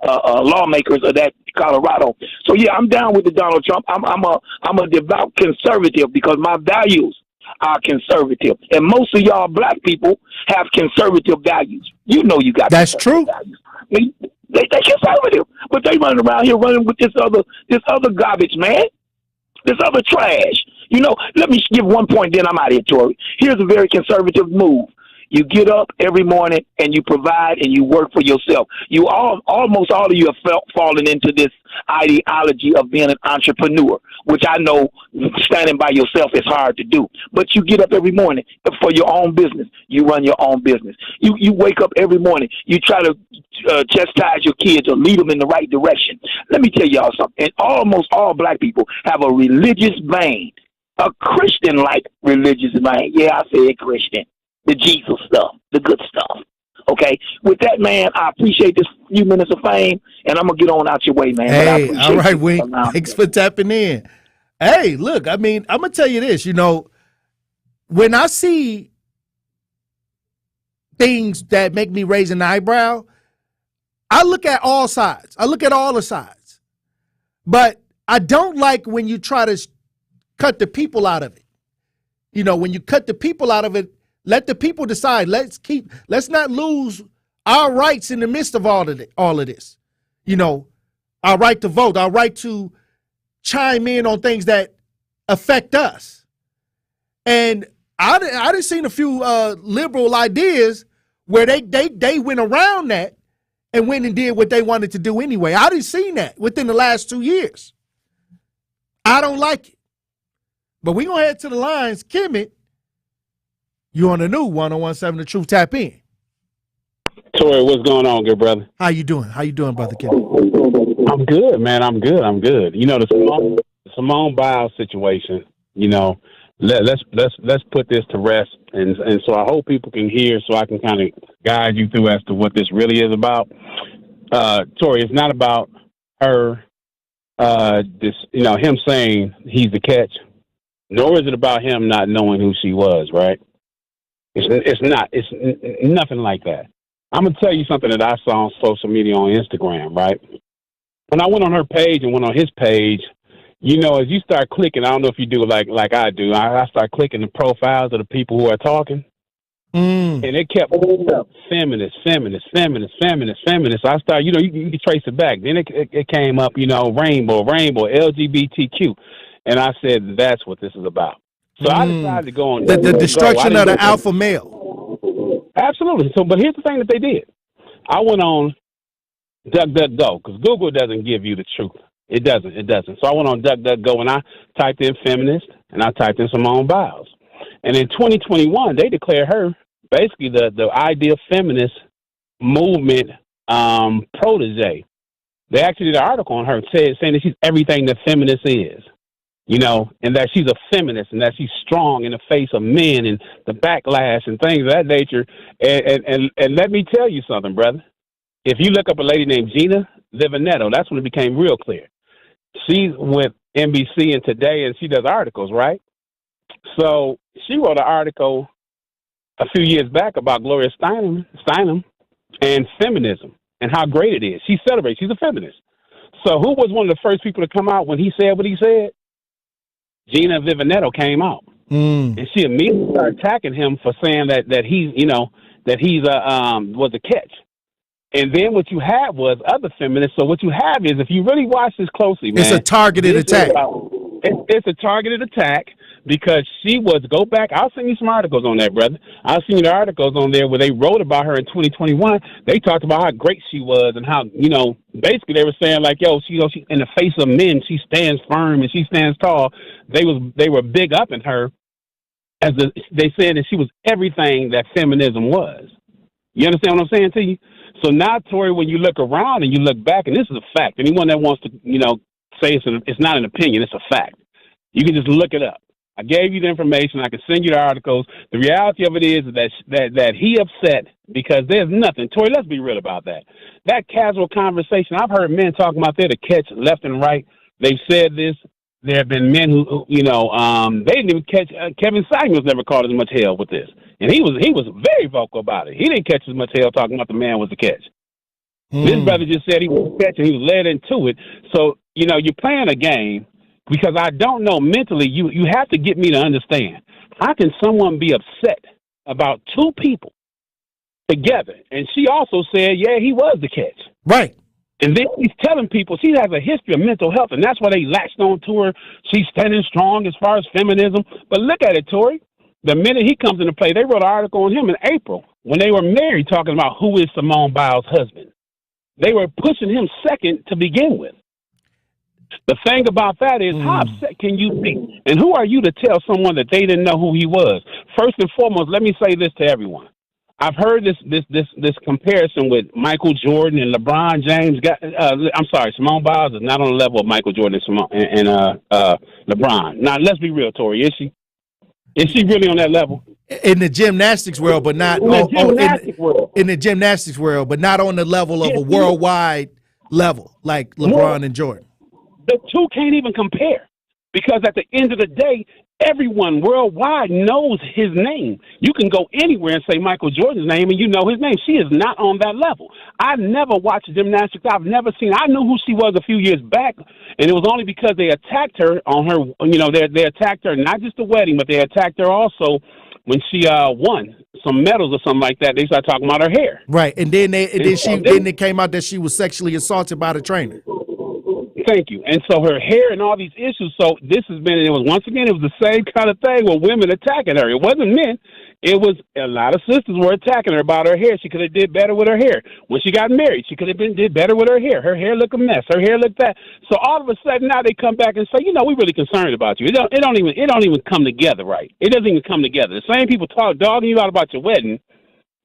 lawmakers of that Colorado. So yeah, I'm down with the Donald Trump. I'm a devout conservative, because my values are conservative, and most of y'all black people have conservative values. You know, you got that's true. Values. They conservative, but they running around here running with this other garbage, man. This other trash. You know, let me give one point, then I'm out of here, Tory. Here's a very conservative move. You get up every morning and you provide and you work for yourself. Almost all of you have fallen into this ideology of being an entrepreneur, which I know standing by yourself is hard to do. But you get up every morning for your own business. You run your own business. You wake up every morning. You try to chastise your kids or lead them in the right direction. Let me tell y'all something. And almost all black people have a religious vein, a Christian-like religious vein. Yeah, I said Christian. The Jesus stuff, the good stuff. Okay? With that, man, I appreciate this few minutes of fame, and I'm going to get on out your way, man. Hey, all right, Wink. Thanks for tapping in. Hey, look, I mean, I'm going to tell you this. You know, when I see things that make me raise an eyebrow, I look at all sides. I look at all the sides. But I don't like when you try to cut the people out of it. You know, when you cut the people out of it, let the people decide. Let's not lose our rights in the midst of all of this. You know, our right to vote, our right to chime in on things that affect us. And I done seen a few liberal ideas where they went around that and went and did what they wanted to do anyway. I done seen that within the last 2 years. I don't like it. But we're going to head to the lines. Kemet, You on the new 101.7 The Truth. Tap in. Tory, what's going on, good brother? How you doing? How you doing, Brother Kid? I'm good, man. I'm good. You know, the Simone Biles situation, you know, let's put this to rest. And so I hope people can hear so I can kind of guide you through as to what this really is about. Tory, it's not about her, him saying he's the catch, nor is it about him not knowing who she was, right? It's not. It's nothing like that. I'm going to tell you something that I saw on social media on Instagram, right? When I went on her page and went on his page, you know, as you start clicking, I don't know if you do like I do, I start clicking the profiles of the people who are talking. And it kept up feminist. I started, you know, you can trace it back. Then it came up, you know, rainbow, LGBTQ. And I said, that's what this is about. So I decided to go on. The destruction of the alpha male. Absolutely. So, but here's the thing that they did. I went on DuckDuckGo because Google doesn't give you the truth. It doesn't. So I went on DuckDuckGo and I typed in feminist and I typed in Simone Biles. And in 2021, they declared her basically the ideal feminist movement protege. They actually did an article on her saying that she's everything that feminist is. You know, and that she's a feminist and that she's strong in the face of men and the backlash and things of that nature. And let me tell you something, brother. If you look up a lady named Gina Livanetto, that's when it became real clear. She's with NBC and Today, and she does articles, right? So she wrote an article a few years back about Gloria Steinem and feminism and how great it is. She celebrates. She's a feminist. So who was one of the first people to come out when he said what he said? Gina Livanetto came out, and she immediately started attacking him for saying that he's, you know, that he's was a catch. And then what you had was other feminists. So what you have is, if you really watch this closely, man, it's a targeted attack. It's a targeted attack because she was, go back, I'll send you some articles on that, brother. I'll send you the articles on there where they wrote about her in 2021. They talked about how great she was and how, you know, basically they were saying like, yo, she in the face of men, she stands firm and she stands tall. They were big up in her as they said that she was everything that feminism was. You understand what I'm saying to you? So now, Tory, when you look around and you look back, and this is a fact, anyone that wants to, you know, say it's not an opinion, it's a fact. You can just look it up. I gave you the information. I can send you the articles. The reality of it is that he upset because there's nothing. Tory, let's be real about that. That casual conversation, I've heard men talking about there to catch left and right. They've said this. There have been men who you know, they didn't even catch. Kevin Samuels never caught as much hell with this, and he was very vocal about it. He didn't catch as much hell talking about the man was the catch. This brother just said he was the catch, and he was led into it. So you know, you're playing a game because I don't know mentally. You have to get me to understand. How can someone be upset about two people together? And she also said, yeah, he was the catch. Right. And then he's telling people she has a history of mental health, and that's why they latched on to her. She's standing strong as far as feminism. But look at it, Tory. The minute he comes into play, they wrote an article on him in April when they were married talking about who is Simone Biles' husband. They were pushing him second to begin with. The thing about that is, how upset can you be? And who are you to tell someone that they didn't know who he was? First and foremost, let me say this to everyone. I've heard this comparison with Michael Jordan and LeBron James. I'm sorry, Simone Biles is not on the level of Michael Jordan and LeBron. Now, let's be real, Tory. Is she? Is she really on that level? In the gymnastics world, but not in the gymnastics world, but not on the level of a worldwide level like LeBron and Jordan. The two can't even compare because at the end of the day, everyone worldwide knows his name. You can go anywhere and say Michael Jordan's name and you know his name. She is not on that level. I've never watched gymnastics. I've never seen. I knew who she was a few years back, and it was only because they attacked her on her, you know, they attacked her, not just the wedding, but they attacked her also when she won some medals or something like that. They started talking about her hair. Right, and then it came out that she was sexually assaulted by the trainer. Thank you. And so her hair and all these issues. So this has been, it was the same kind of thing with women attacking her. It wasn't men. It was a lot of sisters were attacking her about her hair. She could have did better with her hair. When she got married, she could have did better with her hair. Her hair looked a mess. Her hair looked that. So all of a sudden now they come back and say, you know, we're really concerned about you. It don't even come together right. It doesn't even come together. The same people dogging you out about your wedding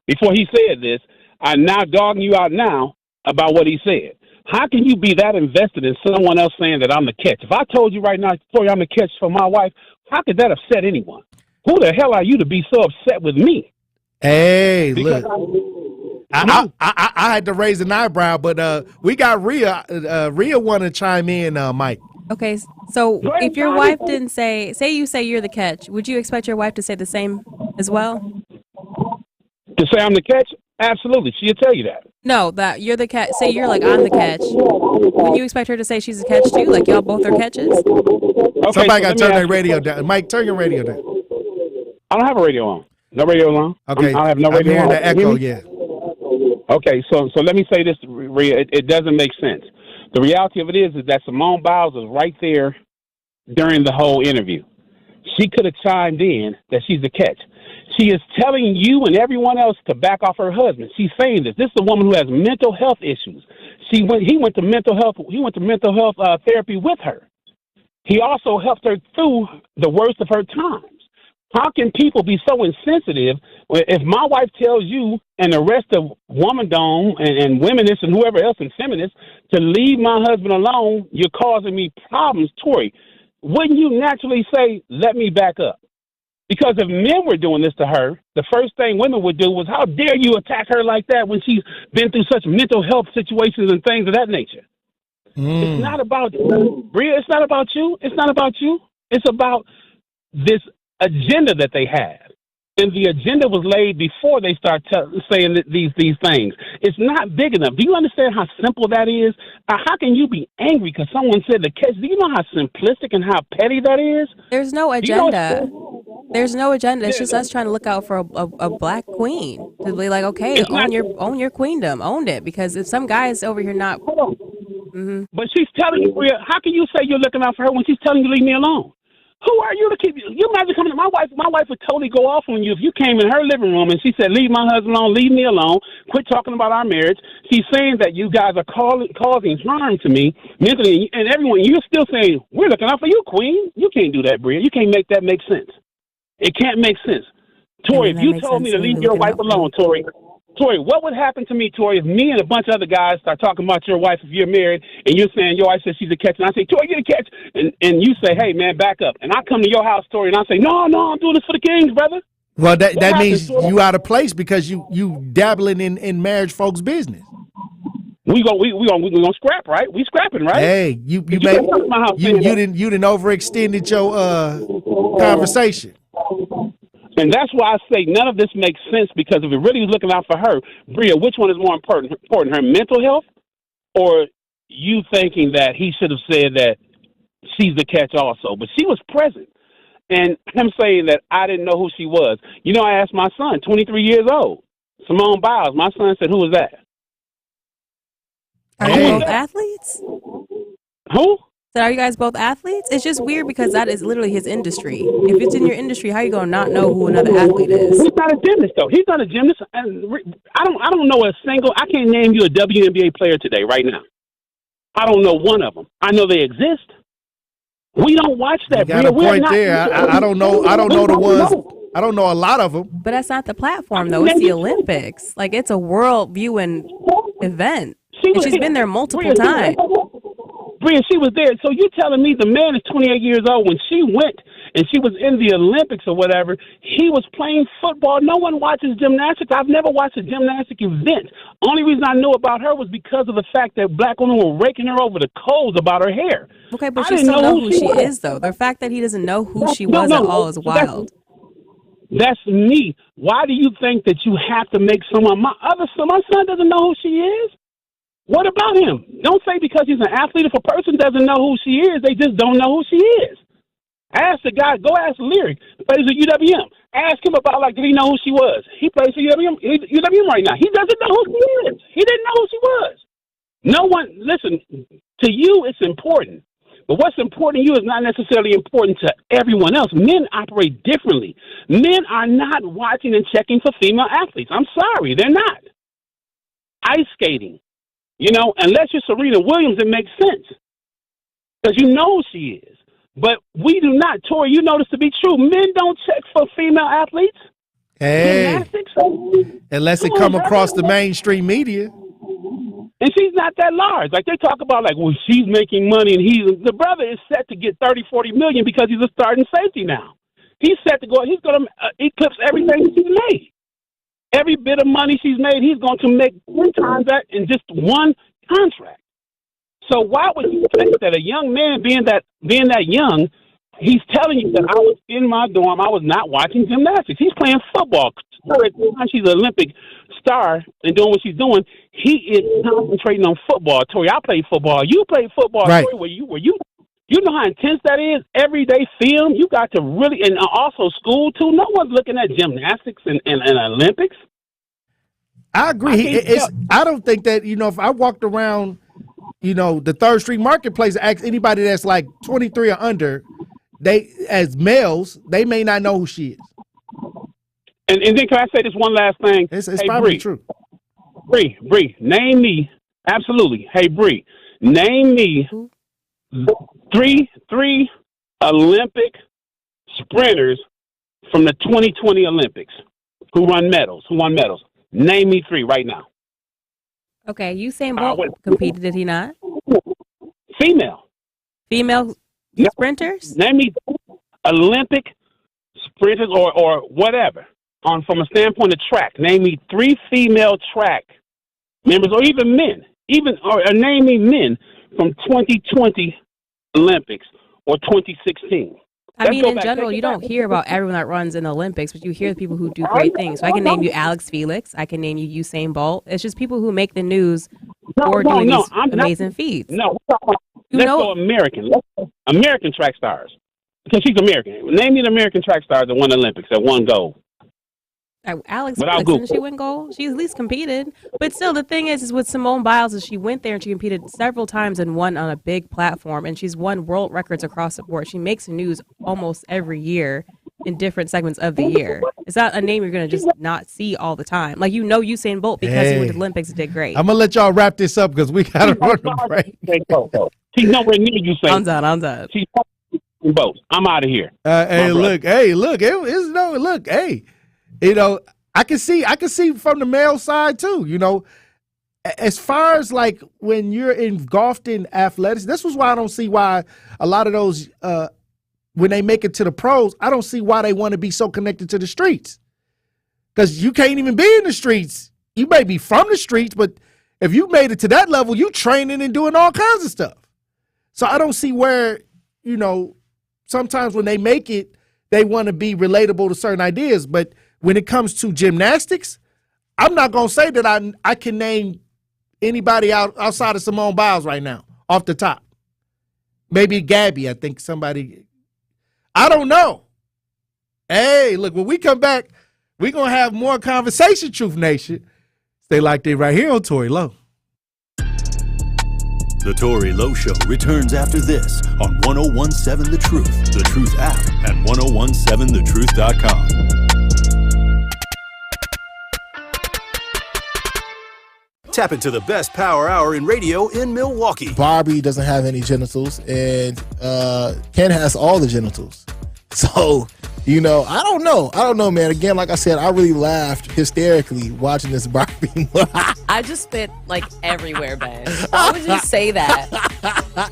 before he said this are now dogging you out now about what he said. How can you be that invested in someone else saying that I'm the catch? If I told you right now, Tory, I'm the catch for my wife, how could that upset anyone? Who the hell are you to be so upset with me? Hey, because look, I had to raise an eyebrow, but we got Rhea. Rhea want to chime in, Mike. Okay, so if your wife didn't say you say you're the catch, would you expect your wife to say the same as well? To say I'm the catch? Absolutely. She'll tell you that. No, that you're the catch. Say you're like, I'm the catch. Would you expect her to say she's the catch too? Like y'all both are catches? Okay, somebody got to turn their radio down. Mike, turn your radio down. I don't have a radio on. No radio on. Okay. I have no radio I'm hearing on. the echo, yeah. Okay, so let me say this, Rhea. It doesn't make sense. The reality of it is that Simone Biles was right there during the whole interview. She could have chimed in that she's the catch. She is telling you and everyone else to back off her husband. She's saying this. This is a woman who has mental health issues. He went to mental health therapy with her. He also helped her through the worst of her times. How can people be so insensitive if my wife tells you and the rest of womandom and womanists and whoever else and feminists to leave my husband alone, you're causing me problems, Tory? Wouldn't you naturally say, let me back up? Because if men were doing this to her, the first thing women would do was, how dare you attack her like that when she's been through such mental health situations and things of that nature? It's not about Rhea. It's not about you. It's not about you. It's about this agenda that they had. And the agenda was laid before they start saying these things. It's not big enough. Do you understand how simple that is? How can you be angry because someone said the catch? Do you know how simplistic and how petty that is? There's no agenda. There's no agenda. It's just us trying to look out for a black queen to be like, okay, own your queendom, own it. Because if some guy is over here not, but she's telling you, how can you say you're looking out for her when she's telling you leave me alone? Who are you to keep you? Imagine coming to my wife. My wife would totally go off on you if you came in her living room and she said, "Leave my husband alone, leave me alone, quit talking about our marriage." She's saying that you guys are causing harm to me mentally, and everyone. You're still saying we're looking out for you, Queen. You can't do that, Bria. You can't make that make sense. It can't make sense, Tory. If you told me to leave your wife alone, Tory, what would happen to me, Tory, if me and a bunch of other guys start talking about your wife if you're married and you're saying your wife says she's a catch, and I say, Tory, you're a catch, and you say, hey, man, back up. And I come to your house, Tory, and I say, no, I'm doing this for the Kings, brother. Well, that means you out of place because you dabbling in marriage folks' business. We gonna scrap, right? We scrapping, right? Hey, you didn't overextended your conversation. And that's why I say none of this makes sense, because if we're really looking out for her, Bria, which one is more important, her mental health or you thinking that he should have said that she's the catch also? But she was present. And him saying that I didn't know who she was. You know, I asked my son, 23 years old, Simone Biles. My son said, who was that? Are you both athletes? Who? So are you guys both athletes? It's just weird because that is literally his industry. If it's in your industry, how are you gonna not know who another athlete is? He's not a gymnast, though. He's not a gymnast. And I don't know a single. I can't name you a WNBA player today, right now. I don't know one of them. I know they exist. We don't watch that. You got a point there. I don't know the ones. I don't know a lot of them. But that's not the platform, though. It's the Olympics. Like, it's a world viewing event. And she's been there multiple times. Bria, she was there. So you're telling me the man is 28 years old. When she went and she was in the Olympics or whatever, he was playing football. No one watches gymnastics. I've never watched a gymnastic event. Only reason I knew about her was because of the fact that black women were raking her over the coals about her hair. Okay, but you still know who she is, though. The fact that he doesn't know who she was at all is wild. That's me. Why do you think that you have to make someone? My son doesn't know who she is. What about him? Don't say because he's an athlete. If a person doesn't know who she is, they just don't know who she is. Ask the guy. Go ask Lyric. He plays at UWM. Ask him about, did he know who she was? He plays for UWM right now. He doesn't know who she is. He didn't know who she was. No one, listen, to you it's important. But what's important to you is not necessarily important to everyone else. Men operate differently. Men are not watching and checking for female athletes. I'm sorry, they're not. Ice skating, unless you're Serena Williams, it makes sense. Because you know she is. But we do not. Tory, you know this to be true. Men don't check for female athletes. Hey, gymnastics. Unless it come across the mainstream media. And she's not that large. Like, they talk about, like, well, she's making money, and the brother is set to get 30, 40 million because he's a starting safety now. He's set to go, he's going to eclipse everything she's made. Every bit of money she's made, he's going to make 10 times that in just one contract. So why would you think that a young man being that young, he's telling you that I was in my dorm, I was not watching gymnastics. He's playing football. She's an Olympic star and doing what she's doing. He is concentrating on football. Tory, I played football. You played football. Right. Tory, you know how intense that is? Everyday film. You got to really, and also school too. No one's looking at gymnastics and Olympics. I agree. I don't think that, if I walked around, the Third Street Marketplace, ask anybody that's like 23 or under, they, as males, they may not know who she is. And then can I say this one last thing? It's probably true. Bree, name me, absolutely. Hey, Bree, name me three Olympic sprinters from the 2020 Olympics who won medals. Name me 3 right now. Okay, Usain Bolt competed, did he not? Female sprinters? Name me Olympic sprinters or whatever. From a standpoint of track, name me 3 female track members, or even men, or name me men from 2020 Olympics or 2016. I mean, in general, you don't hear about everyone that runs in the Olympics, but you hear the people who do great things. So I can name you Alex Felix. I can name you Usain Bolt. It's just people who make the news for doing these amazing feats. No, let's go American. American track stars. Because she's American. Name me the American track stars that won the Olympics, that won gold. Alex Felix, didn't she win gold? She at least competed. But still, the thing is with Simone Biles, is she went there and she competed several times and won on a big platform, and she's won world records across the board. She makes news almost every year in different segments of the year. It's not a name you're going to just not see all the time. Like, Usain Bolt because he went to the Olympics and did great. I'm going to let y'all wrap this up because we got to run a break. She's nowhere near Usain. I'm done. She's both. I'm out of here. Look, I can see from the male side too, as far as like when you're engulfed in athletics, this was why I don't see why a lot of those, when they make it to the pros, I don't see why they want to be so connected to the streets. Because you can't even be in the streets. You may be from the streets, but if you made it to that level, you training and doing all kinds of stuff. So I don't see where, sometimes when they make it, they want to be relatable to certain ideas. But when it comes to gymnastics, I'm not going to say that I can name anybody outside of Simone Biles right now, off the top. Maybe Gabby, I think somebody. I don't know. Hey, look, when we come back, we're going to have more conversation, Truth Nation. Stay locked in right here on Tory Lowe. The Tory Lowe Show returns after this on 101.7 The Truth, The Truth app, and 101.7thetruth.com. Tap into the best power hour in radio in Milwaukee. Barbie doesn't have any genitals, and Ken has all the genitals. So, I don't know, man. Again, like I said, I really laughed hysterically watching this Barbie. I just spit like everywhere, Ben. Why would you say that?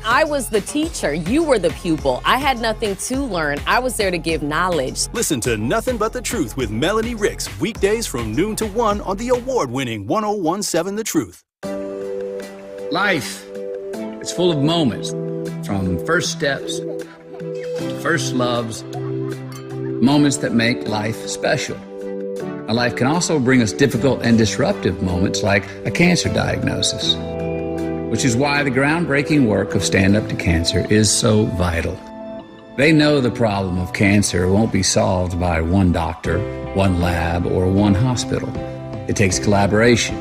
I was the teacher. You were the pupil. I had nothing to learn. I was there to give knowledge. Listen to Nothing But the Truth with Melanie Ricks, weekdays from noon to 1 on the award-winning 101.7 The Truth. Life, it's full of moments, from first steps to first loves, moments that make life special. A life can also bring us difficult and disruptive moments like a cancer diagnosis, which is why the groundbreaking work of Stand Up to Cancer is so vital. They know the problem of cancer won't be solved by one doctor, one lab, or one hospital. It takes collaboration.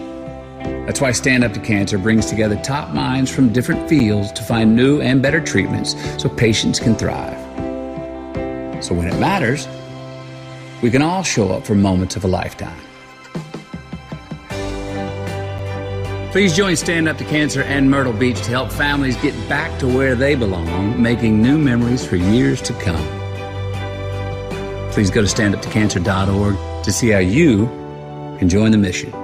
That's why Stand Up to Cancer brings together top minds from different fields to find new and better treatments so patients can thrive. So when it matters, we can all show up for moments of a lifetime. Please join Stand Up to Cancer and Myrtle Beach to help families get back to where they belong, making new memories for years to come. Please go to standuptocancer.org to see how you can join the mission.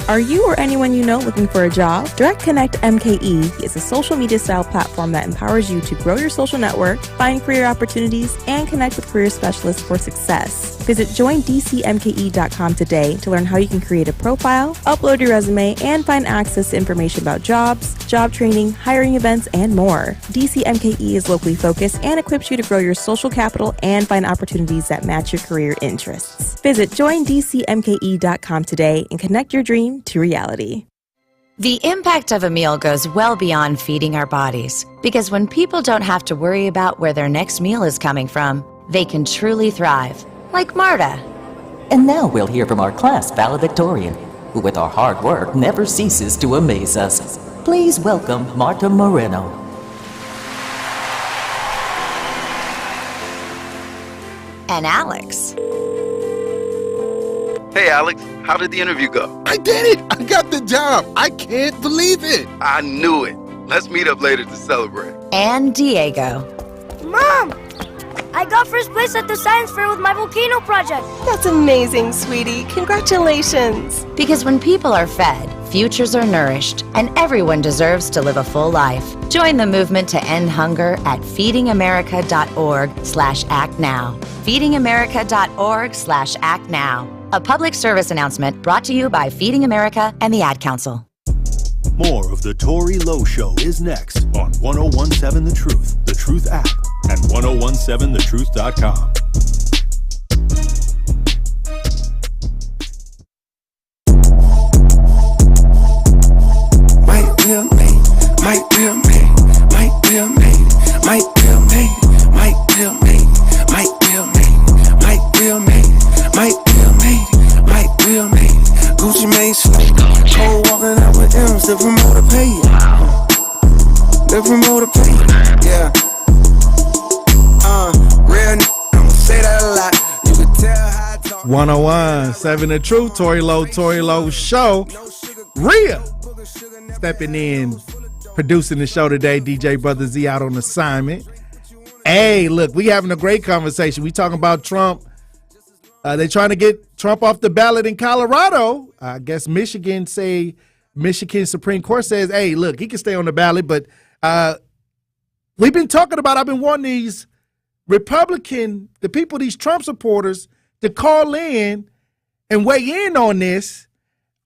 Are you or anyone you know looking for a job? Direct Connect MKE is a social media style platform that empowers you to grow your social network, find career opportunities, and connect with career specialists for success. Visit joindcmke.com today to learn how you can create a profile, upload your resume, and find access to information about jobs, job training, hiring events, and more. DCMKE is locally focused and equips you to grow your social capital and find opportunities that match your career interests. Visit joindcmke.com today and connect your dream to reality. The impact of a meal goes well beyond feeding our bodies, because when people don't have to worry about where their next meal is coming from, they can truly thrive, like Marta. And now we'll hear from our class valedictorian, who with our hard work never ceases to amaze us. Please welcome Marta Moreno. And Alex. Hey, Alex, how did the interview go? I did it! I got the job! I can't believe it! I knew it. Let's meet up later to celebrate. And Diego. Mom! I got first place at the science fair with my volcano project. That's amazing, sweetie. Congratulations. Because when people are fed, futures are nourished, and everyone deserves to live a full life. Join the movement to end hunger at feedingamerica.org/actnow. feedingamerica.org/actnow. A public service announcement brought to you by Feeding America and the Ad Council. More of the Tory Lowe Show is next on 1017 The Truth, The Truth app, and 1017thetruth.com. Might be a man, might be a man, might be a man, might be a man, might be a man, might be a man, might be a man, might be a man, might be a man. Gucci Mane slay, cold walking out with M's, different mode of pay, different mode of pay, yeah. Real I'ma say that a lot. You can tell how I talk. 1017 The Truth, Tory Lowe Show. Rhea stepping in, producing the show today. DJ Brother Z out on assignment. Hey, look, we having a great conversation. We talking about Trump. They trying to get Trump off the ballot in Colorado. I guess Michigan Supreme Court says, hey, look, he can stay on the ballot. But we've been talking about, I've been wanting these the people, these Trump supporters, to call in and weigh in on this.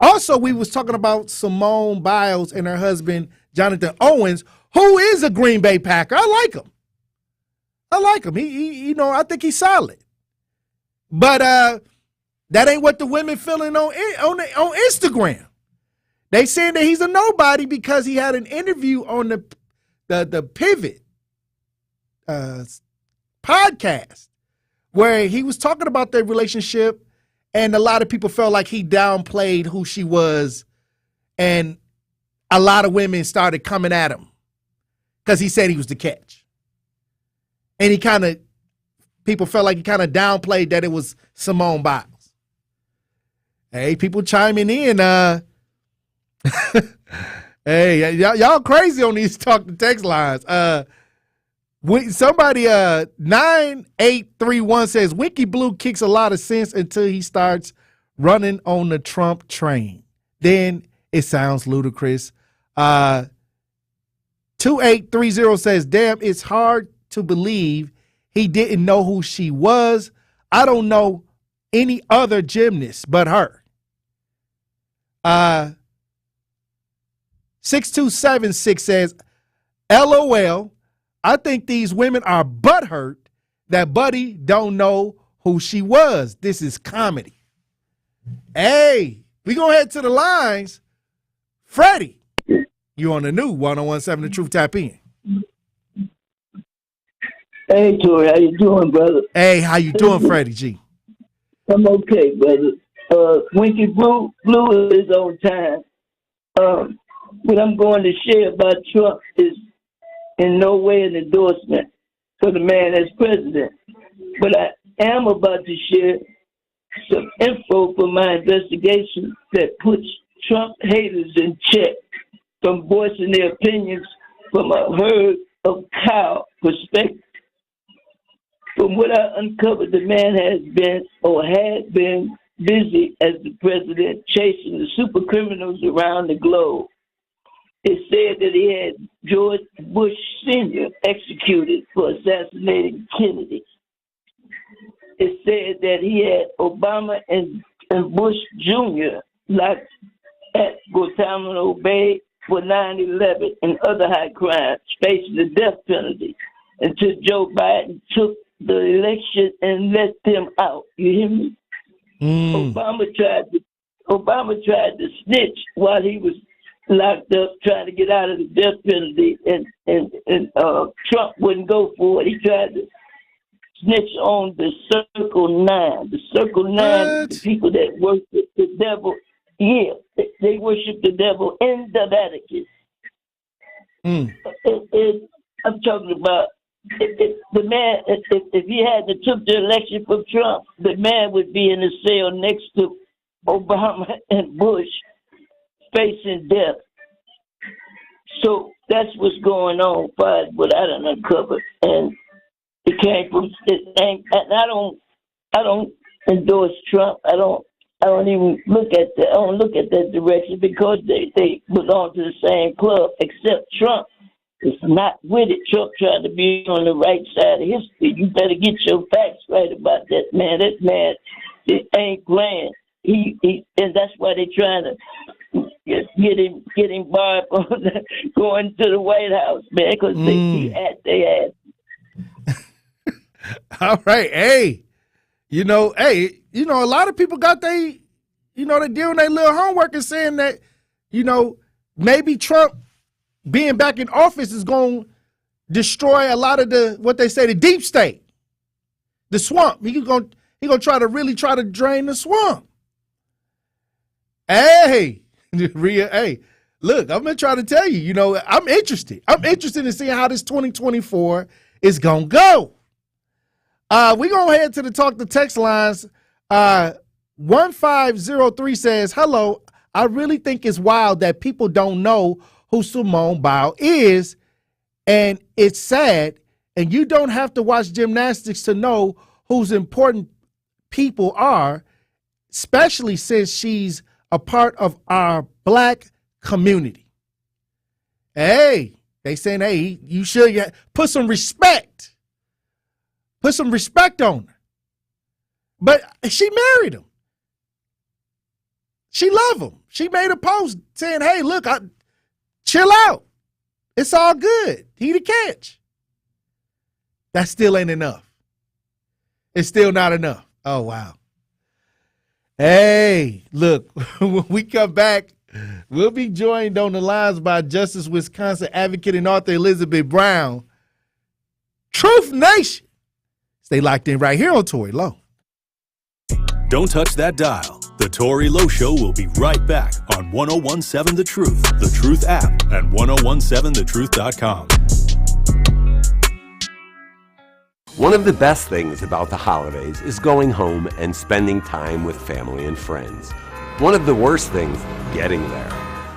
Also, we was talking about Simone Biles and her husband, Jonathan Owens, who is a Green Bay Packer. I like him. He I think he's solid. But that ain't what the women feeling on Instagram. They saying that he's a nobody because he had an interview on the Pivot podcast where he was talking about their relationship, and a lot of people felt like he downplayed who she was, and a lot of women started coming at him because he said he was the catch. And people felt like he kind of downplayed that it was Simone Biles. Hey, people chiming in. Hey, y'all crazy on these talk to text lines. Somebody 9831 says Winky Blue kicks a lot of sense until he starts running on the Trump train. Then it sounds ludicrous. 2830 says, damn, it's hard to believe he didn't know who she was. I don't know any other gymnast but her. 6276 says, LOL, I think these women are butthurt that Buddy don't know who she was. This is comedy. Hey, we gonna head to the lines. Freddie, you on the new 1017 The Truth, tap in. Hey, Tory, how you doing, brother? Hey, how you doing, Freddie G? I'm okay, brother. Winky Blue is on time. What I'm going to share about Trump is in no way an endorsement for the man as president. But I am about to share some info from my investigation that puts Trump haters in check from voicing their opinions from a herd of cow perspective. From what I uncovered, the man has been or had been busy as the president chasing the super criminals around the globe. It said that he had George Bush Sr. executed for assassinating Kennedy. It said that he had Obama and Bush Jr. locked at Guantanamo Bay for 9/11 and other high crimes, facing the death penalty until Joe Biden took the election and let them out. You hear me? Obama tried to snitch while he was locked up, trying to get out of the death penalty, and Trump wouldn't go for it. He tried to snitch on the Circle 9. The Circle 9, the people that worship the devil, they worship the devil in the Vatican. I'm talking about the man. If he hadn't took the election from Trump, the man would be in the cell next to Obama and Bush, facing death. So that's what's going on, but what I done uncovered, and it came from. And I don't endorse Trump. I don't even look at that. I don't look at that direction because they belong to the same club. Except Trump is not with it. Trump trying to be on the right side of history. You better get your facts right about that man. That man, it ain't playing. He and that's why they trying to get him barred from going to the White House, man, because they at their ass. All right, hey, a lot of people got they doing their little homework and saying that, maybe Trump being back in office is going to destroy a lot of the deep state, the swamp. He gonna try to drain the swamp. Hey, Rhea, hey, look, I'm gonna try to tell you, I'm interested. I'm interested in seeing how this 2024 is gonna go. We gonna head to the talk to text lines. 1503 says, hello, I really think it's wild that people don't know who Simone Biles is, and it's sad, and you don't have to watch gymnastics to know who's important people are, especially since she's a part of our black community. Hey, they saying, hey, you should put some respect. Put some respect on her. But she married him. She loved him. She made a post saying, hey, look, chill out. It's all good. He the catch. That still ain't enough. It's still not enough. Oh, wow. Hey, look, when we come back, we'll be joined on the lines by Justice Wisconsin advocate and author Elizabeth Brown. Truth Nation. Stay locked in right here on Tory Lowe. Don't touch that dial. The Tory Lowe Show will be right back on 1017 The Truth, The Truth app, and 1017thetruth.com. One of the best things about the holidays is going home and spending time with family and friends. One of the worst things, getting there.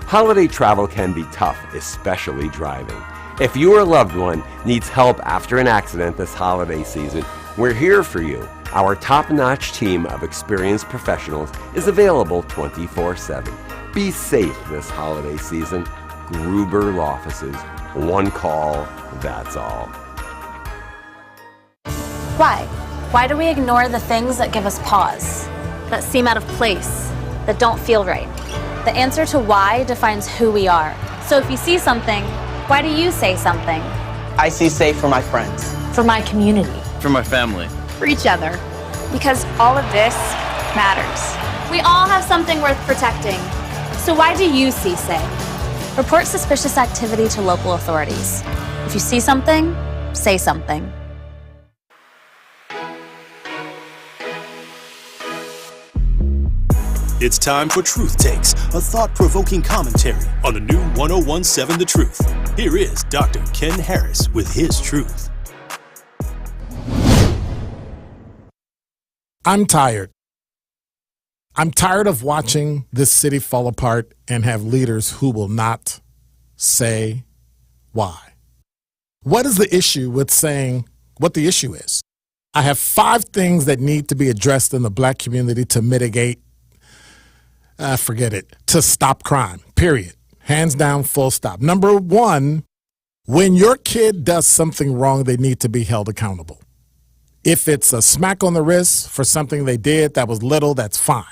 Holiday travel can be tough, especially driving. If you or a loved one needs help after an accident this holiday season, we're here for you. Our top-notch team of experienced professionals is available 24/7. Be safe this holiday season. Gruber Law Offices. One call, that's all. Why? Why do we ignore the things that give us pause, that seem out of place, that don't feel right? The answer to why defines who we are. So if you see something, why do you say something? I see safe for my friends. For my community. For my family. For each other. Because all of this matters. We all have something worth protecting. So why do you see safe? Report suspicious activity to local authorities. If you see something, say something. It's time for Truth Takes, a thought-provoking commentary on the new 1017 The Truth. Here is Dr. Ken Harris with his truth. I'm tired. I'm tired of watching this city fall apart and have leaders who will not say why. What is the issue with saying what the issue is? I have 5 things that need to be addressed in the black community to mitigate, to stop crime, period. Hands down, full stop. Number 1, when your kid does something wrong, they need to be held accountable. If it's a smack on the wrist for something they did that was little, that's fine.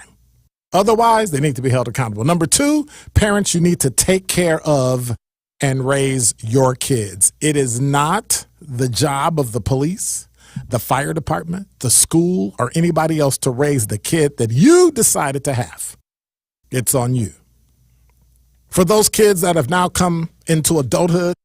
Otherwise, they need to be held accountable. Number 2, parents, you need to take care of and raise your kids. It is not the job of the police, the fire department, the school, or anybody else to raise the kid that you decided to have. It's on you. For those kids that have now come into adulthood,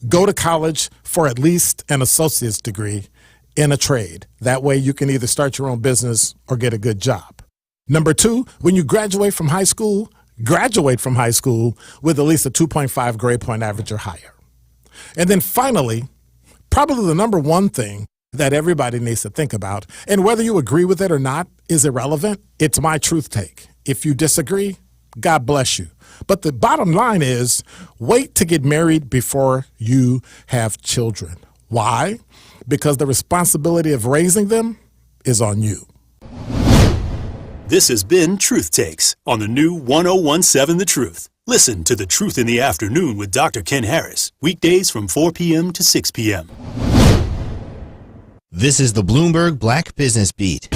go to college for at least an associate's degree in a trade. That way you can either start your own business or get a good job. Number 2, when you graduate from high school with at least a 2.5 grade point average or higher. And then finally, probably the number 1 thing that everybody needs to think about, and whether you agree with it or not is irrelevant. It's my truth take. If you disagree, God bless you. But the bottom line is, wait to get married before you have children. Why? Because the responsibility of raising them is on you. This has been Truth Takes on the new 1017 The Truth. Listen to The Truth in the Afternoon with Dr. Ken Harris, weekdays from 4 p.m. to 6 p.m. This is the Bloomberg Black Business Beat.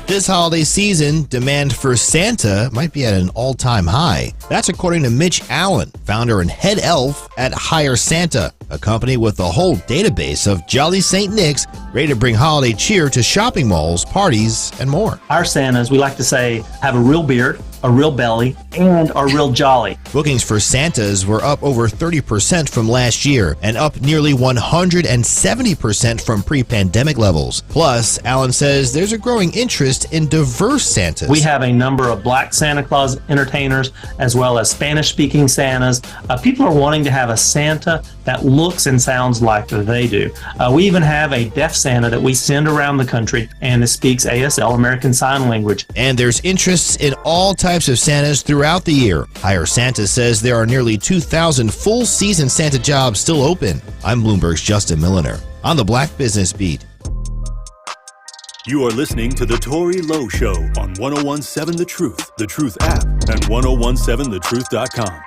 This holiday season, demand for Santa might be at an all-time high. That's according to Mitch Allen, founder and head elf at Hire Santa, a company with a whole database of jolly St. Nicks ready to bring holiday cheer to shopping malls, parties, and more. Our Santas, we like to say, have a real beard, a real belly, and are real jolly. Bookings for Santas were up over 30% from last year and up nearly 170% from pre-pandemic levels. Plus, Allen says there's a growing interest in diverse Santas. We have a number of black Santa Claus entertainers as well as Spanish-speaking Santas. People are wanting to have a Santa that looks and sounds like they do. We even have a deaf Santa that we send around the country and it speaks ASL, American Sign Language. And there's interests in all types of Santas throughout the year. Hire Santa says there are nearly 2,000 full-season Santa jobs still open. I'm Bloomberg's Justin Milliner on the Black Business Beat. You are listening to The Tory Lowe Show on 1017 The Truth app, and 1017thetruth.com.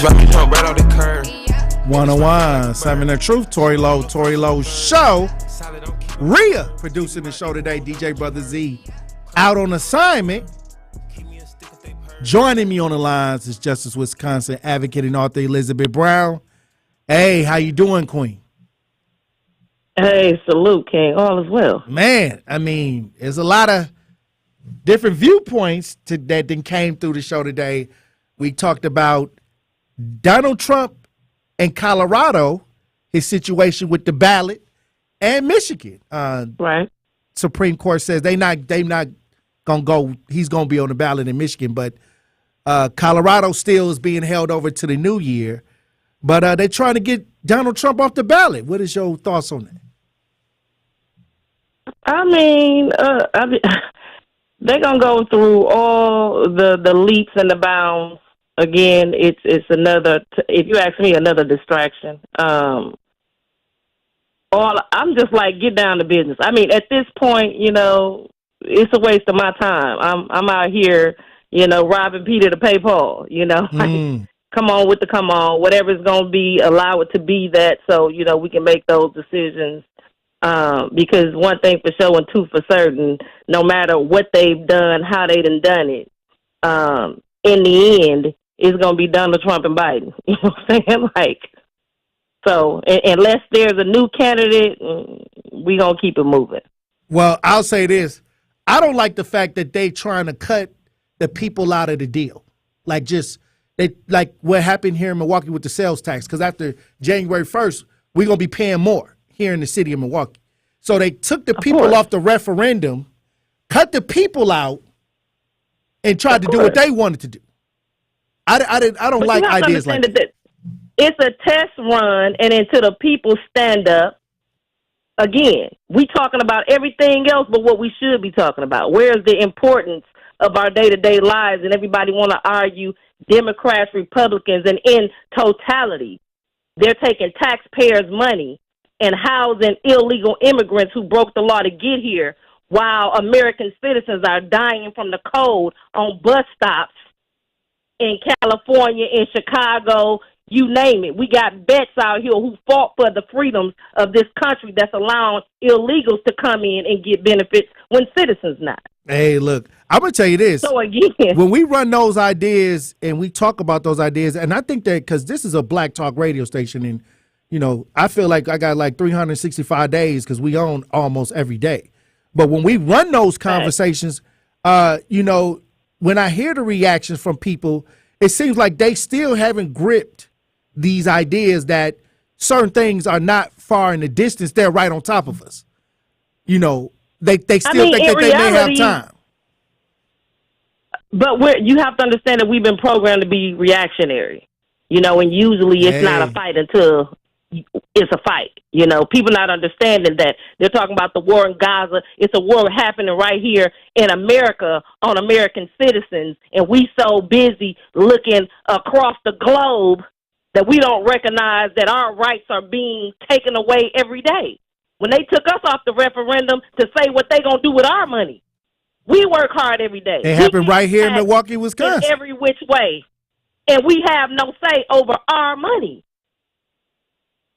Rocky jump right off the curb. 1017 The Truth, Tory Lowe Show. Rhea producing the show today. DJ Brother Z out on assignment. Joining me on the lines is Justice Wisconsin advocate and author Elizabeth Brown. Hey, how you doing, Queen? Hey, salute, King. All is well. Man, I mean, there's a lot of different viewpoints that then came through the show today. We talked about Donald Trump and Colorado, his situation with the ballot, and Michigan. Right. Supreme Court says they not gonna go. He's gonna be on the ballot in Michigan, but Colorado still is being held over to the new year. But they're trying to get Donald Trump off the ballot. What is your thoughts on that? I mean, they're gonna go through all the leaps and the bounds. Again, it's another. If you ask me, another distraction. I'm just like, get down to business. I mean, at this point, you know, it's a waste of my time. I'm out here, you know, robbing Peter to pay Paul. You know, like, come on, whatever's gonna be, allow it to be that, so you know we can make those decisions. Because one thing for sure and two for certain, no matter what they've done, how they done it, in the end, it's going to be Donald Trump and Biden. You know what I'm saying? Like, So unless there's a new candidate, we going to keep it moving. Well, I'll say this. I don't like the fact that they trying to cut the people out of the deal. Like what happened here in Milwaukee with the sales tax. Because after January 1st, we're going to be paying more here in the city of Milwaukee. So they took the people off the referendum, cut the people out, and tried to do what they wanted to do. I don't like ideas like that. It's a test run, and until the people stand up, again, we talking about everything else but what we should be talking about. Where's the importance of our day-to-day lives? And everybody want to argue Democrats, Republicans, and in totality, they're taking taxpayers' money and housing illegal immigrants who broke the law to get here, while American citizens are dying from the cold on bus stops in California, in Chicago, you name it. We got vets out here who fought for the freedoms of this country that's allowing illegals to come in and get benefits when citizens not. Hey, look, I'm going to tell you this. So again, when we run those ideas and we talk about those ideas, and I think that because this is a Black Talk radio station, and, you know, I feel like I got like 365 days because we own almost every day. But when we run those conversations, you know, when I hear the reactions from people, it seems like they still haven't gripped these ideas that certain things are not far in the distance. They're right on top of us. You know, they still think that they may have time. But you have to understand that we've been programmed to be reactionary, you know, and usually it's not a fight until it's a fight. You know, people not understanding that they're talking about the war in Gaza. It's a war happening right here in America on American citizens, and we so busy looking across the globe that we don't recognize that our rights are being taken away every day. When they took us off the referendum to say what they gonna do with our money, we work hard every day. It happened right here in Milwaukee, Wisconsin. In every which way, and we have no say over our money.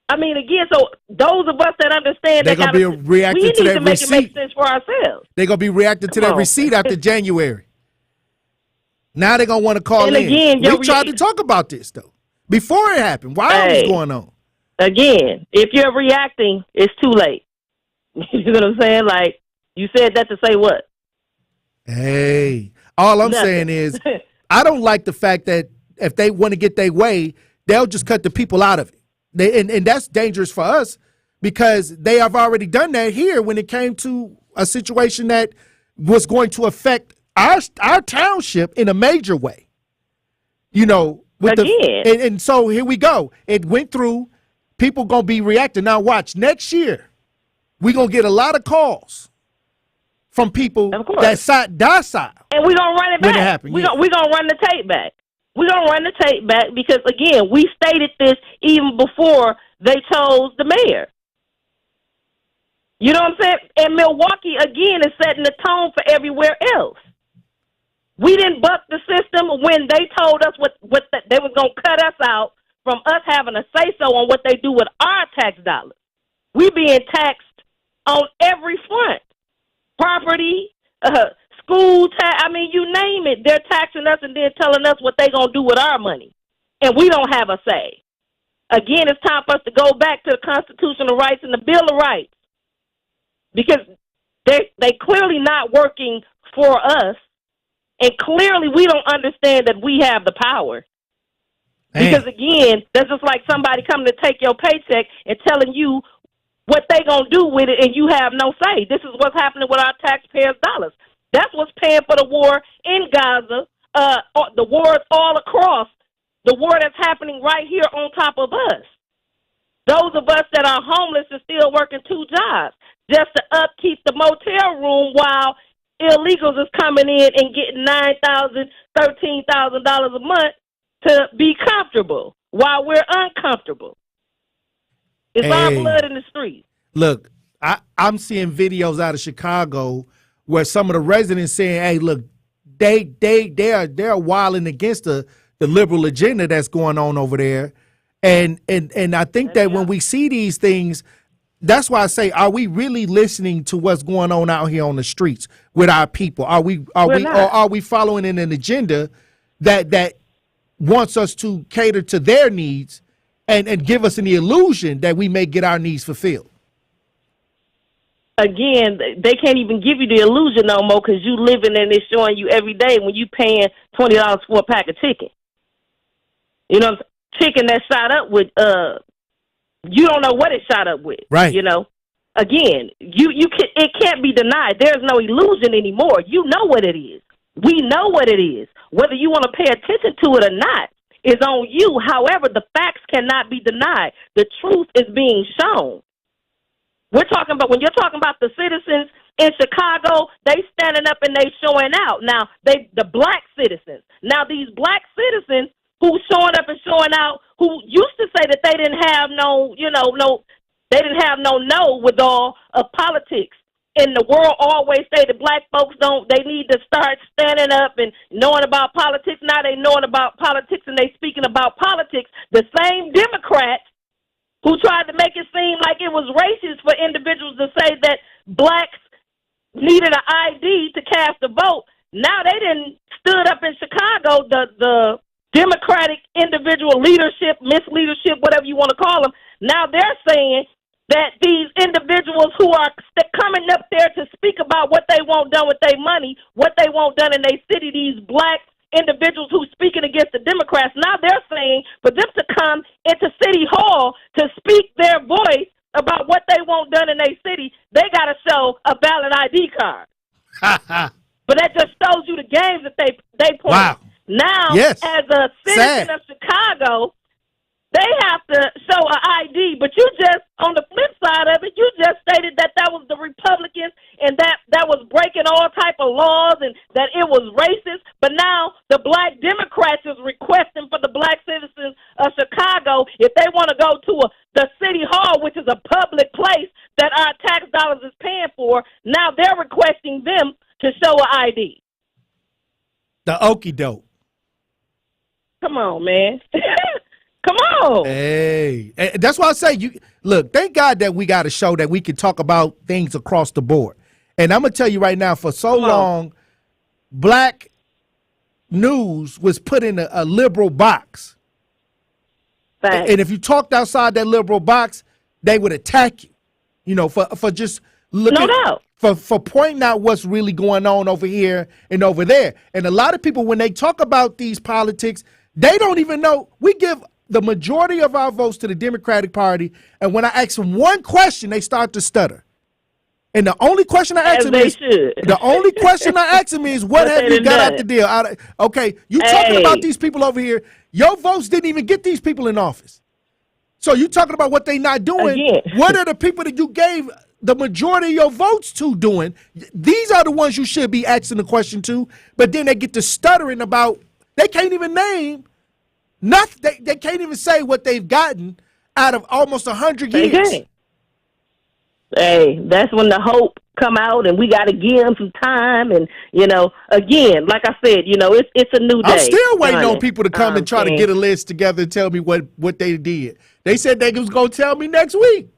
I mean, again, so those of us that understand they're going to be reacting to that receipt. We need to make it make sense for ourselves. They're going to be reacting to that receipt after January. Now they're going to want to call in. Again, we tried to talk about this, though, before it happened. Why is this going on? Again, if you're reacting, it's too late. You know what I'm saying? Like, you said that to say what? Hey, all I'm saying is I don't like the fact that if they want to get their way, they'll just cut the people out of it. And that's dangerous for us because they have already done that here when it came to a situation that was going to affect our township in a major way. You know, and so here we go. It went through. People going to be reacting. Now watch, next year, we're going to get a lot of calls from people that sat docile. And we're going to run it back. When it happened, we're going to run the tape back. We're going to run the tape back because, again, we stated this even before they chose the mayor. You know what I'm saying? And Milwaukee, again, is setting the tone for everywhere else. We didn't buck the system when they told us they was going to cut us out from us having a say-so on what they do with our tax dollars. We being taxed on every front. Property, school tax, I mean, you name it. They're taxing us and then telling us what they're going to do with our money. And we don't have a say. Again, it's time for us to go back to the constitutional rights and the Bill of Rights. Because they clearly not working for us. And clearly we don't understand that we have the power. Because, again, that's just like somebody coming to take your paycheck and telling you what they going to do with it, and you have no say. This is what's happening with our taxpayers' dollars. That's what's paying for the war in Gaza, the wars all across, the war that's happening right here on top of us. Those of us that are homeless and still working 2 jobs just to upkeep the motel room while illegals is coming in and getting $9,000, $13,000 a month to be comfortable while we're uncomfortable. It's our blood in the streets. Look, I'm seeing videos out of Chicago where some of the residents saying, "Hey, look, they're wilding against the liberal agenda that's going on over there," and I think that when we see these things, that's why I say, are we really listening to what's going on out here on the streets with our people? Are we following in an agenda that wants us to cater to their needs and give us the illusion that we may get our needs fulfilled. Again, they can't even give you the illusion no more because you living and it's showing you every day when you paying $20 for a pack of chicken. You know, chicken that's shot up with, you don't know what it's shot up with. Right. You know, again, it can't be denied. There's no illusion anymore. You know what it is. We know what it is. Whether you want to pay attention to it or not is on you. However, the facts cannot be denied. The truth is being shown. We're talking about, when you're talking about the citizens in Chicago, they standing up and they showing out. Now, the black citizens. Now, these black citizens who showing up and showing out, who used to say that they didn't have no with all of politics. And the world always say that black folks they need to start standing up and knowing about politics. Now they knowing about politics and they speaking about politics. The same Democrats who tried to make it seem like it was racist for individuals to say that blacks needed an ID to cast a vote. Now they didn't stood up in Chicago, the Democratic individual leadership, misleadership, whatever you want to call them. Now they're saying that these individuals who are coming up there to speak about what they want done with their money, what they want done in their city, these black individuals who speaking against the Democrats, now they're saying for them to come into City Hall to speak their voice about what they want done in their city, they got to show a valid ID card. But that just shows you the games that they play. Wow. Now, yes. As a citizen of Chicago, they have to show an ID, but you just, on the flip side of it, you just stated that was the Republicans and that was breaking all type of laws and that it was racist. But now the black Democrats is requesting for the black citizens of Chicago, if they want to go to the City Hall, which is a public place that our tax dollars is paying for, now they're requesting them to show an ID. The okie doke. Come on, man. Come on. Hey, that's why I say, look, thank God that we got a show that we can talk about things across the board. And I'm going to tell you right now, for so long, black news was put in a liberal box. Thanks. And if you talked outside that liberal box, they would attack you, for just looking. No doubt. For pointing out what's really going on over here and over there. And a lot of people, when they talk about these politics, they don't even know. We give the majority of our votes to the Democratic Party, and when I ask them one question, they start to stutter. And the only question I ask them is, what have you got out the deal? Okay, you talking about these people over here. Your votes didn't even get these people in office. So you talking about what they not doing. Again. What are the people that you gave the majority of your votes to doing? These are the ones you should be asking the question to, but then they get to stuttering about, they can't even name nothing. They can't even say what they've gotten out of almost 100 years. Okay. Hey, that's when the hope come out, and we got to give them some time. And again, like I said, it's a new day. I'm still waiting on people to come and try to get a list together and tell me what they did. They said they was gonna tell me next week.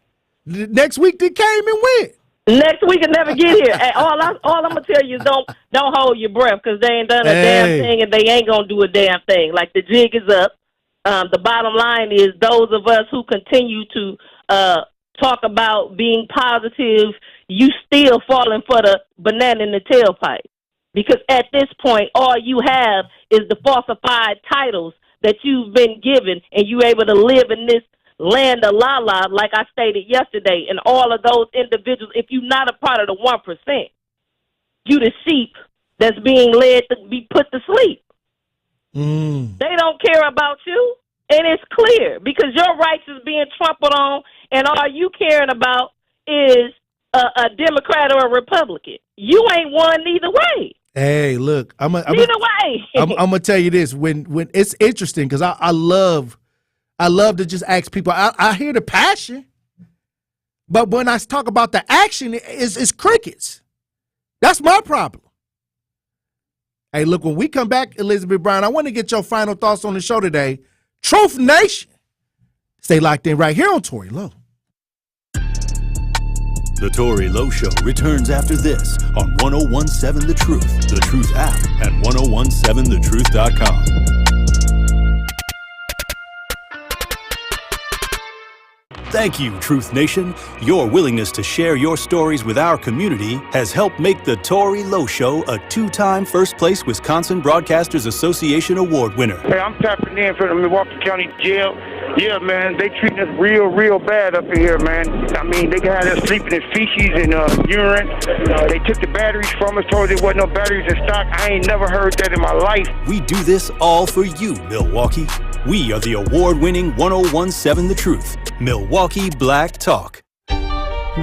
Next week they came and went. Next week will never get here. Hey, all I'm gonna tell you is don't hold your breath, because they ain't done a damn thing, and they ain't gonna do a damn thing. Like, the jig is up. The bottom line is, those of us who continue to talk about being positive, you still falling for the banana in the tailpipe, because at this point, all you have is the falsified titles that you've been given, and you able to live in this land of la-la, like I stated yesterday. And all of those individuals, if you're not a part of the 1%, you the sheep that's being led to be put to sleep. They don't care about you, and it's clear, because your rights is being trampled on, and all you caring about is a Democrat or a Republican. You ain't won neither way. Hey, look, neither way. I'm gonna tell you this. When it's interesting, because I love to just ask people. I hear the passion, but when I talk about the action, it's crickets. That's my problem. Hey, look, when we come back, Elizabeth Brown, I want to get your final thoughts on the show today. Truth Nation. Stay locked in right here on Tory Lowe. The Tory Lowe Show returns after this on 1017 The Truth, The Truth app, and 1017thetruth.com. Thank you, Truth Nation. Your willingness to share your stories with our community has helped make the Tory Lowe Show a 2-time First Place Wisconsin Broadcasters Association Award winner. Hey, I'm tapping in for the Milwaukee County Jail. Yeah, man, they treat us real bad up in here, man. I mean, they got us sleeping in feces and urine. They took the batteries from us, told us there wasn't no batteries in stock. I ain't never heard that in my life. We do this all for you, Milwaukee. We are the award-winning 1017 The Truth, Milwaukee Black Talk.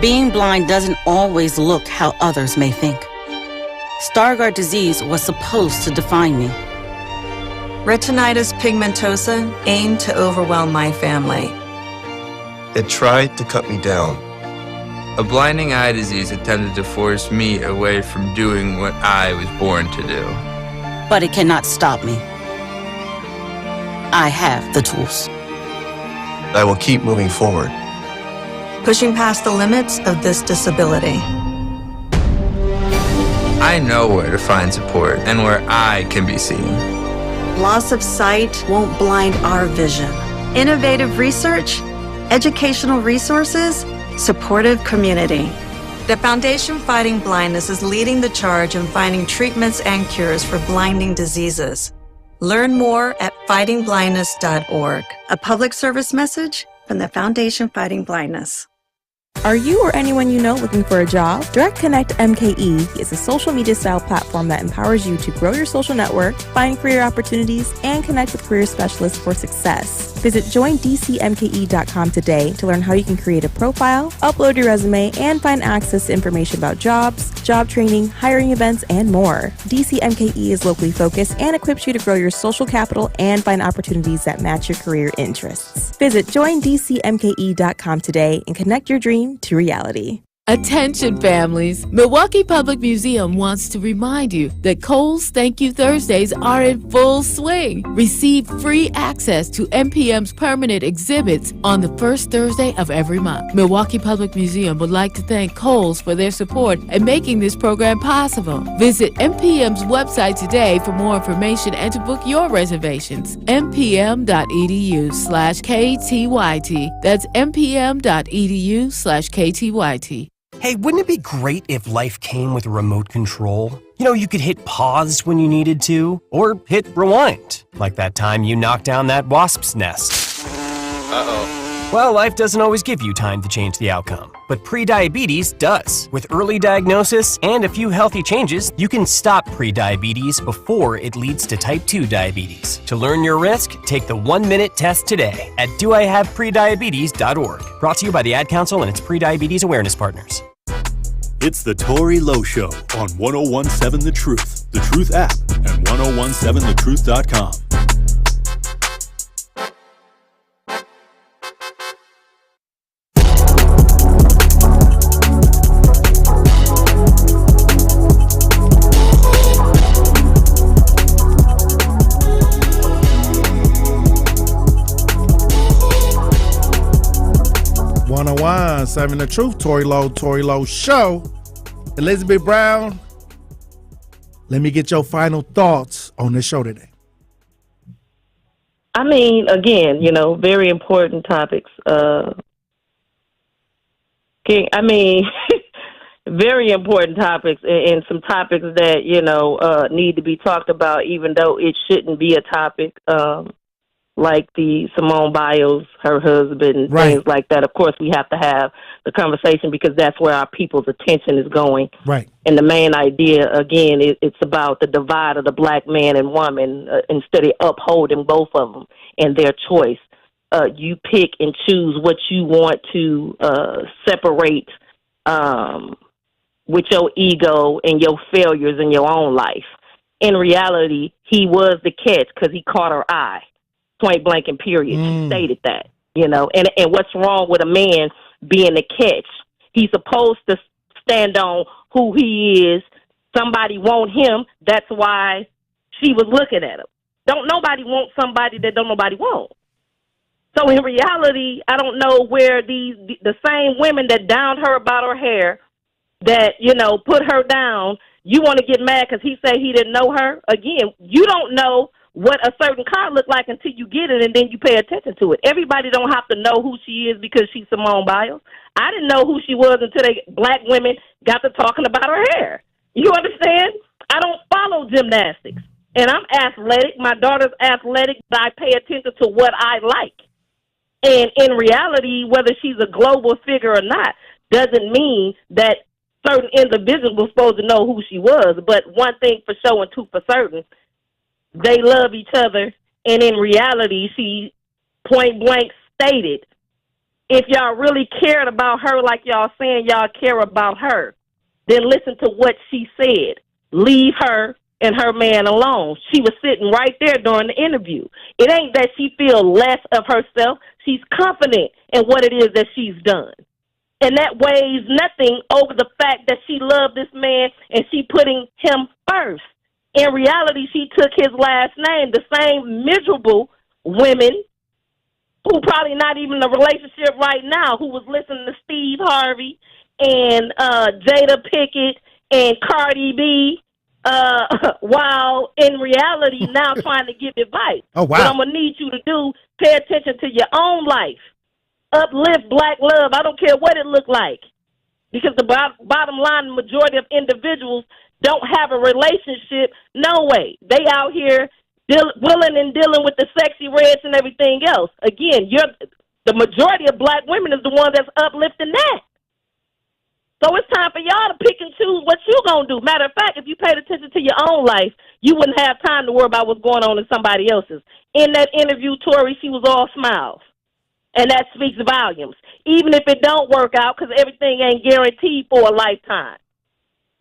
Being blind doesn't always look how others may think. Stargardt disease was supposed to define me. Retinitis pigmentosa aimed to overwhelm my family. It tried to cut me down. A blinding eye disease attempted to force me away from doing what I was born to do. But it cannot stop me. I have the tools. I will keep moving forward. Pushing past the limits of this disability. I know where to find support and where I can be seen. Loss of sight won't blind our vision. Innovative research, educational resources, supportive community. The Foundation Fighting Blindness is leading the charge in finding treatments and cures for blinding diseases. Learn more at fightingblindness.org. A public service message from the Foundation Fighting Blindness. Are you or anyone you know looking for a job? Direct Connect MKE is a social media style platform that empowers you to grow your social network, find career opportunities, and connect with career specialists for success. Visit joindcmke.com today to learn how you can create a profile, upload your resume, and find access to information about jobs, job training, hiring events, and more. DCMKE is locally focused and equips you to grow your social capital and find opportunities that match your career interests. Visit joindcmke.com today and connect your dream to reality. Attention families, Milwaukee Public Museum wants to remind you that Kohl's Thank You Thursdays are in full swing. Receive free access to MPM's permanent exhibits on the first Thursday of every month. Milwaukee Public Museum would like to thank Kohl's for their support in making this program possible. Visit MPM's website today for more information and to book your reservations. mpm.edu/KTYT. That's mpm.edu/KTYT. Hey, wouldn't it be great if life came with a remote control? You know, you could hit pause when you needed to, or hit rewind, like that time you knocked down that wasp's nest. Uh-oh. Well, life doesn't always give you time to change the outcome, but prediabetes does. With early diagnosis and a few healthy changes, you can stop prediabetes before it leads to type 2 diabetes. To learn your risk, take the 1-minute test today at doihaveprediabetes.org. Brought to you by the Ad Council and its prediabetes awareness partners. It's the Tory Lowe Show on 1017 The Truth, The Truth app, and 1017thetruth.com. Serving the Truth, Tory Lowe Show. Elizabeth Brown, let me get your final thoughts on this show today. I mean, again, you know, very important topics. Very important topics and some topics that, you know, need to be talked about, even though it shouldn't be a topic. Like the Simone Biles, her husband, right. Things like that. Of course, we have to have the conversation because that's where our people's attention is going. Right. And the main idea, again, it's about the divide of the black man and woman instead of upholding both of them and their choice. You pick and choose what you want to separate with your ego and your failures in your own life. In reality, he was the catch because he caught her eye. Point blank and period. She stated that, you know, and what's wrong with a man being a catch? He's supposed to stand on who he is. Somebody want him. That's why she was looking at him. Don't nobody want somebody that don't nobody want. So in reality, I don't know where the same women that downed her about her hair, that, you know, put her down, you want to get mad because he said he didn't know her. Again, you don't know what a certain car look like until you get it, and then you pay attention to it. Everybody don't have to know who she is because she's Simone Biles. I didn't know who she was until black women got to talking about her hair. You understand? I don't follow gymnastics, and I'm athletic. My daughter's athletic, but I pay attention to what I like. And in reality, whether she's a global figure or not doesn't mean that certain individuals were supposed to know who she was. But one thing for sure and two for certain, they love each other. And in reality, she point blank stated, if y'all really cared about her like y'all saying y'all care about her, then listen to what she said. Leave her and her man alone. She was sitting right there during the interview. It ain't that she feels less of herself. She's confident in what it is that she's done. And that weighs nothing over the fact that she loved this man and she putting him first. In reality, she took his last name. The same miserable women who probably not even in a relationship right now, who was listening to Steve Harvey and Jada Pinkett and Cardi B, while in reality now trying to give advice. Oh, wow. What I'm going to need you to do, pay attention to your own life. Uplift black love. I don't care what it looked like. Because the bottom line, the majority of individuals don't have a relationship. No way. They out here willing and dealing with the sexy reds and everything else. Again, the majority of black women is the one that's uplifting that. So it's time for y'all to pick and choose what you going to do. Matter of fact, if you paid attention to your own life, you wouldn't have time to worry about what's going on in somebody else's. In that interview, Tory, she was all smiles. And that speaks volumes. Even if it don't work out, because everything ain't guaranteed for a lifetime.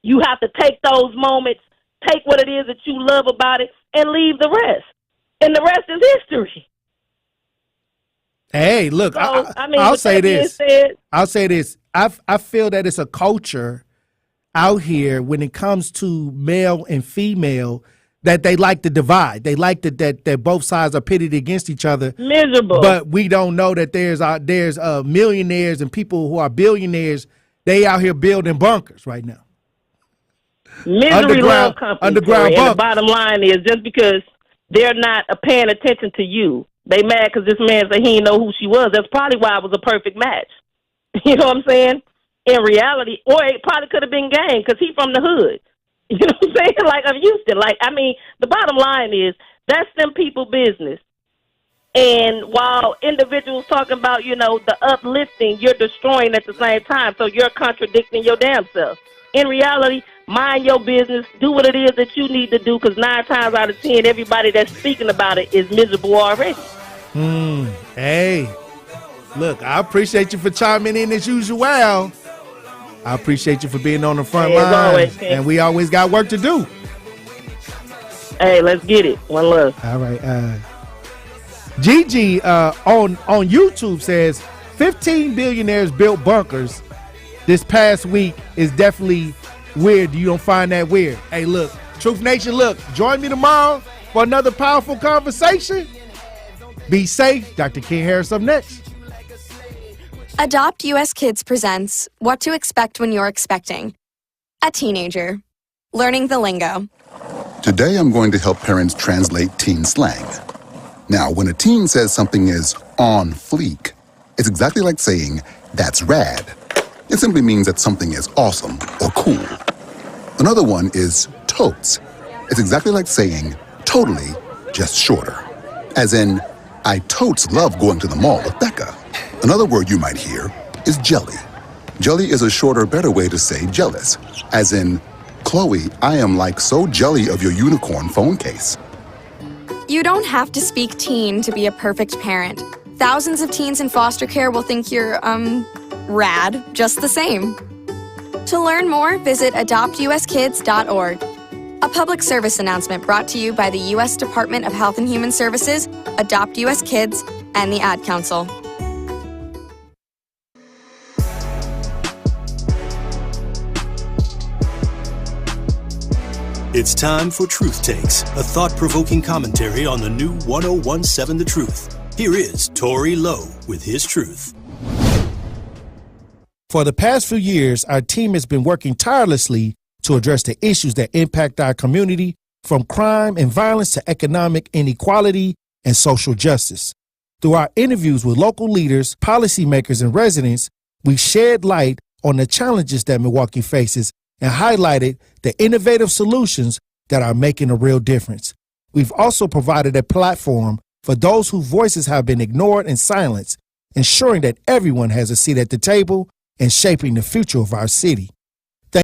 You have to take those moments, take what it is that you love about it, and leave the rest. And the rest is history. Hey, look, So, I'll say this. I'll say this. I feel that it's a culture out here when it comes to male and female that they like to divide. They like that both sides are pitted against each other. Miserable. But we don't know that there's millionaires and people who are billionaires. They out here building bunkers right now. Misery love company. Underground Tory. And bunkers. the bottom line is just because they're not paying attention to you, they mad because this man said he didn't know who she was. That's probably why it was a perfect match. You know what I'm saying? In reality, or it probably could have been game because he from the hood. You know what I'm saying? Like of Houston. The bottom line is that's them people business. And while individuals talking about, the uplifting, you're destroying at the same time. So you're contradicting your damn self. In reality, mind your business. Do what it is that you need to do because 9 times out of 10, everybody that's speaking about it is miserable already. Hey, look, I appreciate you for chiming in as usual. I appreciate you for being on the front line. Always, and we always got work to do. Hey, let's get it. One love. All right. Gigi on YouTube says 15 billionaires built bunkers this past week is definitely weird. You don't find that weird? Hey, look, Truth Nation, look, join me tomorrow for another powerful conversation. Be safe. Dr. King Harris up next. Adopt US Kids presents What to Expect When You're Expecting. A teenager. Learning the lingo. Today I'm going to help parents translate teen slang. Now, when a teen says something is on fleek, it's exactly like saying, that's rad. It simply means that something is awesome or cool. Another one is totes. It's exactly like saying, totally, just shorter. As in, I totes love going to the mall with Becca. Another word you might hear is jelly. Jelly is a shorter, better way to say jealous. As in, Chloe, I am like so jelly of your unicorn phone case. You don't have to speak teen to be a perfect parent. Thousands of teens in foster care will think you're, rad just the same. To learn more, visit adoptuskids.org. A public service announcement brought to you by the U.S. Department of Health and Human Services, Adopt U.S. Kids, and the Ad Council. It's time for Truth Takes, a thought-provoking commentary on the new 1017 The Truth. Here is Tory Lowe with his truth. For the past few years, our team has been working tirelessly to address the issues that impact our community, from crime and violence to economic inequality and social justice. Through our interviews with local leaders, policymakers, and residents, we shed light on the challenges that Milwaukee faces and highlighted the innovative solutions that are making a real difference. We've also provided a platform for those whose voices have been ignored and silenced, ensuring that everyone has a seat at the table and shaping the future of our city.